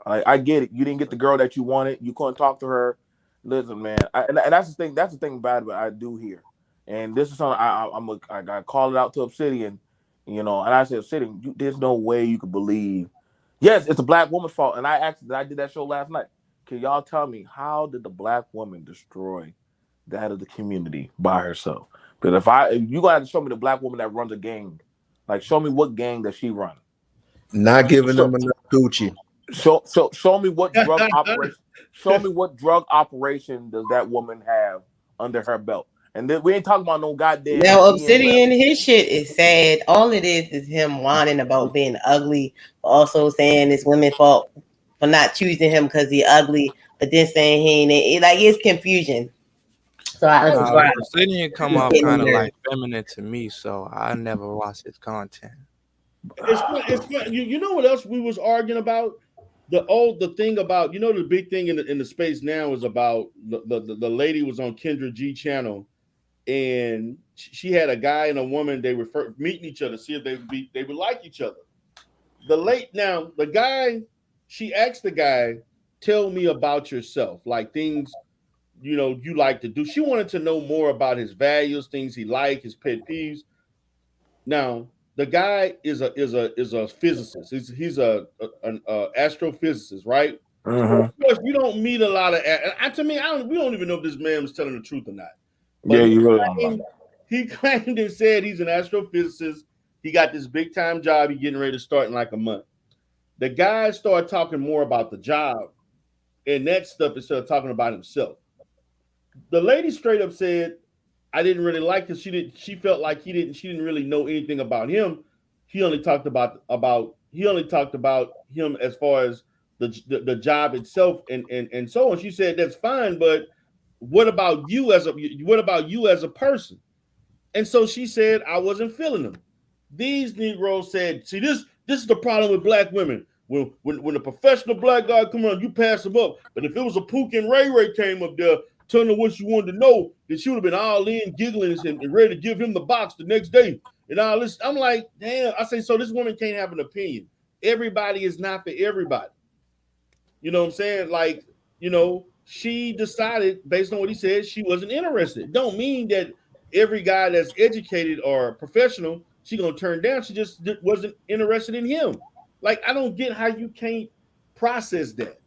I get it. You didn't get the girl that you wanted. You couldn't talk to her. Listen, man. And that's the thing. That's the thing about it. But I do here, and this is something I got called it out to Obsidian. And I said, Obsidian, there's no way you could believe. Yes, it's a black woman's fault. And I did that show last night. Can y'all tell me how did the black woman destroy that of the community by herself? Because if you gotta show me the black woman that runs a gang, like show me what gang does she run? Not giving them enough Gucci. Show me what drug operation. Show me what drug operation does that woman have under her belt? And then we ain't talking about no goddamn. Now, Obsidian, his shit is sad. All it is him whining about being ugly, also saying it's women's fault for not choosing him because he's ugly, but then saying he ain't. It's confusion. So I subscribe. Obsidian come off kind of like feminine to me, so I never watch his content. It's fun. You know what else we was arguing about? The thing about the big thing in the space now is about the lady was on Kendra G channel, and she had a guy and a woman. They were meeting each other, see if they would like each other. The guy, she asked the guy, tell me about yourself, like things you like to do. She wanted to know more about his values, things he liked, his pet peeves. Now, the guy is a physicist. He's an astrophysicist, right? Mm-hmm. So of course, you don't meet a lot of. To me, we don't even know if this man was telling the truth or not. But yeah, you really don't. He claimed and said he's an astrophysicist. He got this big time job. He's getting ready to start in like a month. The guy started talking more about the job, and that stuff instead of talking about himself. The lady straight up said, I didn't really like because she felt like she didn't really know anything about him. He only talked about him as far as the job itself and so on. She said that's fine, but what about you as a person? And so she said I wasn't feeling them. These Negroes said, see, this is the problem with black women. When a professional black guy come on, you pass him up. But if it was a Pook and Ray Ray came up there telling her what she wanted to know, then she would have been all in, giggling and ready to give him the box the next day. And all this, I'm like, damn. I say, so this woman can't have an opinion. Everybody is not for everybody. You know what I'm saying? Like, she decided based on what he said, she wasn't interested. Don't mean that every guy that's educated or professional, she gonna turn down. She just wasn't interested in him. Like, I don't get how you can't process that.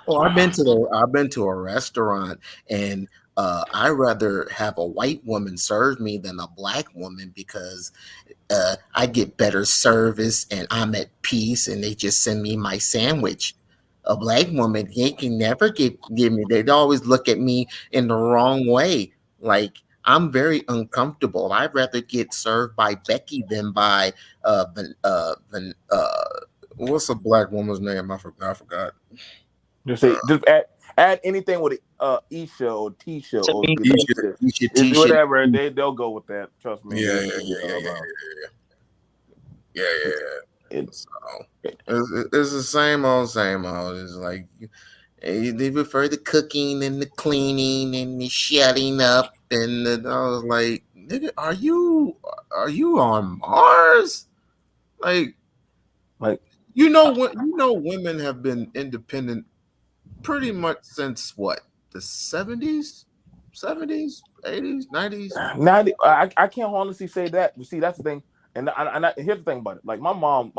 Well, I've been to a restaurant, and I rather have a white woman serve me than a black woman because I get better service and I'm at peace, and they just send me my sandwich. A black woman, they can never give me. They'd always look at me in the wrong way. Like, I'm very uncomfortable. I'd rather get served by Becky than by what's a black woman's name? I forgot. Just add anything with Isha or Tisha or Tisha. Whatever. They'll go with that. Trust me. Yeah. It's the same old. It's like they prefer the cooking and the cleaning and the shutting up. And I was like, nigga, are you on Mars? Like women have been independent pretty much since what, the 70s, 80s, 90s. 90. I can't honestly say that. You see, that's the thing. And here's the thing about it. Like, my mom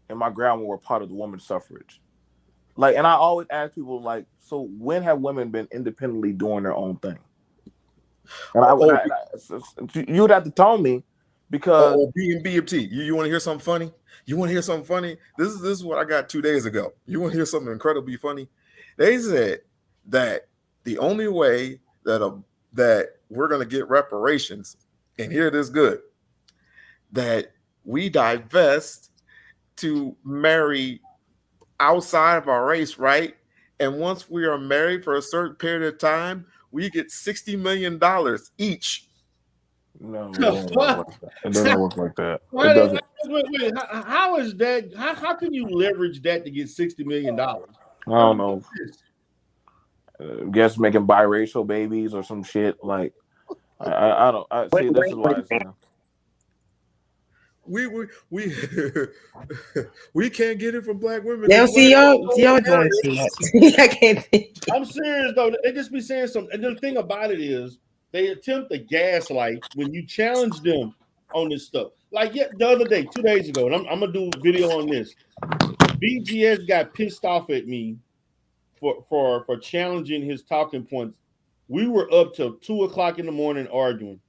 and my grandma were part of the women's suffrage. Like, and I always ask people, like, so when have women been independently doing their own thing? And you would have to tell me, because BMT. You want to hear something funny? This is what I got 2 days ago. You want to hear something incredibly funny? They said that the only way that we're going to get reparations, and hear this good, that we divest to marry outside of our race, right? And once we are married for a certain period of time, we get $60 million each. No, it doesn't work like that. It doesn't. Wait, how is that? How can you leverage that to get $60 million? I don't know. Guess making biracial babies or some shit. Like, I don't. I see. This is why it's we can't get it from black women. They don't see y'all doing that. I can't think. I'm serious though. They just be saying something. And the thing about it is, they attempt to gaslight when you challenge them on this stuff. Like, the other day, 2 days ago, and I'm gonna do a video on this. BGS got pissed off at me for challenging his talking points. We were up till 2:00 in the morning arguing,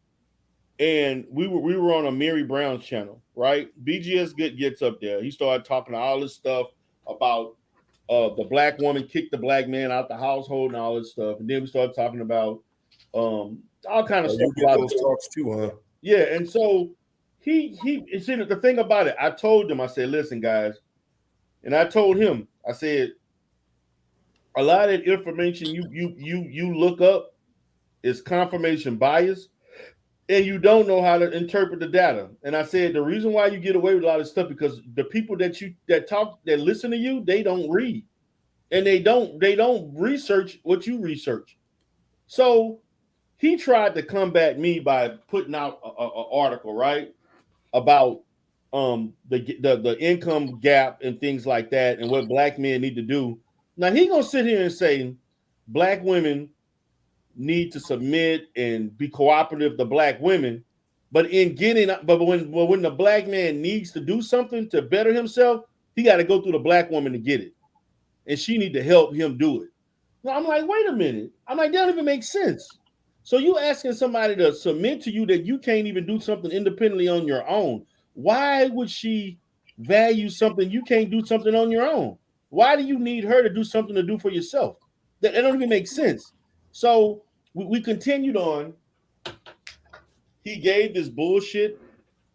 and we were on a Mary Brown's channel, right? BGS gets up there. He started talking all this stuff about the black woman kicked the black man out the household and all this stuff, and then we started talking about all kind of stuff. Those talks too, huh? Yeah, and so he see, the thing about it, I told him, I said, listen, guys, and I told him, I said, a lot of information you look up is confirmation bias, and you don't know how to interpret the data. And I said the reason why you get away with a lot of stuff because the people that listen to you, they don't read, and they don't research what you research. So he tried to combat me by putting out an article, right, about the income gap and things like that, and what black men need to do. Now he gonna sit here and say black women need to submit and be cooperative to black women, but when the black man needs to do something to better himself, he got to go through the black woman to get it, and she need to help him do it. Now I'm like, wait a minute. I'm like, that don't even make sense. So you asking somebody to submit to you that you can't even do something independently on your own. Why would she value something you can't do something on your own? Why do you need her to do something to do for yourself? That don't even make sense. So we continued on. He gave this bullshit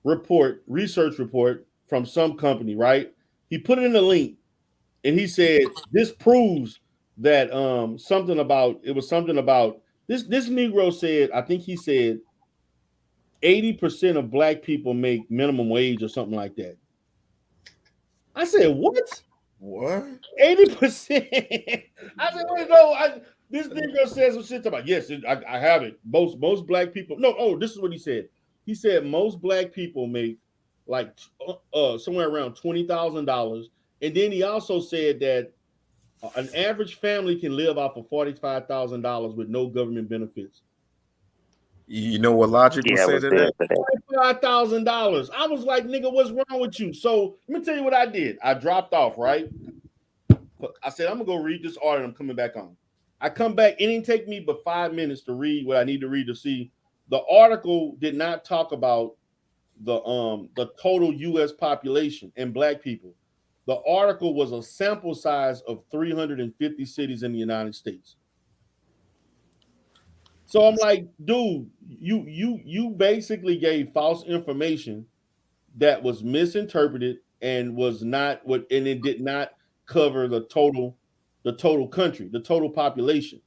research report from some company, right? He put it in a link and he said this proves that something about this Negro said, I think he said 80% of black people make minimum wage or something like that. I said, what? What? 80%. I said, wait, no, this Negro says some shit about, yes, I have it. Most black people, this is what he said. He said most black people make like somewhere around $20,000. And then he also said that an average family can live off of $45,000 with no government benefits. You know what logic would say to that? $5,000. I was like, nigga, what's wrong with you? So let me tell you what I did. I dropped off, right? I said, I'm gonna go read this article. I'm coming back on. I come back. It didn't take me but 5 minutes to read what I need to read to see. The article did not talk about the total U.S. population and black people. The article was a sample size of 350 cities in the United States. So I'm like, dude, you basically gave false information that was misinterpreted and was not what, and it did not cover the total country, the total population.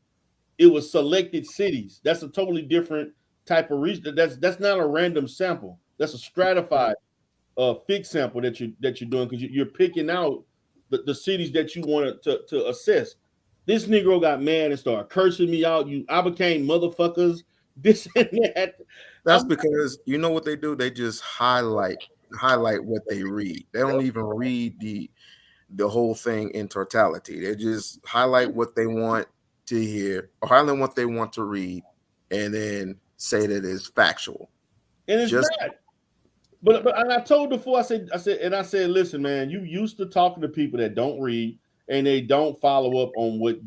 It was selected cities. That's a totally different type of research. That's not a random sample. That's a stratified fixed sample that you're doing, because you're picking out the cities that you want to assess. This Negro got mad and started cursing me out. I became motherfuckers. This and that. That's because you know what they do? They just highlight what they read. They don't even read the whole thing in totality. They just highlight what they want to hear or highlight what they want to read, and then say that it's factual. And it's not. But and I told before, I said, listen, man, you used to talking to people that don't read and they don't follow up on what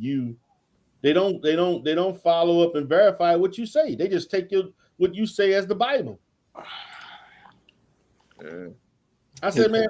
they don't follow up and verify what you say. They just take what you say as the Bible. I said, man,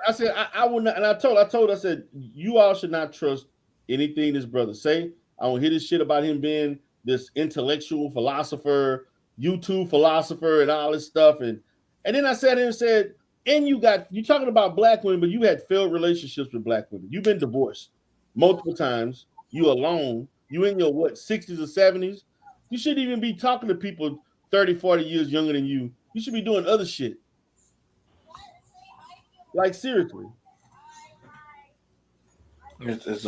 I will not, and I told, I said, you all should not trust anything this brother say. I don't hear this shit about him being this intellectual philosopher, YouTube philosopher, and all this stuff. And then I sat here and said, and you talking about black women, but you had failed relationships with black women. You've been divorced multiple times. You alone. You in your 60s or 70s. You shouldn't even be talking to people 30, 40 years younger than you. You should be doing other shit. Like, seriously. It's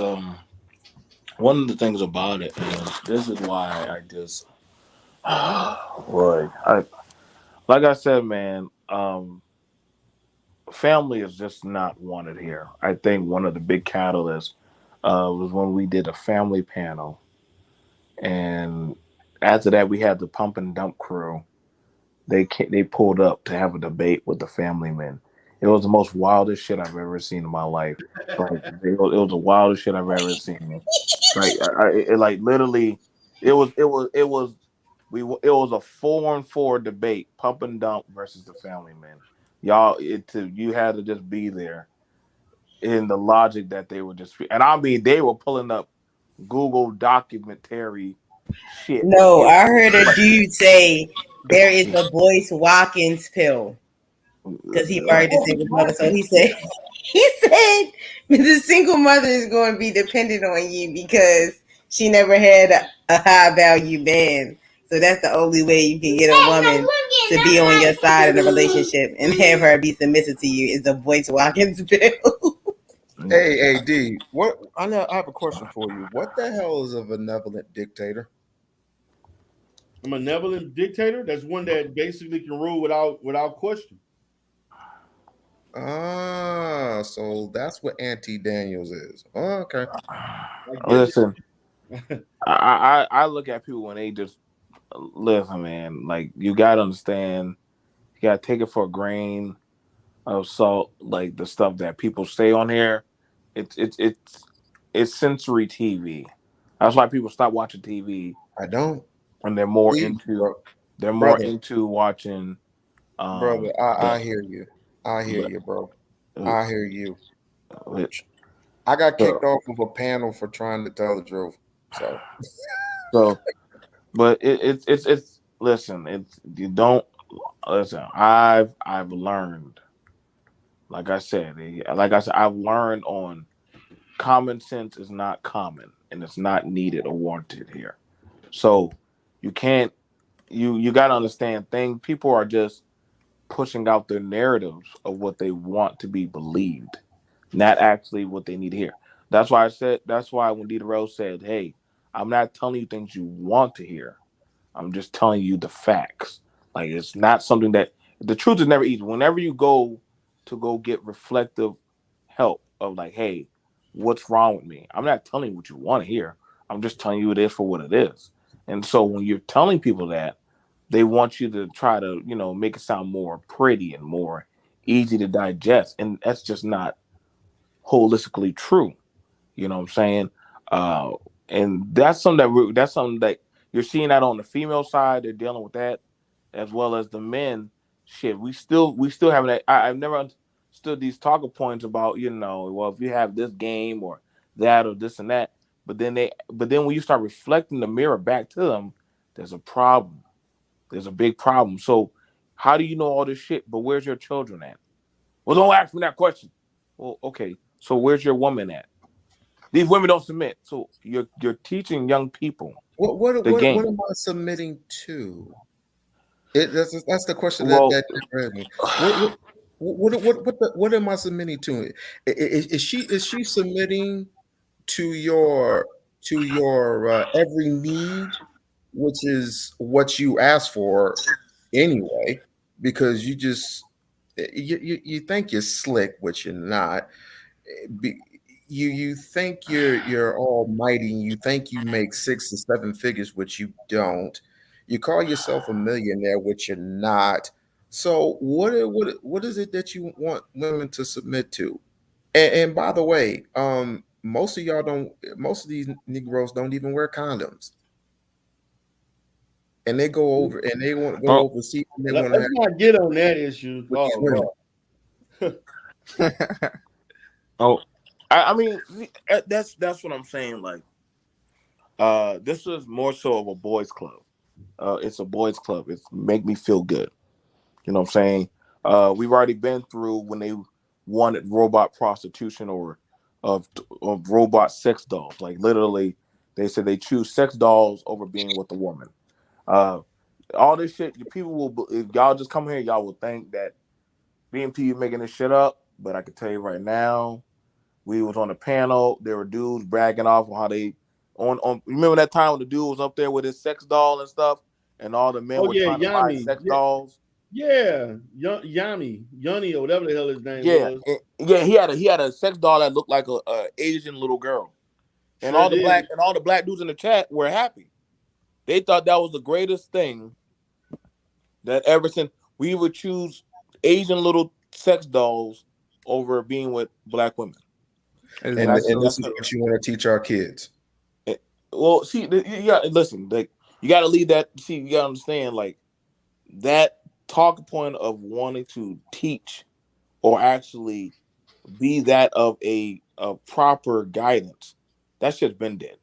one of the things about it is this is why I just boy, like I said, man, family is just not wanted here. I think one of the big catalysts was when we did a family panel, and after that we had the pump and dump crew. They pulled up to have a debate with the family men. It was the most wildest shit I've ever seen in my life. Like, it was the wildest shit I've ever seen. Like, literally, it was a 4-on-4 debate, pump and dump versus the family men. Y'all, you had to just be there in the logic that they were just, and I mean, they were pulling up Google documentary shit. No, I heard a dude say there is a Boyce Watkins pill because he married a single mother. So he said the single mother is going to be dependent on you because she never had a high value man. So that's the only way you can get a woman to be on your side in a relationship and have her be submissive to you is the Boyce Watkins pill. Hey, D, what? I have a question for you. What the hell is a benevolent dictator? A benevolent dictator? That's one that basically can rule without question. So that's what Auntie Daniels is. Oh, okay. Listen, I look at people when they just listen, man. Like, you gotta understand, you gotta take it for a grain of salt. Like, the stuff that people say on here, it's sensory TV. That's why people stop watching TV. I don't. And they're more into watching. Brother, I hear you. I hear you, bro. I hear you. I got kicked off of a panel for trying to tell the truth. So, but it's listen. It's you don't listen. I've learned. Like I said, I've learned on common sense is not common and it's not needed or warranted here. So you can't you got to understand things. People are just pushing out their narratives of what they want to be believed, not actually what they need to hear. That's why I said. That's why when Dita Rose said, "Hey, I'm not telling you things you want to hear. I'm just telling you the facts. Like it's not something that the truth is never easy. Whenever you go to go get reflective help of like, hey, what's wrong with me? I'm not telling you what you want to hear. I'm just telling you it is for what it is. And so when you're telling people that, they want you to try to, make it sound more pretty and more easy to digest. And that's just not holistically true. You know what I'm saying? Uh, and that's something that you're seeing that on the female side. They're dealing with that as well as the men. Shit, we still haven't. I've never understood these talking points about well, if you have this game or that or this and that, but then when you start reflecting the mirror back to them, there's a problem. There's a big problem. So how do you know all this shit? But where's your children at? Well, don't ask me that question. Well, okay. So where's your woman at? These women don't submit. So you're teaching young people What the game. am I submitting to? That's the question Well, that never had me. What am I submitting to? Is she submitting to your every need, which is what you asked for anyway? Because you think you're slick, which you're not. Be, you think you're almighty. You think you make 6 or 7 figures, which you don't. You call yourself a millionaire, which you're not. So what is it that you want women to submit to? And by the way, most of y'all don't. Most of these Negroes don't even wear condoms, and they go over and they want to go oh, overseas and they want to Let's have not get on that issue. with these Oh women. Lord. oh, I mean, that's what I'm saying. Like, this is more so of a boys' club. It's a boys' club. It's make me feel good. You know what I'm saying? We've already been through when they wanted robot prostitution or of robot sex dolls. Like literally, they said they choose sex dolls over being with a woman. Uh, all this shit, you people will. If y'all just come here, y'all will think that BMT making this shit up. But I can tell you right now, we was on a panel. There were dudes bragging off on how they on. Remember that time when the dude was up there with his sex doll and stuff, and all the men Oh were yeah, trying to buy Yami. sex dolls. Yeah. Yami, Yanni, or whatever the hell his name Yeah, was. yeah. He had a sex doll that looked like a Asian little girl, and Sure did. all the black dudes in the chat were happy. They thought that was the greatest thing that ever since we would choose Asian little sex dolls over being with black women. And That's Exactly. and this that's is what you want to teach our kids. well. See, you got listen. Like you got to leave that. See, you got to understand. Like that talk point of wanting to teach or actually be that of a proper guidance. That shit's been dead.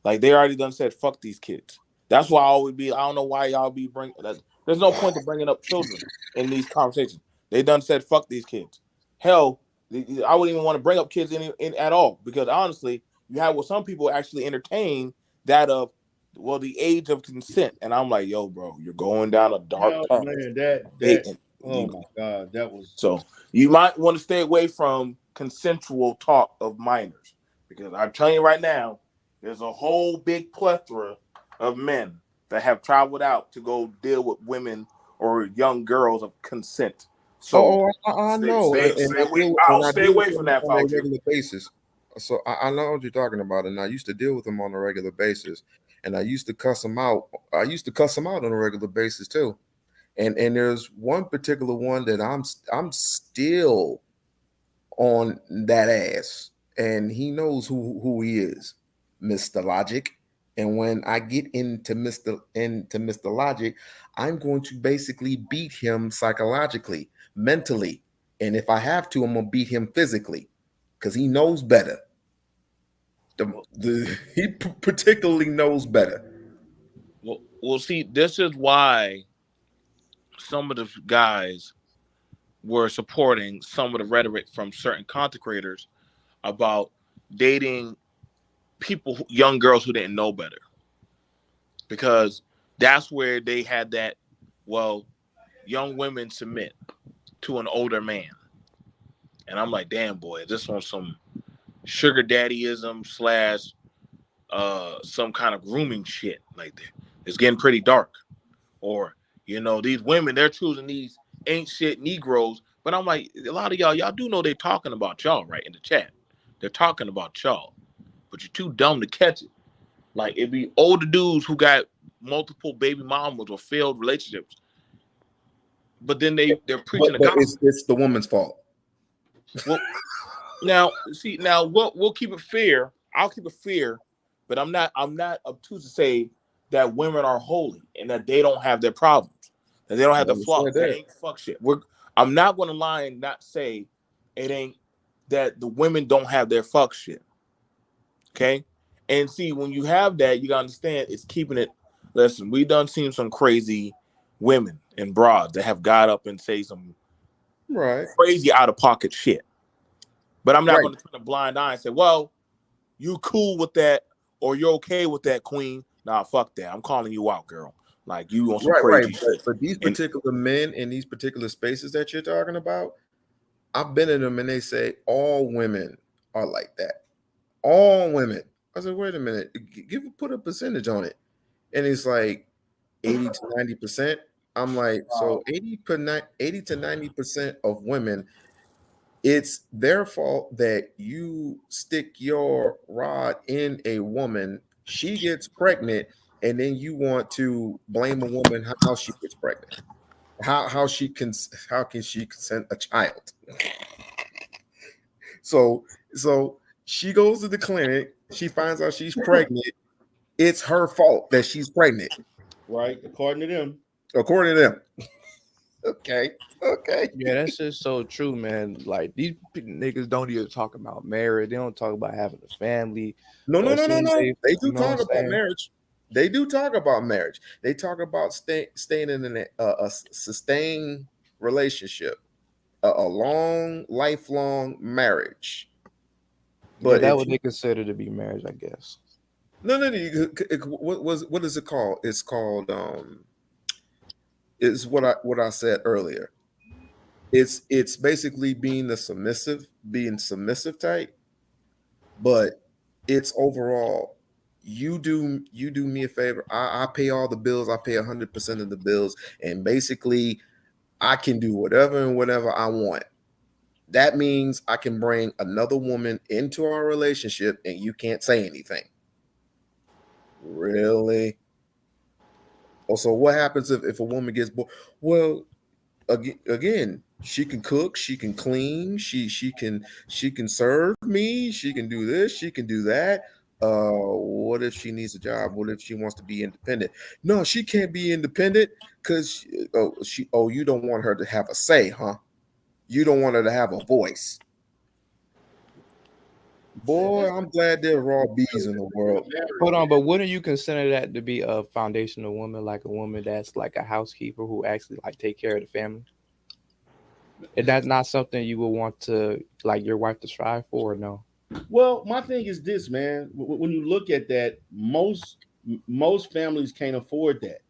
Like they already done said, fuck these kids. That's why I always be. I don't know why y'all be bring. That, there's no point to bringing up children in these conversations. They done said, fuck these kids. Hell, I wouldn't even want to bring up kids at all because honestly, you have what some people actually entertain that of well the age of consent, and I'm like, yo, bro, you're going down a dark Oh path. man, They, oh you, my God, that was so you might want to stay away from consensual talk of minors because I'm telling you right now, there's a whole big plethora of men that have traveled out to go deal with women or young girls of consent. So I know, and stay away. and I'll I stay deal with away from them that if on I a was you. regular basis. So I know what you're talking about, and I used to deal with them on a regular basis, and I used to cuss them out. I used to cuss them out on a regular basis too. And there's one particular one that I'm still on that ass, and he knows who he is, Mr. Logic. And when I get into Mr. Logic, I'm going to basically beat him psychologically, mentally, and if I have to, I'm gonna beat him physically because he knows better. He particularly knows better. Well, see, this is why some of the guys were supporting some of the rhetoric from certain content creators about dating people, young girls who didn't know better, because that's where they had that. Well, young women submit to an older man, and I'm like, damn boy, this on some sugar daddyism slash some kind of grooming shit. Like it's getting pretty dark. Or these women, they're choosing these ain't shit Negroes. But I'm like, a lot of y'all do know they're talking about y'all, right, in the chat. They're talking about y'all, but you're too dumb to catch it. Like, it'd be older dudes who got multiple baby mamas or failed relationships, but then they're preaching the But gospel. it's the woman's fault. Well, now we'll keep it fair. I'll keep it fair, but I'm not obtuse to say that women are holy and that they don't have their problems, that they don't have the flaws. That ain't fuck shit. I'm not going to lie and not say it ain't that the women don't have their fuck shit. Okay, and see, when you have that, you gotta understand it's keeping it. Listen, we done seen some crazy women and broads that have got up and say some crazy out of pocket shit. But I'm not going to turn a blind eye and say, well, you cool with that or you're okay with that, queen. Nah, fuck that. I'm calling you out, girl. Like, you on some crazy shit. But these particular men in these particular spaces that you're talking about, I've been in them and they say all women are like that. All women. I said, wait a minute, put a percentage on it. And it's like 80 to 90%. I'm like, so 80 to 90% of women, it's their fault that you stick your rod in a woman, she gets pregnant, and then you want to blame a woman how she gets pregnant. How can she consent a child? So she goes to the clinic, she finds out she's pregnant. It's her fault that she's pregnant. Right, according to them. Okay. Yeah, that's just so true, man. Like, these niggas don't even talk about marriage. They don't talk about having a family. No. They do talk about marriage. They do talk about marriage. They talk about staying in a sustained relationship, a long, lifelong marriage. But that what they consider to be marriage, I guess. No. What is it called? It's called It's what I said earlier. It's basically being submissive type, but it's overall. You do me a favor. I pay all the bills. I pay 100% of the bills, and basically, I can do whatever and whatever I want. That means I can bring another woman into our relationship, and you can't say anything. Really? Also, what happens if a woman gets bored? Well, again, she can cook, she can clean, she can serve me, she can do this, she can do that. What if she needs a job? What if she wants to be independent? No, she can't be independent because you don't want her to have a say, huh? You don't want her to have a voice. Boy, I'm glad there are all bees in the world. Hold on, but wouldn't you consider that to be a foundational woman, like a woman that's like a housekeeper who actually like take care of the family? And that's not something you would want to like your wife to strive for, or no? Well, my thing is this, man. When you look at that, most families can't afford that.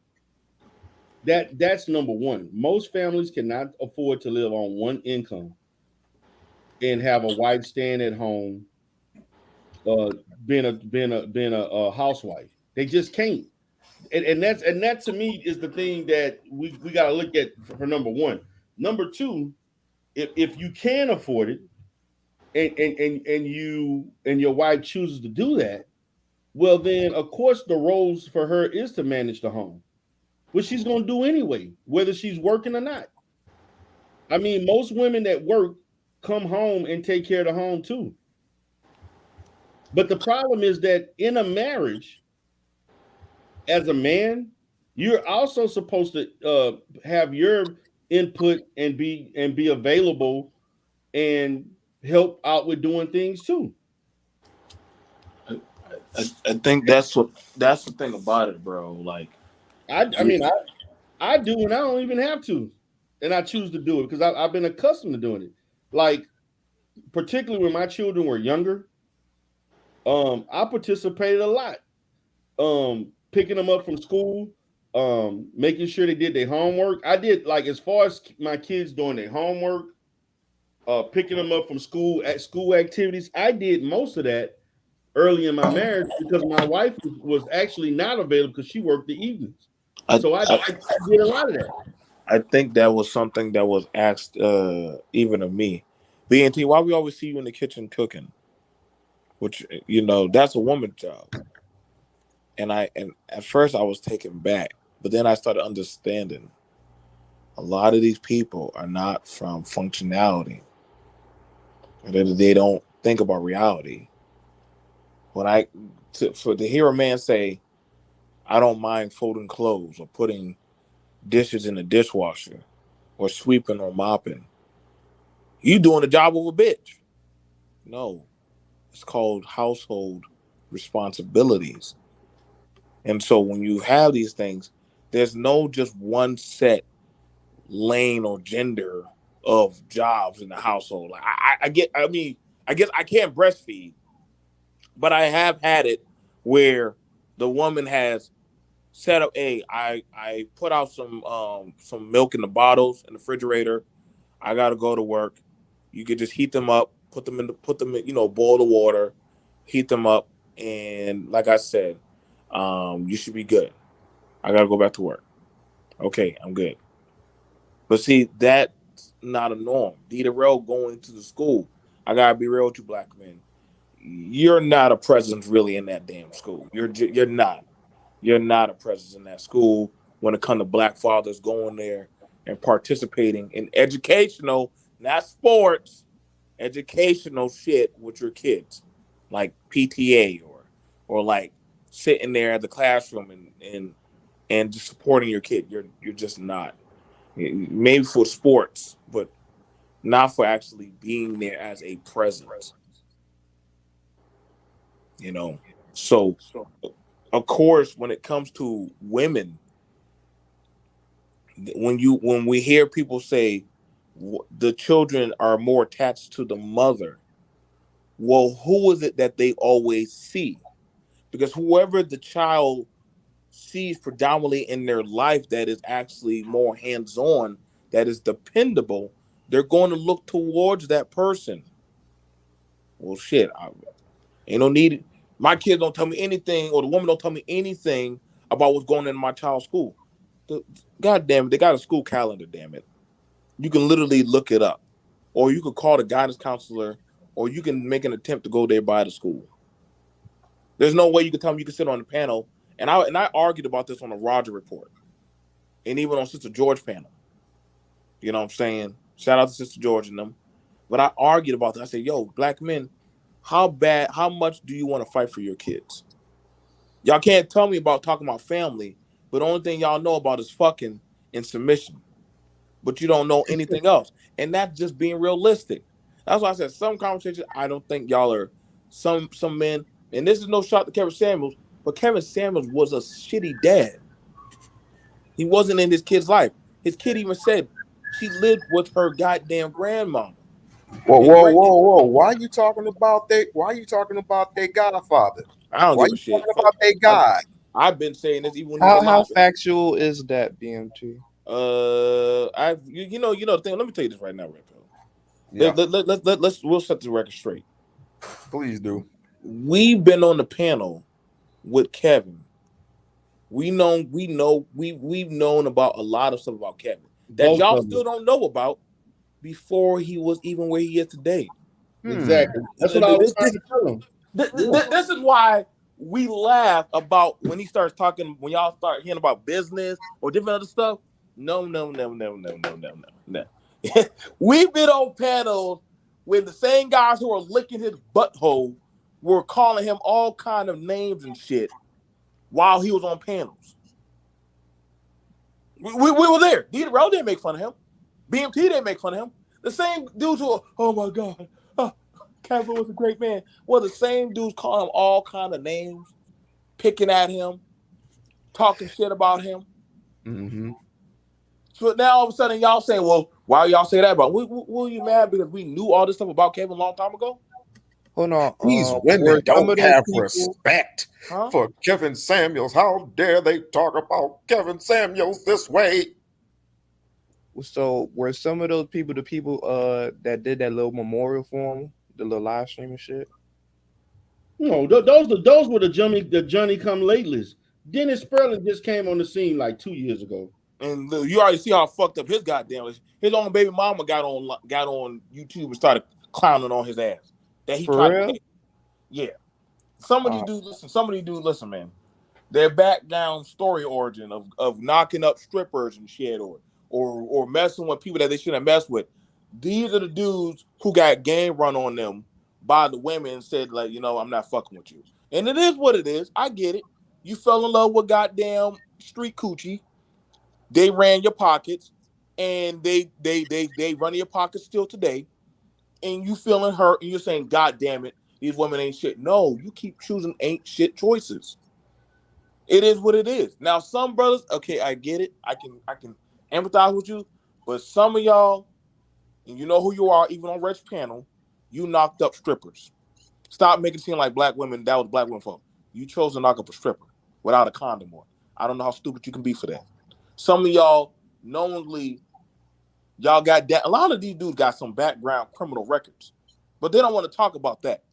That's number one. Most families cannot afford to live on one income and have a wife staying at home, being a housewife. They just can't. And that to me is the thing that we got to look at for number one. Number two, if you can afford it, and you and your wife chooses to do that, well then of course the roles for her is to manage the home, which she's going to do anyway, whether she's working or not. I mean, most women that work come home and take care of the home too. But the problem is that in a marriage, as a man, you're also supposed to have your input and be available and help out with doing things too. I think that's the thing about it, bro. Like, I mean, I do, and I don't even have to, and I choose to do it because I've been accustomed to doing it. Like, particularly when my children were younger, I participated a lot. Picking them up from school, making sure they did their homework. I did, like, as far as my kids doing their homework, picking them up from school at school activities. I did most of that early in my marriage because my wife was actually not available because she worked the evenings. I, So I did a lot of that. I think that was something that was asked even of me. BNT, why we always see you in the kitchen cooking? Which, that's a woman's job. And at first I was taken back, but then I started understanding a lot of these people are not from functionality. They don't think about reality. To hear a man say, I don't mind folding clothes or putting dishes in the dishwasher or sweeping or mopping, you doing the job of a bitch. No, it's called household responsibilities. And so when you have these things, there's no just one set lane or gender of jobs in the household. Like I guess I can't breastfeed, but I have had it where the woman has set up I put out some milk in the bottles in the refrigerator. I gotta go to work. You could just heat them up, put them in, boil the water, heat them up, and like I said, you should be good. I gotta go back to work. Okay, I'm good. But see, that's not a norm. Rail going to the school. I gotta be real with you, black men. You're not a presence really in that damn school. You're not. You're not a presence in that school when it comes to black fathers going there and participating in educational, not sports, educational shit with your kids, like PTA or like sitting there at the classroom and just supporting your kid. You're just not. Maybe for sports, but not for actually being there as a presence. So of course, when it comes to women, when we hear people say the children are more attached to the mother, well, who is it that they always see? Because whoever the child sees predominantly in their life that is actually more hands-on, that is dependable, they're going to look towards that person. Well, shit, ain't no need. My kids don't tell me anything, or the woman don't tell me anything about what's going on in my child's school. God damn it, they got a school calendar, damn it. You can literally look it up. Or you could call the guidance counselor, or you can make an attempt to go there by the school. There's no way you can tell me you can sit on the panel. And I argued about this on the Roger Report. And even on Sister George panel. You know what I'm saying? Shout out to Sister George and them. But I argued about that. I said, yo, black men, how much do you want to fight for your kids? Y'all can't tell me about talking about family, but the only thing y'all know about is fucking and submission. But you don't know anything else. And that's just being realistic. That's why I said some conversations, I don't think y'all are some men, and this is no shot to Kevin Samuels, but Kevin Samuels was a shitty dad. He wasn't in his kid's life. His kid even said she lived with her goddamn grandmama. Whoa! Why are you talking about their godfather? I don't Why give a shit. talking about their god? I've been saying this even when he was How alive. factual is that, BMT? You know the thing. Let me tell you this right now, Red Pill. Yeah. We'll set the record straight. Please do. We've been on the panel with Kevin. We've known about a lot of stuff about Kevin that Both y'all of them. still don't know about before he was even where he is today. Exactly. That's what I was trying to tell him. This is why we laugh about when he starts talking, when y'all start hearing about business or different other stuff. No. We've been on panels when the same guys who are licking his butthole were calling him all kind of names and shit while he was on panels. We were there. D-Row didn't make fun of him. BMT didn't make fun of him. The same dudes who, oh my God, Kevin was a great man. Well, the same dudes call him all kind of names, picking at him, talking shit about him. Mm-hmm. So now all of a sudden y'all saying, well, why y'all say that about? Were you mad because we knew all this stuff about Kevin a long time ago? Hold on. These Were women some don't of those have people? respect Huh? for Kevin Samuels. How dare they talk about Kevin Samuels this way? So were some of those people the people that did that little memorial for him, the little live stream and shit? No, those were the Johnny come latelys. Dennis Sperling just came on the scene like 2 years ago. And you already see how fucked up his goddamn is. His own baby mama got on YouTube and started clowning on his ass. That he For tried real? to. Yeah. Some of these dudes, listen, man. Their background story origin of knocking up strippers and shit or messing with people that they shouldn't mess with. These are the dudes who got game run on them by the women and said, like, I'm not fucking with you. And it is what it is. I get it. You fell in love with goddamn street coochie. They ran your pockets, and they run your pockets still today. And you feeling hurt, and you're saying, God damn it, these women ain't shit. No, you keep choosing ain't shit choices. It is what it is. Now, some brothers, okay, I get it. I can empathize with you, but some of y'all, and you know who you are, even on Red's panel, you knocked up strippers. Stop making it seem like black women, that was black women fault. You chose to knock up a stripper without a condom on. I don't know how stupid you can be for that. Some of y'all knowingly, y'all got that. A lot of these dudes got some background criminal records, but they don't want to talk about that.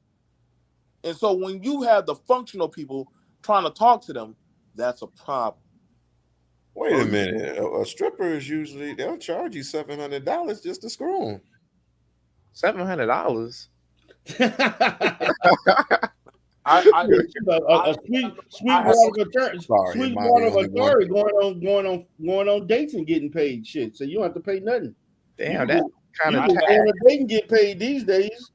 And so when you have the functional people trying to talk to them, that's a problem. Wait a minute. A stripper is usually, they'll charge you $700 just to screw them. $700. A sweet water of authority going on dates and getting paid shit. So you don't have to pay nothing. Damn, that kind of go on a date and get paid these days.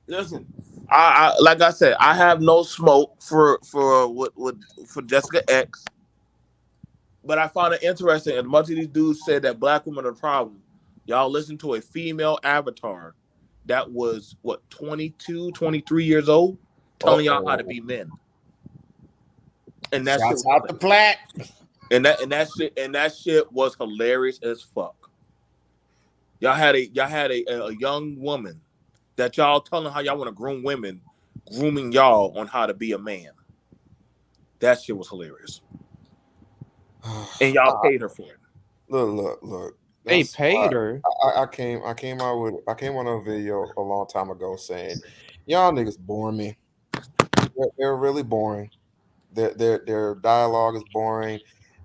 Listen, I like I said, I have no smoke for Jessica X, but I found it interesting. As much of these dudes said that black women are the problem, y'all listen to a female avatar that was 22, 23 years old, telling y'all how to be men. And that Shouts shit out the plat. And that shit was hilarious as fuck. Y'all had a young woman that y'all telling how y'all want to groom women, grooming y'all on how to be a man. That shit was hilarious. And y'all paid her for it. Look. They paid her. I came on a video a long time ago saying, y'all niggas bore me. They're really boring. Their dialogue is boring.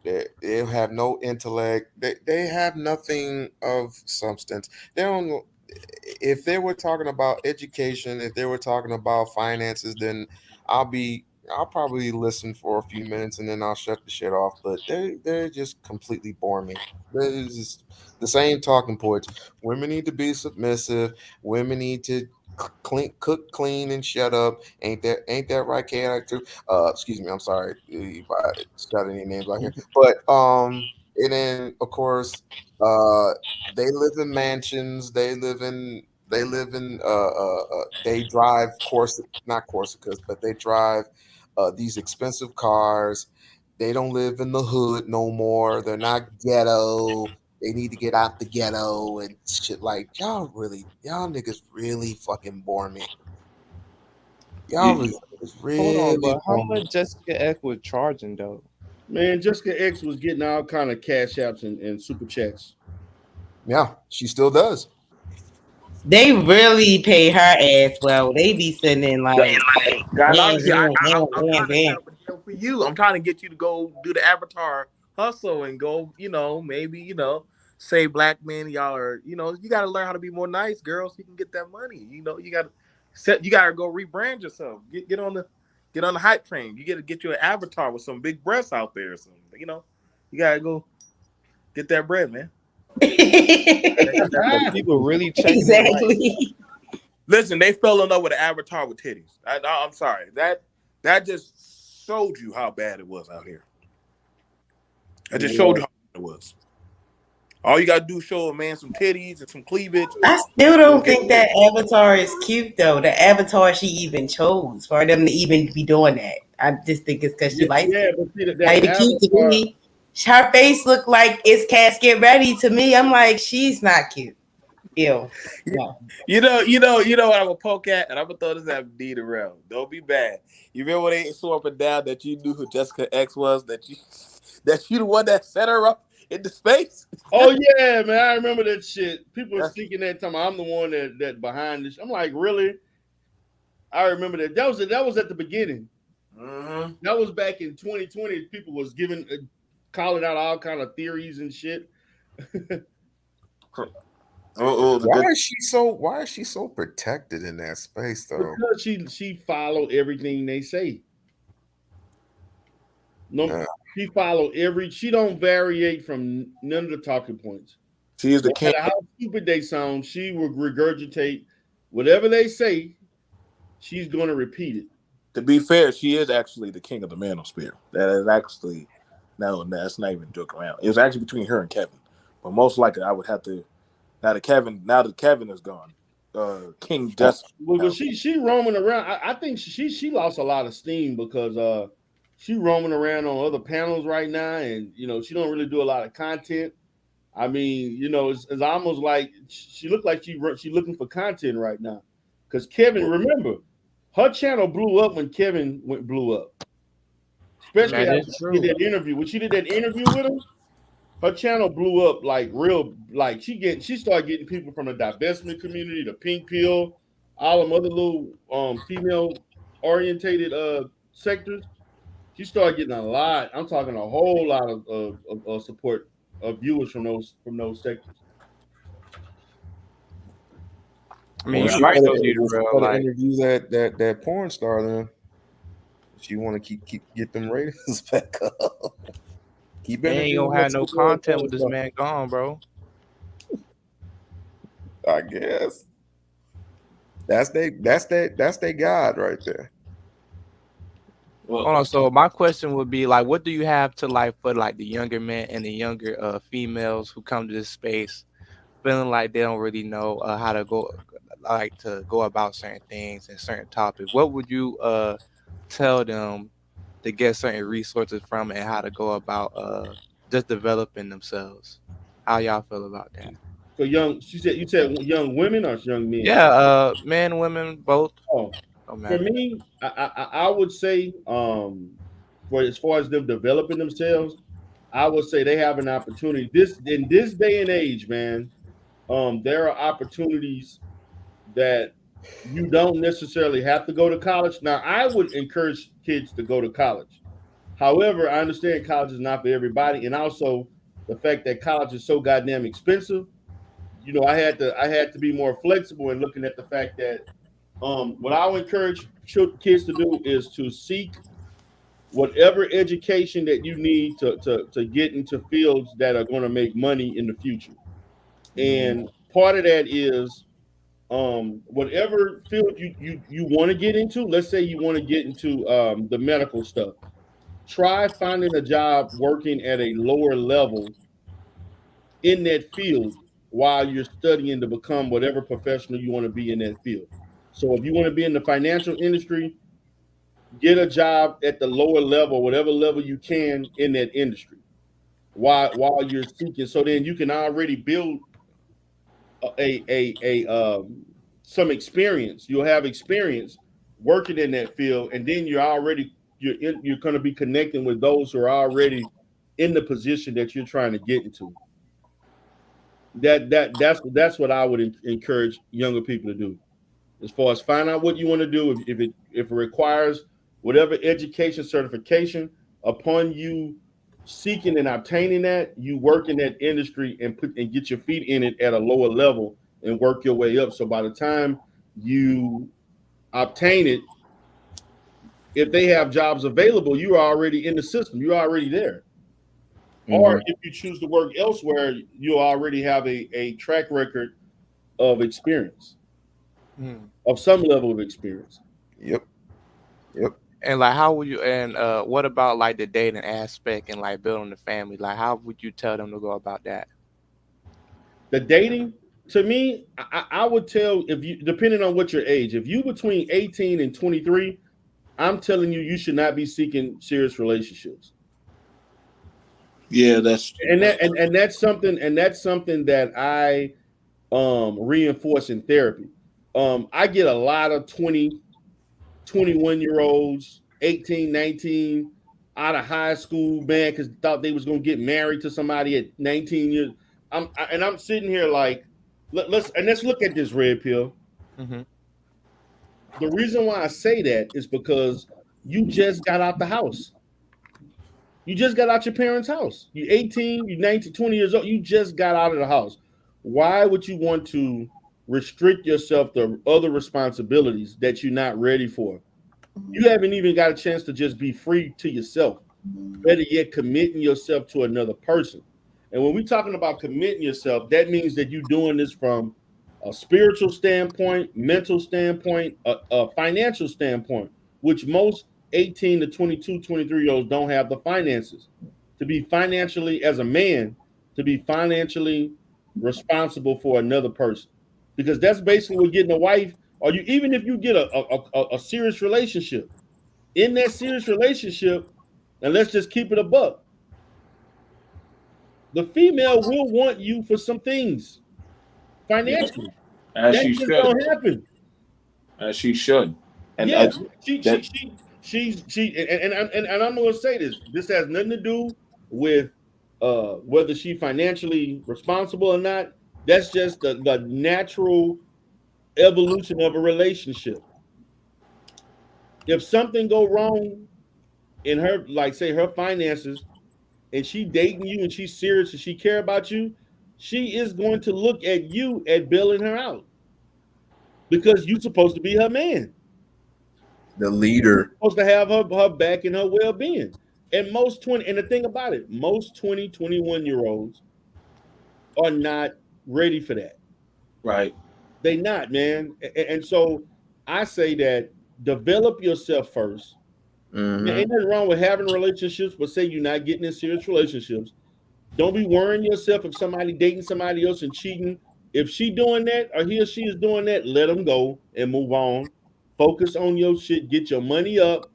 They have no intellect. They have nothing of substance. They don't. If they were talking about education, if they were talking about finances, then I'll probably listen for a few minutes and then I'll shut the shit off. But they're just completely boring me. They're just the same talking points. Women need to be submissive. Women need to cook clean and shut up. Ain't that right, K? Excuse me, I'm sorry if I got any names out here. But and then of course they live in mansions. They drive not Corsicas, but they drive these expensive cars. They don't live in the hood no more. They're not ghetto. They need to get out the ghetto and shit. Like y'all niggas really fucking bore me. Y'all really Hold on, but how bore me. much Jessica X was charging though? Man, Jessica X was getting all kind of cash apps and super checks. Yeah, she still does. They really pay her ass well. They be sending like, God, damn, honestly, I'm damn, trying damn, to damn. set up a deal for you. I'm trying to get you to go do the avatar hustle and go, maybe, say black men, y'all are, you got to learn how to be more nice, girls, so you can get that money. You got to go rebrand yourself. Get on the hype train. You got to get you an avatar with some big breasts out there or something. You got to go get that bread, man. People really checking exactly. Listen, they fell in love with an avatar with titties. I'm sorry. That just showed you how bad it was out here. I just showed you how bad it was. All you gotta do is show a man some titties and some cleavage. I still You'll don't get think that avatar is cute though. The avatar she even chose for them to even be doing that. I just think it's because she likes Yeah, it. but see Like that the cute to avatar. me, her face look like it's casket ready to me. I'm like, she's not cute. Ew. No. You know what I'm gonna poke at, and I'm gonna throw this at D around. Don't be bad. You remember when they swore up and down that you knew who Jessica X was? That you the one that set her up into space? Oh yeah, man, I remember that shit. People were That's, speaking that time. I'm the one that behind this. I'm like, really? I remember that. That was at the beginning. mm-hmm. That was back in 2020. People was giving calling out all kind of theories and shit. Oh, the Why good. is she so protected in that space though? Because she followed everything they say. No, Uh, she follow every. She don't variate from none of the talking points. She is the No king. matter how stupid they sound, she will regurgitate whatever they say. She's going to repeat it. To be fair, she is actually the king of the manosphere. That is actually no, that's not even joking around. It was actually between her and Kevin, but most likely I would have to now that Kevin is gone, King Jesse. Well, she roaming around. I think she lost a lot of steam because she roaming around on other panels right now, and she don't really do a lot of content. I mean, it's almost like she looked like she looking for content right now. Because Kevin, remember, her channel blew up when Kevin blew up. Especially That after is she true. did that interview. When she did that interview with him, her channel blew up like real. Like she started getting people from the divestment community, the pink pill, all them other little female orientated sectors. She started getting a lot. I'm talking a whole lot of support of viewers from those sectors. I mean, well, you're she right gotta, though, well, she Real. gotta Like, interview that porn star then. If you want to keep get them ratings back up. Keep they ain't interviewing gonna that have no 2-year-old content porn with this star. man gone, bro. I guess that's they God right there. Hold on. So my question would be like, what do you have to like for like the younger men and the younger females who come to this space, feeling like they don't really know how to go about certain things and certain topics? What would you tell them to get certain resources from and how to go about just developing themselves? How y'all feel about that? So you said young women or young men? Yeah, men, women, both. Oh, Don't for matter. me, I would say, for as far as them developing themselves, I would say they have an opportunity. This in this day and age, man, there are opportunities that you don't necessarily have to go to college. Now, I would encourage kids to go to college. However, I understand college is not for everybody, and also the fact that college is so goddamn expensive. I had to be more flexible in looking at the fact that what I would encourage kids to do is to seek whatever education that you need to get into fields that are going to make money in the future. And part of that is whatever field you want to get into. Let's say you want to get into the medical stuff. Try finding a job working at a lower level in that field while you're studying to become whatever professional you want to be in that field. So if you want to be in the financial industry, get a job at the lower level, whatever level you can in that industry while you're seeking. So then you can already build some experience. You'll have experience working in that field, and then you're going to be connecting with those who are already in the position that you're trying to get into. That's what I would encourage younger people to do. As far as find out what you want to do, if it requires whatever education certification, upon you seeking and obtaining that, you work in that industry and get your feet in it at a lower level and work your way up. So by the time you obtain it, if they have jobs available, you're already in the system. You're already there. Or if you choose to work elsewhere, you already have a track record of experience, of some level of experience. Yep. And like, how would you? And what about like the dating aspect and like building a family? Like, how would you tell them to go about that? The dating, to me, I would tell, if you, depending on what your age, if you between 18 and 23, I'm telling you, you should not be seeking serious relationships. Yeah, that's That's something that I reinforce in therapy. I get a lot of 20, 21-year olds, 18, 19, out of high school, man, because thought they was gonna get married to somebody at 19 years. I'm sitting here like, let's look at this, red pill. Mm-hmm. The reason why I say that is because you just got out the house. You just got out your parents' house. You 18, you 19, 20 years old. You just got out of the house. Why would you want to restrict yourself to other responsibilities that you're not ready for? You haven't even got a chance to just be free to yourself. Better yet, committing yourself to another person. And when we're talking about committing yourself, that means that you're doing this from a spiritual standpoint, mental standpoint, a financial standpoint, which most 18 to 22, 23-year-olds don't have the finances to be financially, as a man, to be financially responsible for another person. Because that's basically what getting a wife, or you, even if you get a serious relationship, in that serious relationship, and let's just keep it a buck, the female will want you for some things yeah, financially. as That she just should, don't happen. as she should, and Yeah, she she that she she and I'm gonna say this. This has nothing to do with whether she financially responsible or not. That's just the natural evolution of a relationship. If something go wrong in her, like say her finances, and she dating you and she's serious and she care about you, she is going to look at you at bailing her out because you're supposed to be her man. The leader. Supposed to have her back and her well-being. And most 20, and the thing about it, most 20, 21-year-olds are not ready for that. right. They not, man. And so I say that develop yourself first. There Mm-hmm. ain't nothing wrong with having relationships, but say you're not getting in serious relationships. Don't be worrying yourself if somebody dating somebody else and cheating. If she doing that or he or she is doing that, let them go and move on. Focus on your shit. Get your money up.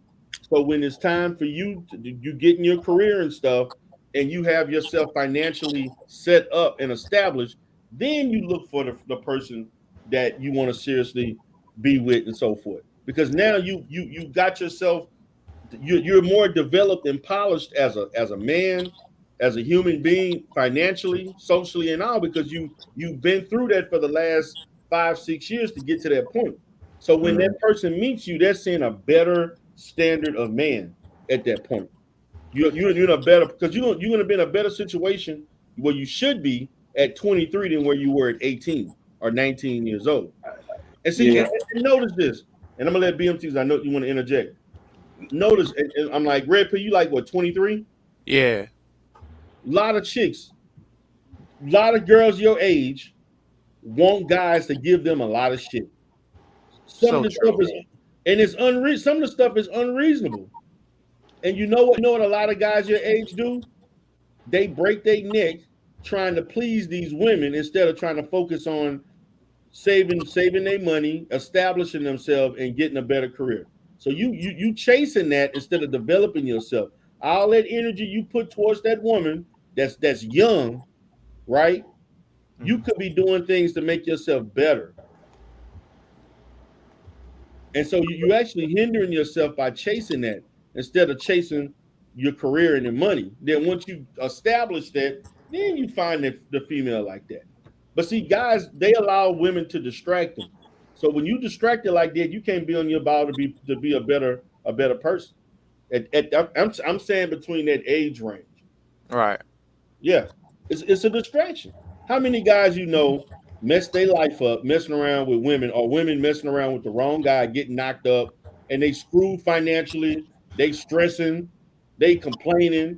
So when it's time for you get in your career and stuff, and you have yourself financially set up and established, then you look for the person that you want to seriously be with and so forth. Because now you got yourself, you're more developed and polished as a man, as a human being, financially, socially, and all, because you've been through that for the last 5-6 years to get to that point. So when Mm-hmm. that person meets you, they're seeing a better standard of man at that point. You're in a better, because you're going to be in a better situation where you should be at 23 than where you were at 18 or 19 years old. And see, Yeah, and notice this, and I'm gonna let BMT, because I know you want to interject. Notice, and I'm like, Red Pill, you like what, 23? Yeah. A lot of chicks, a lot of girls your age want guys to give them a lot of shit. Some of So the stuff true. is, and it's unreasonable. Some of the stuff is unreasonable. And you know what? You know what a lot of guys your age do? They break their neck trying to please these women instead of trying to focus on saving their money, establishing themselves, and getting a better career. So you chasing that instead of developing yourself. All that energy you put towards that woman that's young, right? You Mm-hmm. could be doing things to make yourself better. And so you actually hindering yourself by chasing that instead of chasing your career and your money. Then once you establish that, then you find the female like that. But see, guys, they allow women to distract them. So when you distracted like that, you can't be on your ball to be a better person. I'm saying between that age range. Right. Yeah, it's a distraction. How many guys you know mess their life up messing around with women, or women messing around with the wrong guy, getting knocked up, and they screwed financially, they stressing, they complaining,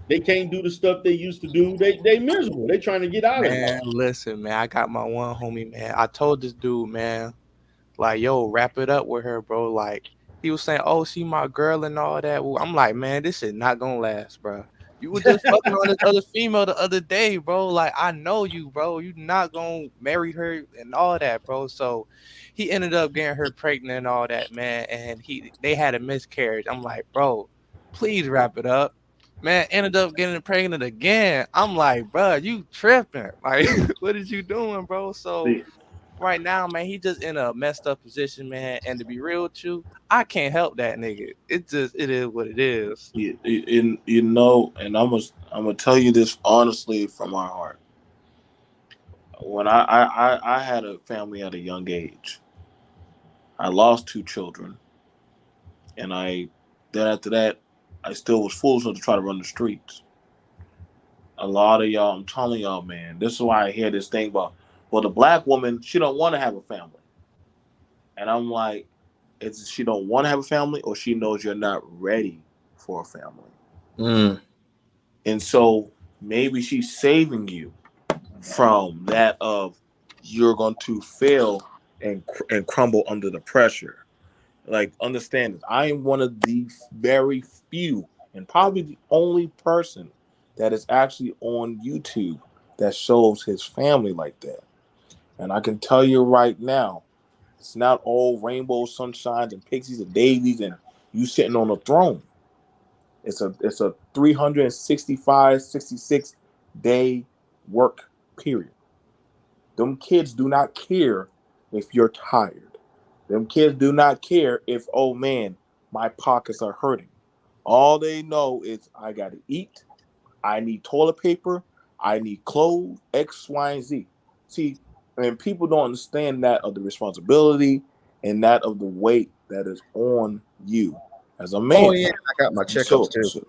they can't do the stuff they used to do. They miserable. They trying to get out of it. Man, listen, man. I got my one homie, man. I told this dude, man, like, yo, wrap it up with her, bro. Like, he was saying, oh, she my girl and all that. Well, I'm like, man, this is not gonna last, bro. You were just fucking on this other female the other day, bro. Like, I know you, bro. You not gonna marry her and all that, bro. So he ended up getting her pregnant and all that, man. And they had a miscarriage. I'm like, bro, please wrap it up. Man, ended up getting pregnant again. I'm like, bro, you tripping. Like, what is you doing, bro? So right now, man, he just in a messed up position, man. And to be real with you, I can't help that nigga. It is what it is. You know, and I'm gonna tell you this honestly from my heart. When I had a family at a young age, I lost 2 children, and then after that, I still was foolish enough to try to run the streets. A lot of y'all, I'm telling y'all, man, this is why I hear this thing about, well, the black woman, she don't want to have a family, and I'm like, it's she don't want to have a family, or she knows you're not ready for a family, and so maybe she's saving you from that of you're going to fail and crumble under the pressure. Like, understand this. I am one of the very few and probably the only person that is actually on YouTube that shows his family like that. And I can tell you right now, it's not all rainbow sunshines and pixies and daisies and you sitting on a throne. It's a 365, 66 day work period. Them kids do not care if you're tired. Them kids do not care if, oh man, my pockets are hurting. All they know is I got to eat, I need toilet paper, I need clothes, X, Y, and Z. See, and people don't understand that of the responsibility and that of the weight that is on you as a man. Oh yeah, I got my checkups too.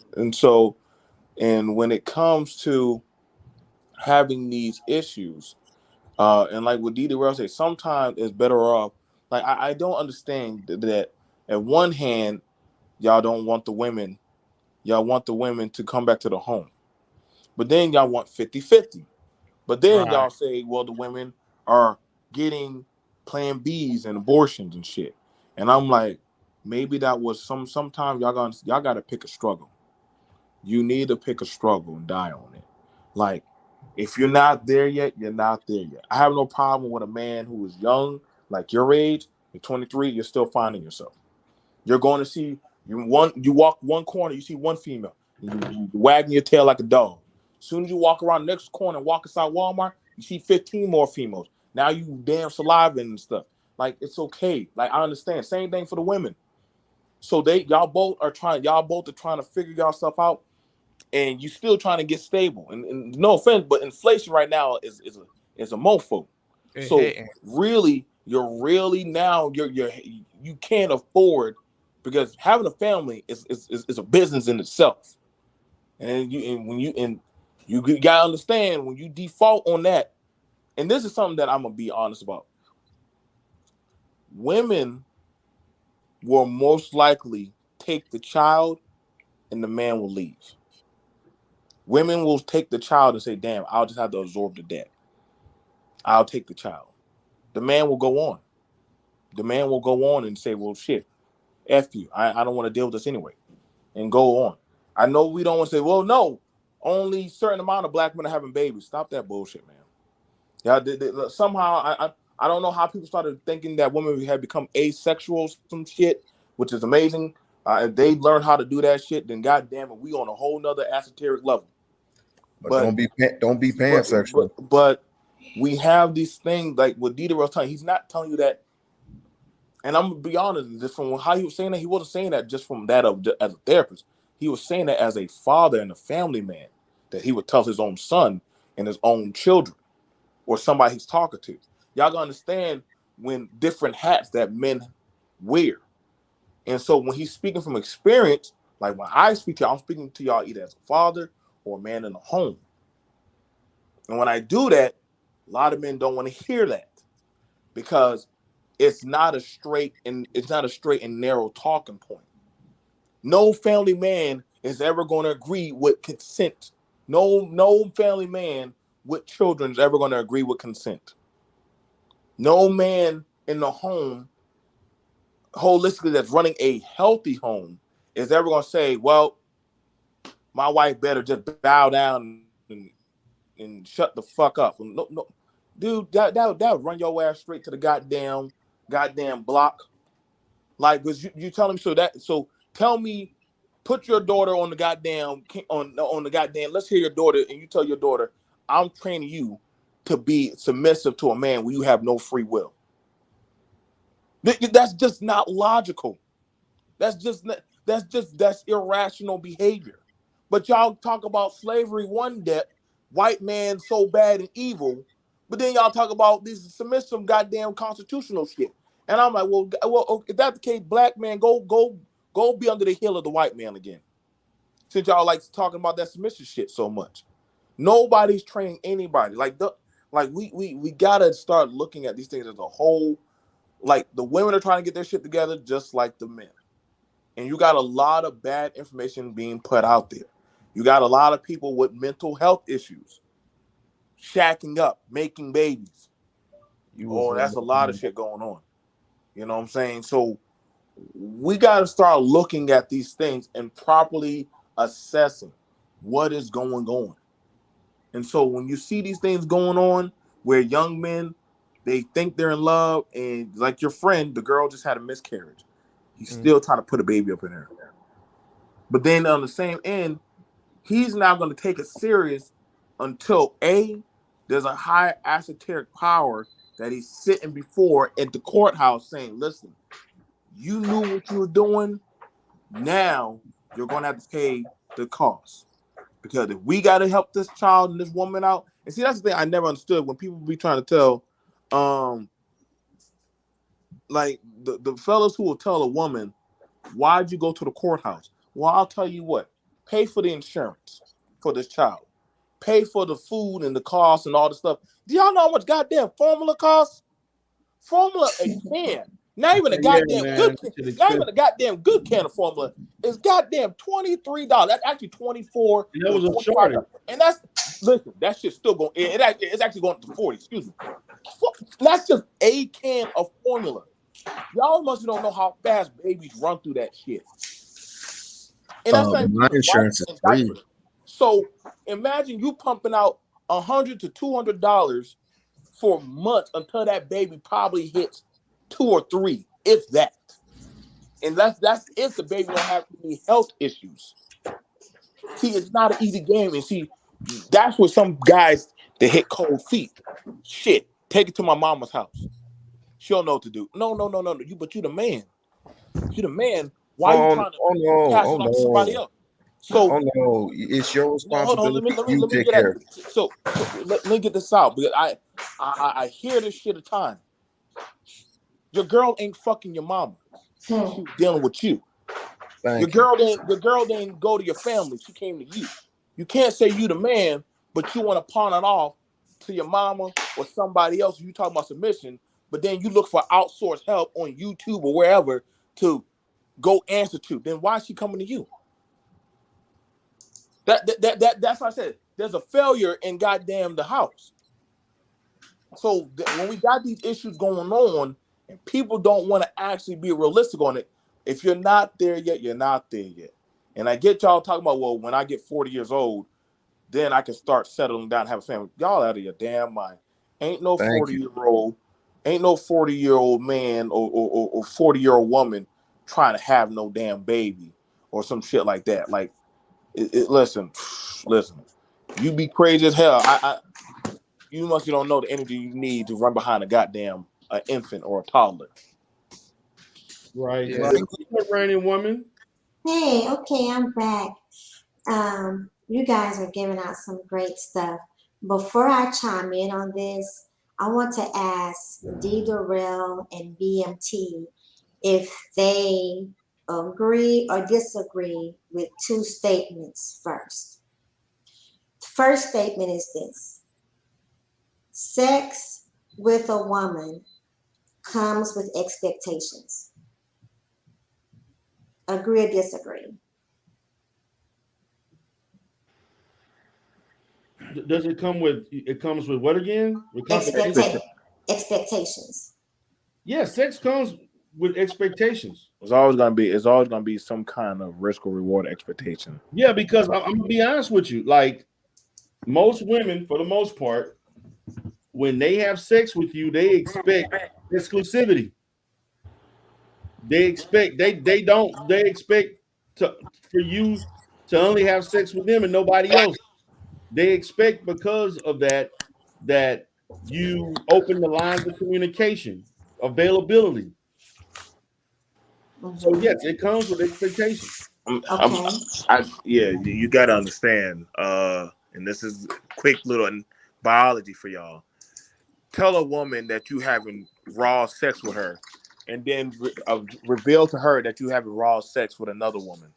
And when it comes to having these issues, and like what Didi Rail said, sometimes it's better off. Like I don't understand that. At one hand, y'all don't want the women. Y'all want the women to come back to the home. But then y'all want 50-50. But then y'all say, well, the women are getting plan Bs and abortions and shit. And I'm like, maybe that was sometimes y'all gotta pick a struggle. You need to pick a struggle and die on it. Like, if you're not there yet, you're not there yet. I have no problem with a man who is young, like your age, you're 23, you're still finding yourself. You're going to see you walk one corner, you see one female, you wagging your tail like a dog. As soon as you walk around the next corner and walk inside Walmart, you see 15 more females. Now you damn saliving and stuff. Like, it's okay. Like, I understand. Same thing for the women. So y'all both are trying to figure y'all stuff out, and you still trying to get stable. And no offense, but inflation right now is a mofo. So really, you can't afford, because having a family is a business in itself. And you gotta understand, when you default on that, and this is something that I'm gonna be honest about. Women will most likely take the child and the man will leave. Women will take the child and say, damn, I'll just have to absorb the debt. I'll take the child. The man will go on. The man will go on and say, well, shit, F you. I don't want to deal with this anyway. And go on. I know we don't want to say, well, no, only certain amount of black men are having babies. Stop that bullshit, man. Yeah, somehow, I don't know how people started thinking that women had become asexual, some shit, which is amazing. If they learn how to do that shit, then goddamn it, we on a whole nother esoteric level. But don't be pansexual. But we have these things like what Dieter was telling. He's not telling you that. And I'm gonna be honest, just from how he was saying that, he wasn't saying that just from that as a therapist. He was saying that as a father and a family man, that he would tell his own son and his own children, or somebody he's talking to. Y'all gotta understand when different hats that men wear. And so when he's speaking from experience, like when I speak to y'all, I'm speaking to y'all either as a father or a man in a home. And when I do that, a lot of men don't want to hear that, because it's not a straight and narrow talking point. No family man is ever going to agree with consent. No family man with children is ever going to agree with consent. No man in the home, holistically, that's running a healthy home, is ever going to say, well, my wife better just bow down and shut the fuck up. No, no, dude, that run your ass straight to the goddamn block. Like, was you telling me so tell me, put your daughter on the goddamn on the goddamn. Let's hear your daughter, and you tell your daughter, I'm training you to be submissive to a man where you have no free will. That's just not logical. That's irrational behavior. But y'all talk about slavery one day, white man so bad and evil, but then y'all talk about this submissive goddamn constitutional shit. And I'm like, well, if that's the case, black man, go be under the heel of the white man again. Since y'all like talking about that submission shit so much, nobody's training anybody. Like we gotta start looking at these things as a whole. Like the women are trying to get their shit together, just like the men. And you got a lot of bad information being put out there. You got a lot of people with mental health issues, shacking up, making babies. That's a lot of shit going on. You know what I'm saying? So we got to start looking at these things and properly assessing what is going on. And so when you see these things going on where young men, they think they're in love, and like your friend, the girl just had a miscarriage. He's still trying to put a baby up in her. But then on the same end, he's not going to take it serious until there's a high esoteric power that he's sitting before at the courthouse saying, listen, you knew what you were doing. Now you're going to have to pay the cost. Because if we got to help this child and this woman out, and see, that's the thing I never understood when people be trying to tell, like the fellas who will tell a woman, why'd you go to the courthouse? Well, I'll tell you what, pay for the insurance for this child. Pay for the food and the cost and all the stuff. Do y'all know how much goddamn formula costs? Formula a can. Not even a goddamn good can. Not even a goddamn good can of formula is goddamn $23. That's actually $24. And that was a shortage. And that shit's still going. It's actually going to 40. Excuse me. That's just a can of formula. Y'all must don't know how fast babies run through that shit. And that's not my insurance is free. So imagine you pumping out $100 to $200 for months until that baby probably hits 2 or 3, if that. And that's if the baby don't have any health issues. See, it's not an easy game. And see, that's what some guys that hit cold feet. Shit, take it to my mama's house. She don't know what to do. No. But you the man. You the man. Why are you trying to pass it on to somebody else? So, no, it's your responsibility. Let me get at it. So let me get this out, because I hear this shit a time. Your girl ain't fucking your mama. She's dealing with you. Your girl didn't go to your family. She came to you. You can't say you the man, but you want to pawn it off to your mama or somebody else. You talking about submission, but then you look for outsourced help on YouTube or wherever to go answer to. Then why is she coming to you? That's what I said. There's a failure in goddamn the house. So when we got these issues going on and people don't want to actually be realistic on it, if you're not there yet, you're not there yet. And I get y'all talking about, well, when I get 40 years old, then I can start settling down and have a family. Y'all out of your damn mind. Ain't no 40-year-old man or 40-year-old woman trying to have no damn baby or some shit like that. Like, listen, you be crazy as hell. You don't know the energy you need to run behind a goddamn infant or a toddler. Right. What's up, Raining Woman? Hey, okay, I'm back. You guys are giving out some great stuff. Before I chime in on this, I want to ask D. Durrell and BMT if they agree or disagree with two statements first. First statement is this: sex with a woman comes with expectations. Agree or disagree? Does it come with? It comes with what again? Expectations. Yeah, sex comes with expectations. It's always gonna be some kind of risk or reward expectation. Yeah, because I'm gonna be honest with you. Like most women, for the most part, when they have sex with you, they expect exclusivity. They expect they expect to for you to only have sex with them and nobody else. They expect because of that you open the lines of communication, availability. So Mhm. yes, it comes with expectation. Okay. Yeah, you got to understand. And this is quick little biology for y'all. Tell a woman that you having raw sex with her, and then reveal to her that you having raw sex with another woman.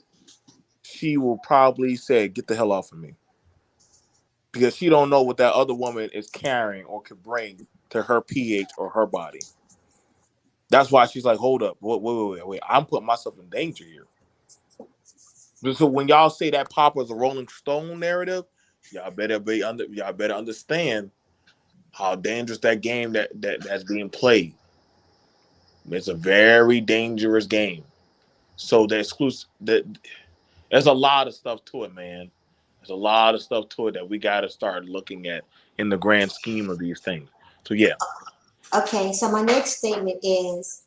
She will probably say, "Get the hell off of me," because she don't know what that other woman is carrying or could bring to her pH or her body. That's why she's like, "Hold up, wait! I'm putting myself in danger here." So when y'all say that Papa is a Rolling Stone narrative, y'all better understand how dangerous that game that's being played. It's a very dangerous game. So the exclusive there's a lot of stuff to it, man. There's a lot of stuff to it that we got to start looking at in the grand scheme of these things. So yeah, Okay. So my next statement is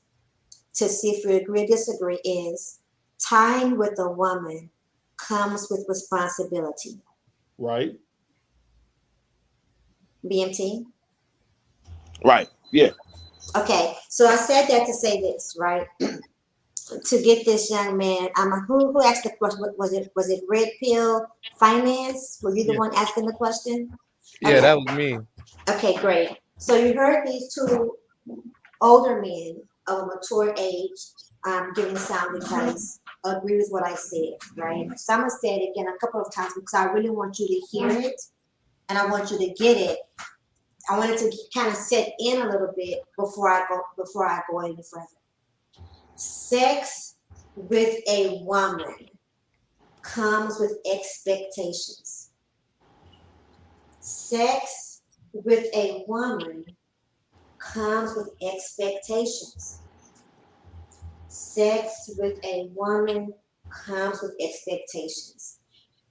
to see if you agree or disagree is time with a woman comes with responsibility. Right? BMT. right, yeah, Okay. So I said that to say this, right? To get this young man. Who asked the question? What was it Red Pill Finance? Were you the Yeah, one asking the question? yeah, Okay. that was me. Okay, great. So you heard these two older men of a mature age giving sound advice. Agree with what I said, right? So I'm gonna say it again a couple of times because I really want you to hear it and I want you to get it. I wanted to kind of set in a little bit before I go any further. Sex with a woman comes with expectations. Sex with a woman comes with expectations. Sex with a woman comes with expectations.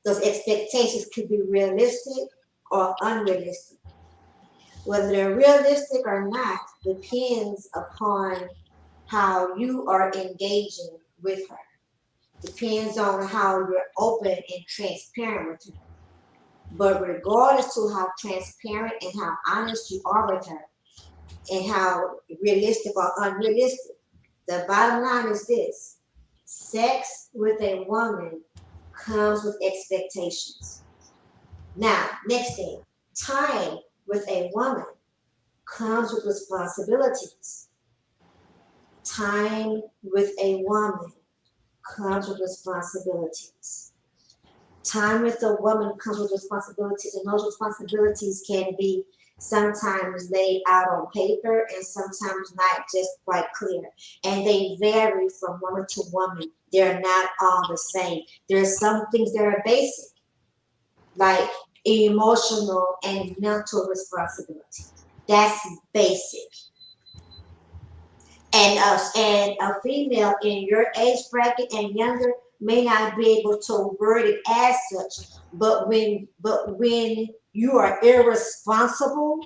Those expectations could be realistic or unrealistic. Whether they're realistic or not depends upon how you are engaging with her. Depends on how you're open and transparent with her. But regardless to how transparent and how honest you are with her and how realistic or unrealistic, the bottom line is this: sex with a woman comes with expectations. Now, next thing, time with a woman comes with responsibilities. Time with a woman comes with responsibilities. Time with a woman comes with responsibilities, and those responsibilities can be sometimes laid out on paper and sometimes not just quite clear. And they vary from woman to woman. They're not all the same. There are some things that are basic, like emotional and mental responsibility. That's basic. And a female in your age bracket and younger may not be able to word it as such, but when you are irresponsible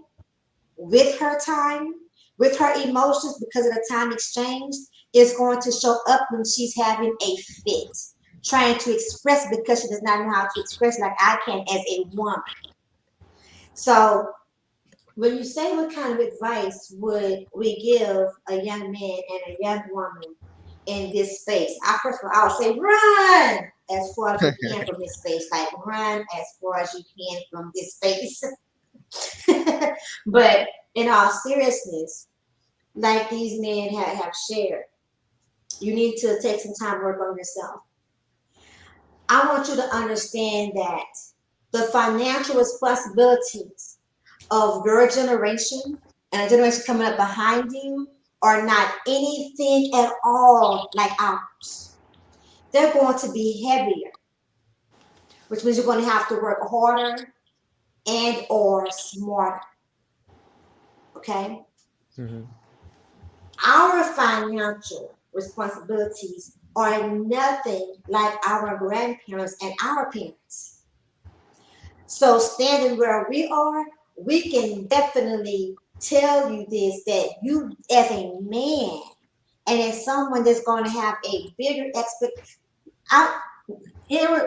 with her time, with her emotions because of the time exchange, it's going to show up when she's having a fit, trying to express because she does not know how to express like I can as a woman. So when you say what kind of advice would we give a young man and a young woman in this space, first of all, I would say run as far as you can from this space, like run as far as you can from this space. But in all seriousness, like these men have shared, you need to take some time to work on yourself. I want you to understand that the financial responsibilities of your generation and the generation coming up behind you are not anything at all like ours. They're going to be heavier, which means you're going to have to work harder and or smarter. Okay? Hmm. Our financial responsibilities are nothing like our grandparents and our parents. So standing where we are, we can definitely tell you this, that you as a man and as someone that's going to have a bigger I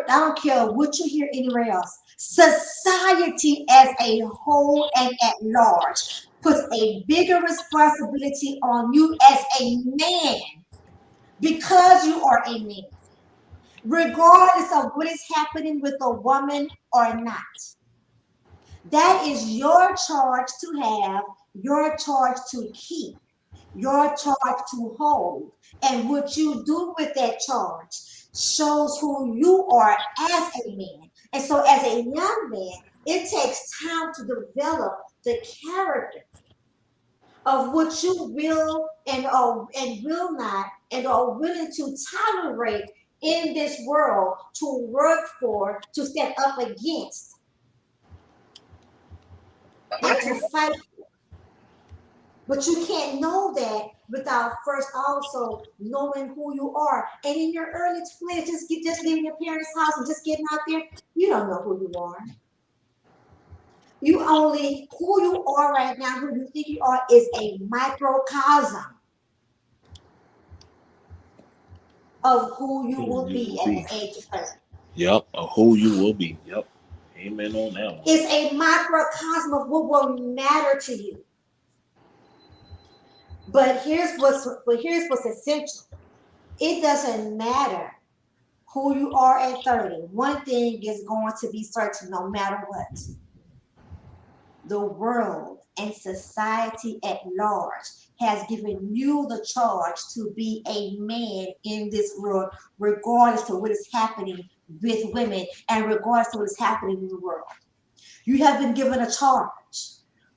don't care what you hear anywhere else. Society as a whole and at large puts a bigger responsibility on you as a man because you are a man, regardless of what is happening with a woman or not. That is your charge to have, your charge to keep, your charge to hold. And what you do with that charge shows who you are as a man. And so, as a young man, it takes time to develop the character of what you will and will not and are willing to tolerate in this world, to work for, to stand up against, and to fight. But you can't know that without first also knowing who you are. And in your early 20s, just leaving your parents' house and just getting out there, you don't know who you are. You only, who you are right now, who you think you are, is a microcosm of who you will be at the age of 30. Yep, of who you will be. Yep. Amen on that one. It's a microcosm of what will matter to you. But here's what's essential. It doesn't matter who you are at 30. One thing is going to be certain no matter what. The world and society at large has given you the charge to be a man in this world, regardless of what is happening with women and regardless of what is happening in the world. You have been given a charge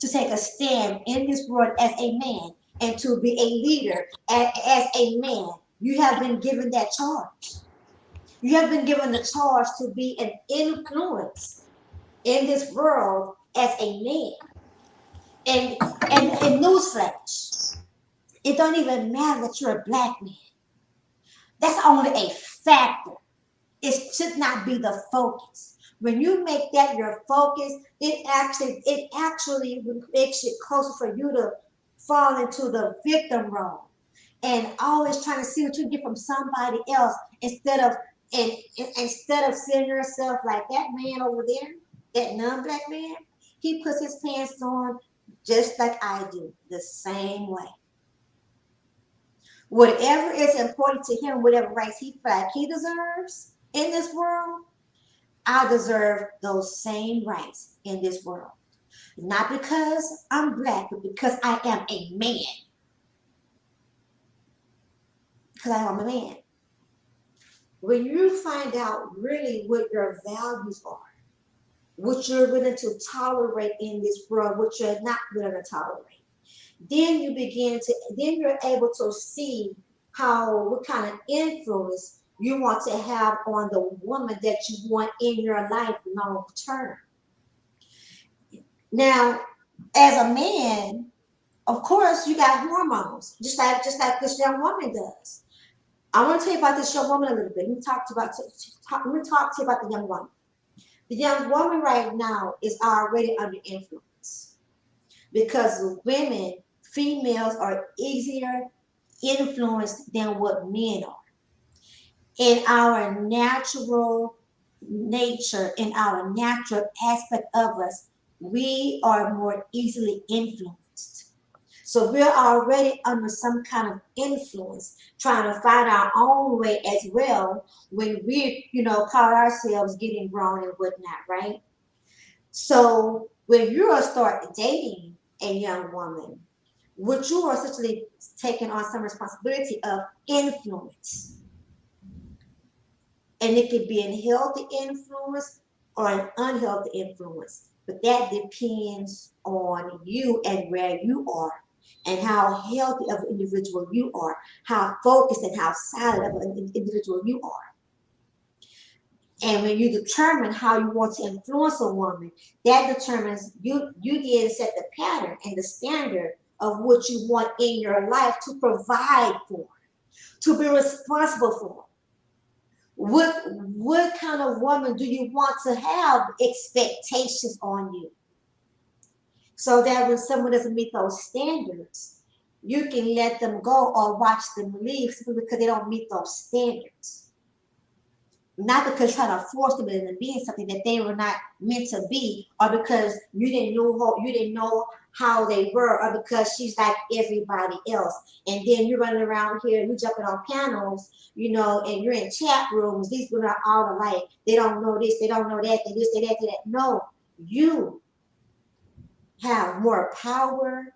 to take a stand in this world as a man and to be a leader as a man. You have been given that charge. You have been given the charge to be an influence in this world as a man. And newsflash, it don't even matter that you're a black man. That's only a factor. It should not be the focus. When you make that your focus, it actually makes it closer for you to fall into the victim role and always trying to see what you can get from somebody else instead of seeing yourself like that man over there, that non-black man. He puts his pants on just like I do, the same way. Whatever is important to him, whatever rights he feels like he deserves in this world, I deserve those same rights in this world. Not because I'm black, but because I am a man. Because I am a man. When you find out really what your values are, what you're willing to tolerate in this world, what you're not willing to tolerate, then you're able to see what kind of influence you want to have on the woman that you want in your life long term. Now, as a man, of course, you got hormones, just like this young woman does. I want to tell you about this young woman a little bit. Let me talk to you about the young woman. The young woman right now is already under influence because females are easier influenced than what men are. In our natural nature, in our natural aspect of us, we are more easily influenced. So we're already under some kind of influence, trying to find our own way as well when we, call ourselves getting grown and whatnot, right? So when you start dating a young woman, what you are essentially taking on some responsibility of influence. And it could be a healthy influence or an unhealthy influence. But that depends on you and where you are and how healthy of an individual you are, how focused and how silent of an individual you are. And when you determine how you want to influence a woman, that determines you then set the pattern and the standard of what you want in your life to provide for. to be responsible for? What kind of woman do you want to have expectations on you? So that when someone doesn't meet those standards, you can let them go or watch them leave simply because they don't meet those standards. Not because trying to force them into being something that they were not meant to be, or because you didn't know how they were, or because she's like everybody else. And then you're running around here, you jumping on panels, and you're in chat rooms. These people are all alike. They don't know this, they don't know that, they this, they that, they that. No, you have more power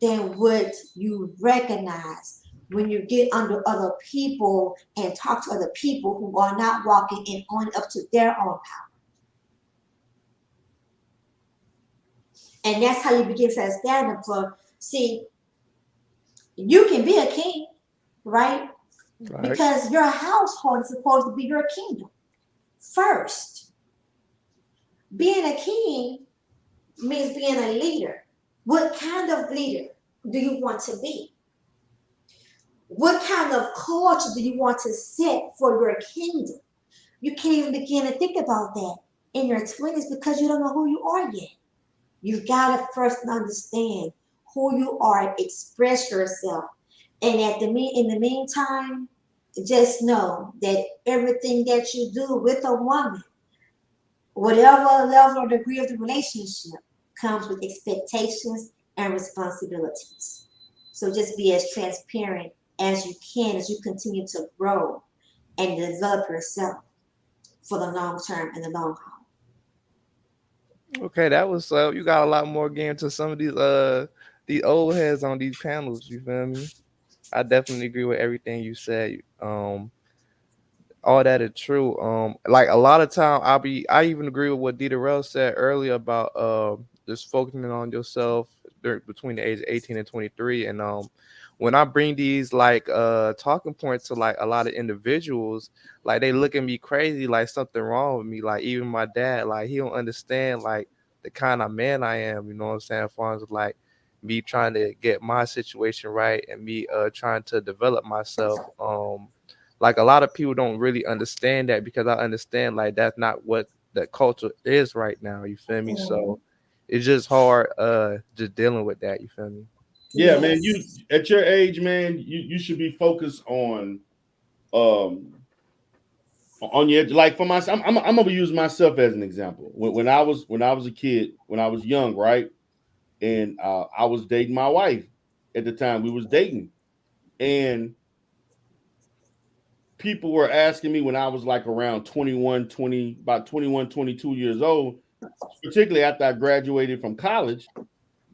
than what you recognize when you get under other people and talk to other people who are not walking and owning up to their own power. And that's how you begin to stand up for. See, you can be a king, right? Because your household is supposed to be your kingdom first. Being a king means being a leader. What kind of leader do you want to be? What kind of culture do you want to set for your kingdom? You can't even begin to think about that in your 20s because you don't know who you are yet. You've got to first understand who you are, express yourself. And in the meantime, just know that everything that you do with a woman, whatever level or degree of the relationship, comes with expectations and responsibilities. So just be as transparent as you can as you continue to grow and develop yourself for the long term and the long haul. Okay, that was you got a lot more game to some of these old heads on these panels, you feel me? I definitely agree with everything you said. All that is true. Like a lot of time I even agree with what Darrell said earlier about just focusing on yourself between the age of 18 and 23. And when I bring these like talking points to like a lot of individuals, like they look at me crazy, like something wrong with me. Like even my dad, like he don't understand like the kind of man I am, you know what I'm saying? As far as like me trying to get my situation right and me trying to develop myself. Like a lot of people don't really understand that because I understand like that's not what the culture is right now. You feel me? So it's just hard just dealing with that. You feel me? Yeah, man. You at your age, man, you should be focused on your, like for myself. I'm gonna use myself as an example. When I was a kid, when I was young, right, and I was dating my wife at the time. We was dating, and people were asking me when I was like around 21, 22 years old, particularly after I graduated from college.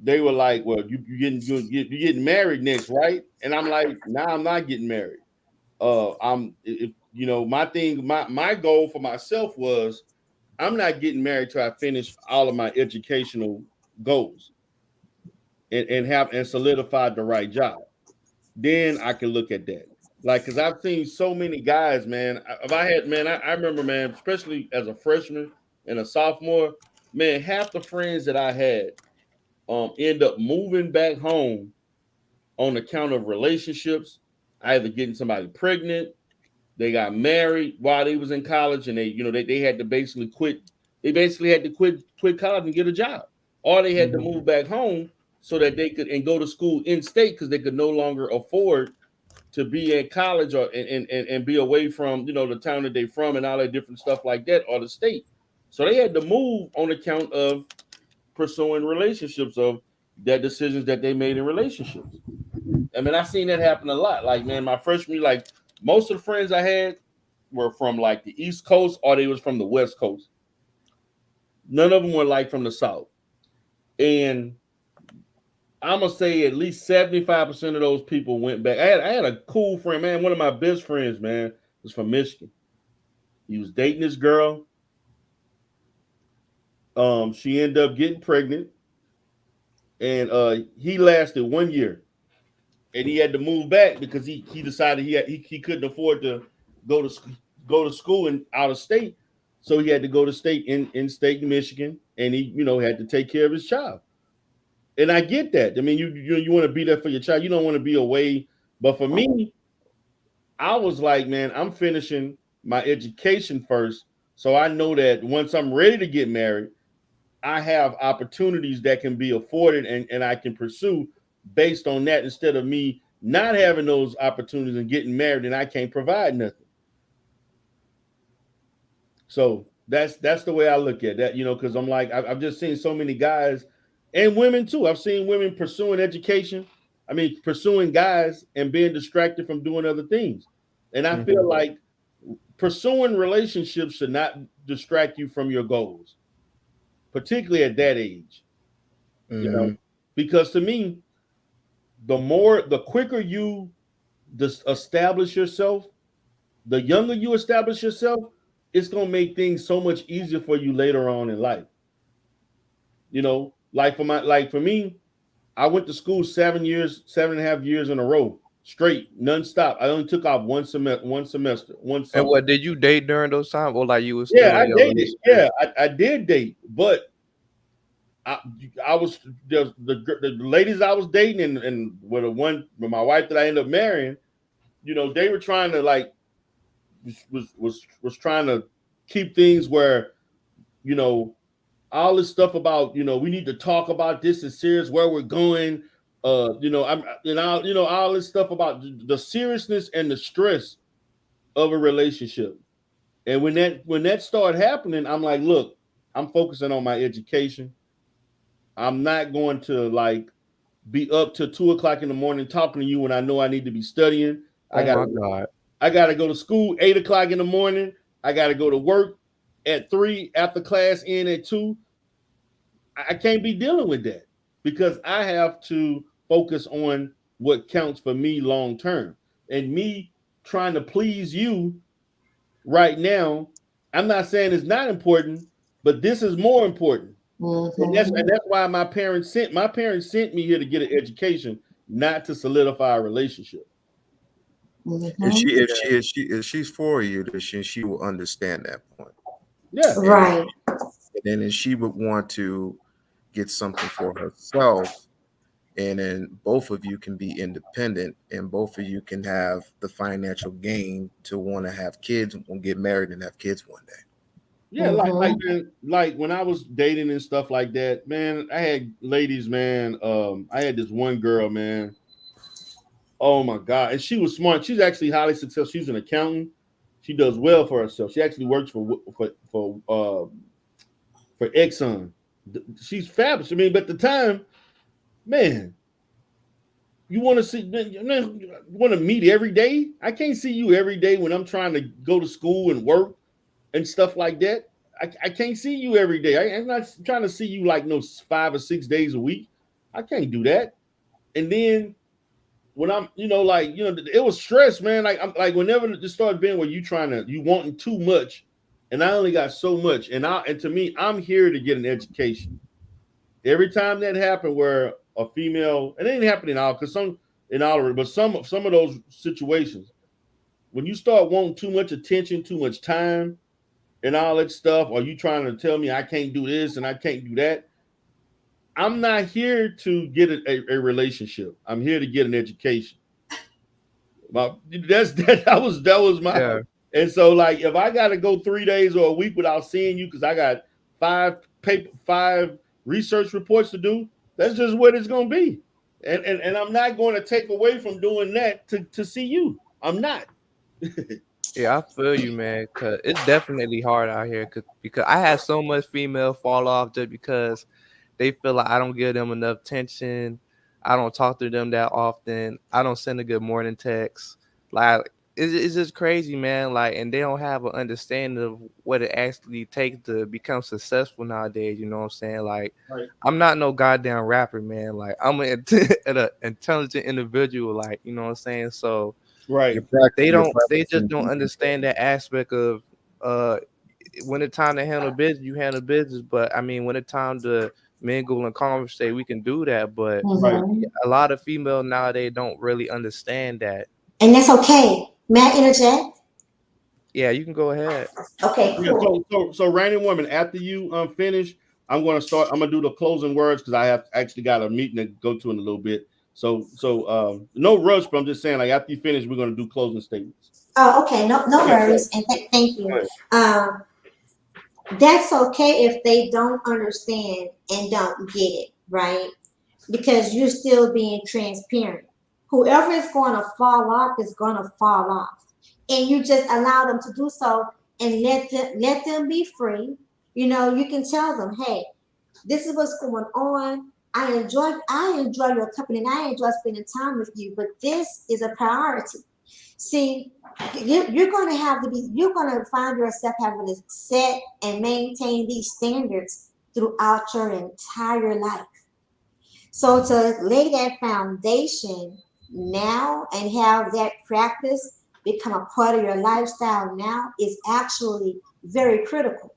They were like, "Well, you getting married next, right?" And I'm like, "Nah, I'm not getting married. My goal for myself was I'm not getting married till I finish all of my educational goals and solidified the right job. Then I can look at that. Like, cause I've seen so many guys, man. I remember, man, especially as a freshman and a sophomore, man, half the friends that I had end up moving back home on account of relationships, either getting somebody pregnant, they got married while they was in college, and they had to basically quit. They basically had to quit college and get a job, or they had to move back home so that they could and go to school in state because they could no longer afford to be in college or and be away from the town that they from and all that different stuff like that or the state. So they had to move on account of pursuing relationships, of that decisions that they made in relationships. I mean, I've seen that happen a lot. Like, man, my freshman year, like most of the friends I had were from like the East Coast or they was from the West Coast. None of them were like from the South. And I'm gonna say at least 75% of those people went back. I had a cool friend, man. One of my best friends, man, was from Michigan. He was dating this girl. She ended up getting pregnant, and he lasted 1 year, and he had to move back because he decided he couldn't afford to go to go to school in out of state, so he had to go to state in state Michigan, and he had to take care of his child. And I get that. I mean, you want to be there for your child. You don't want to be away. But for me, I was like, man, I'm finishing my education first, so I know that once I'm ready to get married, I have opportunities that can be afforded and I can pursue based on that, instead of me not having those opportunities and getting married and I can't provide nothing. So that's the way I look at that, because I'm like, I've just seen so many guys and women too. I've seen women pursuing education. I mean, pursuing guys and being distracted from doing other things. And I feel like pursuing relationships should not distract you from your goals, particularly at that age. Because to me, the quicker you establish yourself, the younger you establish yourself, it's gonna make things so much easier for you later on in life. Like for me, I went to school 7.5 years in a row, straight, nonstop. I only took off one semester. And what did you date during those times, or like you were Yeah, still I in your dated. relationship? Yeah, I did date, but I was the ladies I was dating and with my wife that I ended up marrying, they were trying to like was trying to keep things where, all this stuff about, we need to talk about this is serious, where we're going. All this stuff about the seriousness and the stress of a relationship. And when that started happening, I'm like, look, I'm focusing on my education. I'm not going to like be up till 2 o'clock in the morning talking to you when I know I need to be studying. Oh my God. I gotta go to school 8 o'clock in the morning. I gotta go to work at 3 after class in at 2. I can't be dealing with that because I have to focus on what counts for me long term. And me trying to please you right now, I'm not saying it's not important, but this is more important. And that's why my parents sent me here to get an education, not to solidify a relationship. If she's for you, then she will understand that point. Yeah. Right. And then she would want to get something for herself, and then both of you can be independent, and both of you can have the financial gain to want to have kids, and get married and have kids one day. Yeah, like when I was dating and stuff like that, man, I had ladies, man. I had this one girl, man. Oh my God. And she was smart. She's actually highly successful. She's an accountant. She does well for herself. She actually works for Exxon. She's fabulous. I mean, but at the time, man, you want to see, man, you want to meet every day? I can't see you every day when I'm trying to go to school and work and stuff like that. I can't see you every day. I'm not trying to see you like 5 or 6 days a week. I can't do that. And then when I'm, it was stress, man. Like I'm like whenever it just started being where you wanting too much, and I only got so much. And to me, I'm here to get an education. Every time that happened where a female, and it ain't happening all because some of those situations, when you start wanting too much attention, too much time, and all that stuff, or you trying to tell me I can't do this and I can't do that, I'm not here to get a relationship. I'm here to get an education. That was my. Yeah. And so, like, if I got to go 3 days or a week without seeing you because I got 5 research reports to do, that's just what it's going to be. And I'm not going to take away from doing that to see you. I'm not. Yeah, I feel you, man. Cause it's definitely hard out here. Because I had so much female fall off just because they feel like I don't give them enough attention. I don't talk to them that often. I don't send a good morning text. Like it's just crazy, man. Like, and they don't have an understanding of what it actually takes to become successful nowadays. You know what I'm saying? Like, Right. I'm not no goddamn rapper, man. Like, I'm an intelligent individual. Like, you know what I'm saying? So. Right. They just don't understand that aspect of when it's time to handle business, you handle business. But I mean, when it's time to mingle and conversate, we can do that. But a lot of females nowadays don't really understand that. And that's okay. May I interject? Yeah, you can go ahead. Okay, cool. Yeah, so Raining Woman, after you finish, I'm gonna do the closing words because I have actually got a meeting to go to in a little bit. So no rush, but I'm just saying, like, after you finish, we're gonna do closing statements. Oh, okay. No worries. And thank you. Um, that's okay if they don't understand and don't get it, right? Because you're still being transparent. Whoever is going to fall off is going to fall off, and you just allow them to do so and let them be free. You can tell them, hey, this is what's going on. I enjoy your company and I enjoy spending time with you, but this is a priority. See, you're going to have to be, you're going to find yourself having to set and maintain these standards throughout your entire life. So to lay that foundation now and have that practice become a part of your lifestyle now is actually very critical.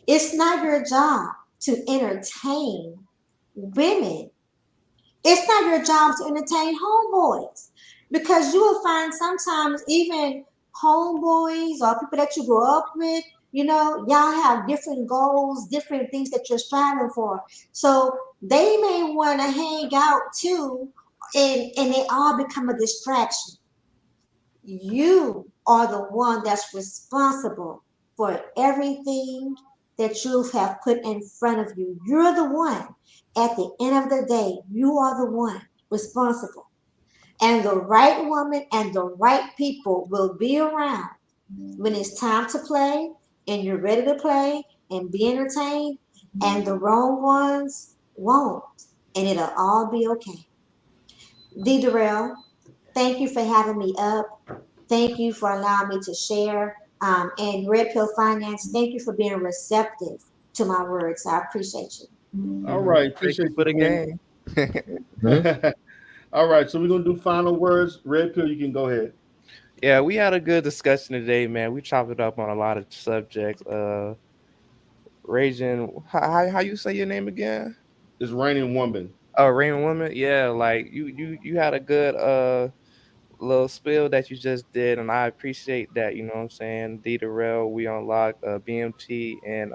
It's not your job to entertain women. It's not your job to entertain homeboys because you will find sometimes even homeboys or people that you grew up with, y'all have different goals, different things that you're striving for. So they may want to hang out too, and they all become a distraction. You are the one that's responsible for everything that you have put in front of you. You're the one. At the end of the day, you are the one responsible. And the right woman and the right people will be around when it's time to play and you're ready to play and be entertained, and the wrong ones won't. And it'll all be okay. D. Darrell, thank you for having me up. Thank you for allowing me to share. And Red Pill Finance, thank you for being receptive to my words. I appreciate you. All right. Thank you Appreciate for the you, game. Queen. All right. So we're going to do final words. Red Pill, you can go ahead. Yeah, we had a good discussion today, man. We chopped it up on a lot of subjects. Raging, how you say your name again? It's Raining Woman. Oh, Raymond Woman. Yeah, like you had a good little spill that you just did, and I appreciate that. You know what I'm saying? D Darrell, we unlocked BMT, and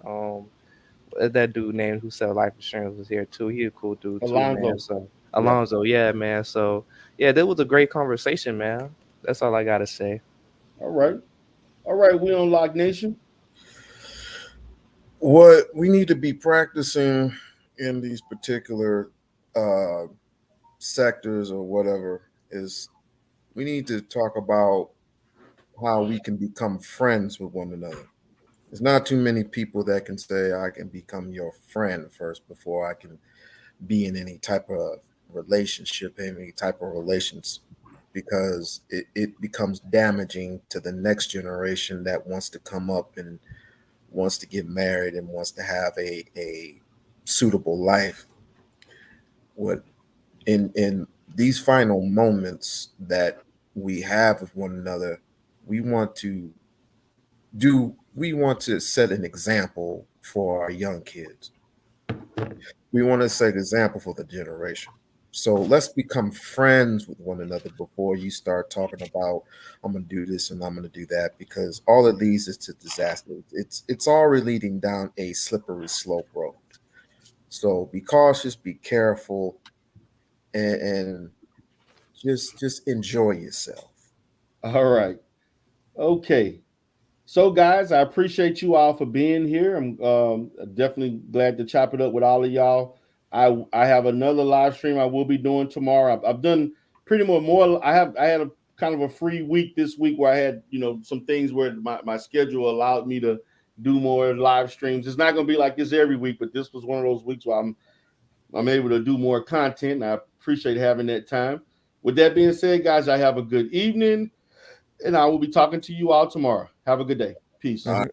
that dude named who sell life insurance was here too. He a cool dude too, man. Alonzo. So Yeah. Alonzo, yeah, man. So yeah, that was a great conversation, man. That's all I gotta say. All right. All right. We on Lock Nation. What we need to be practicing in these particular uh, sectors or whatever is we need to talk about how we can become friends with one another. There's not too many people that can say I can become your friend first before I can be in any type of relationship, any type of relations, because it becomes damaging to the next generation that wants to come up and wants to get married and wants to have a suitable life. What in these final moments that we have with one another, we want to we want to set an example for our young kids. We want to set an example for the generation. So let's become friends with one another before you start talking about I'm gonna do this and I'm gonna do that, because all it leads is to disaster. It's already leading down a slippery slope road. So be cautious, be careful, and just enjoy yourself. All right. Okay. So, guys, I appreciate you all for being here. I'm definitely glad to chop it up with all of y'all. I have another live stream I will be doing tomorrow. I've done pretty much more. I had a kind of a free week this week where I had some things where my schedule allowed me to do more live streams. It's not going to be like this every week, but this was one of those weeks where I'm able to do more content. And I appreciate having that time. With that being said, guys, I have a good evening, and I will be talking to you all tomorrow. Have a good day. Peace. All right.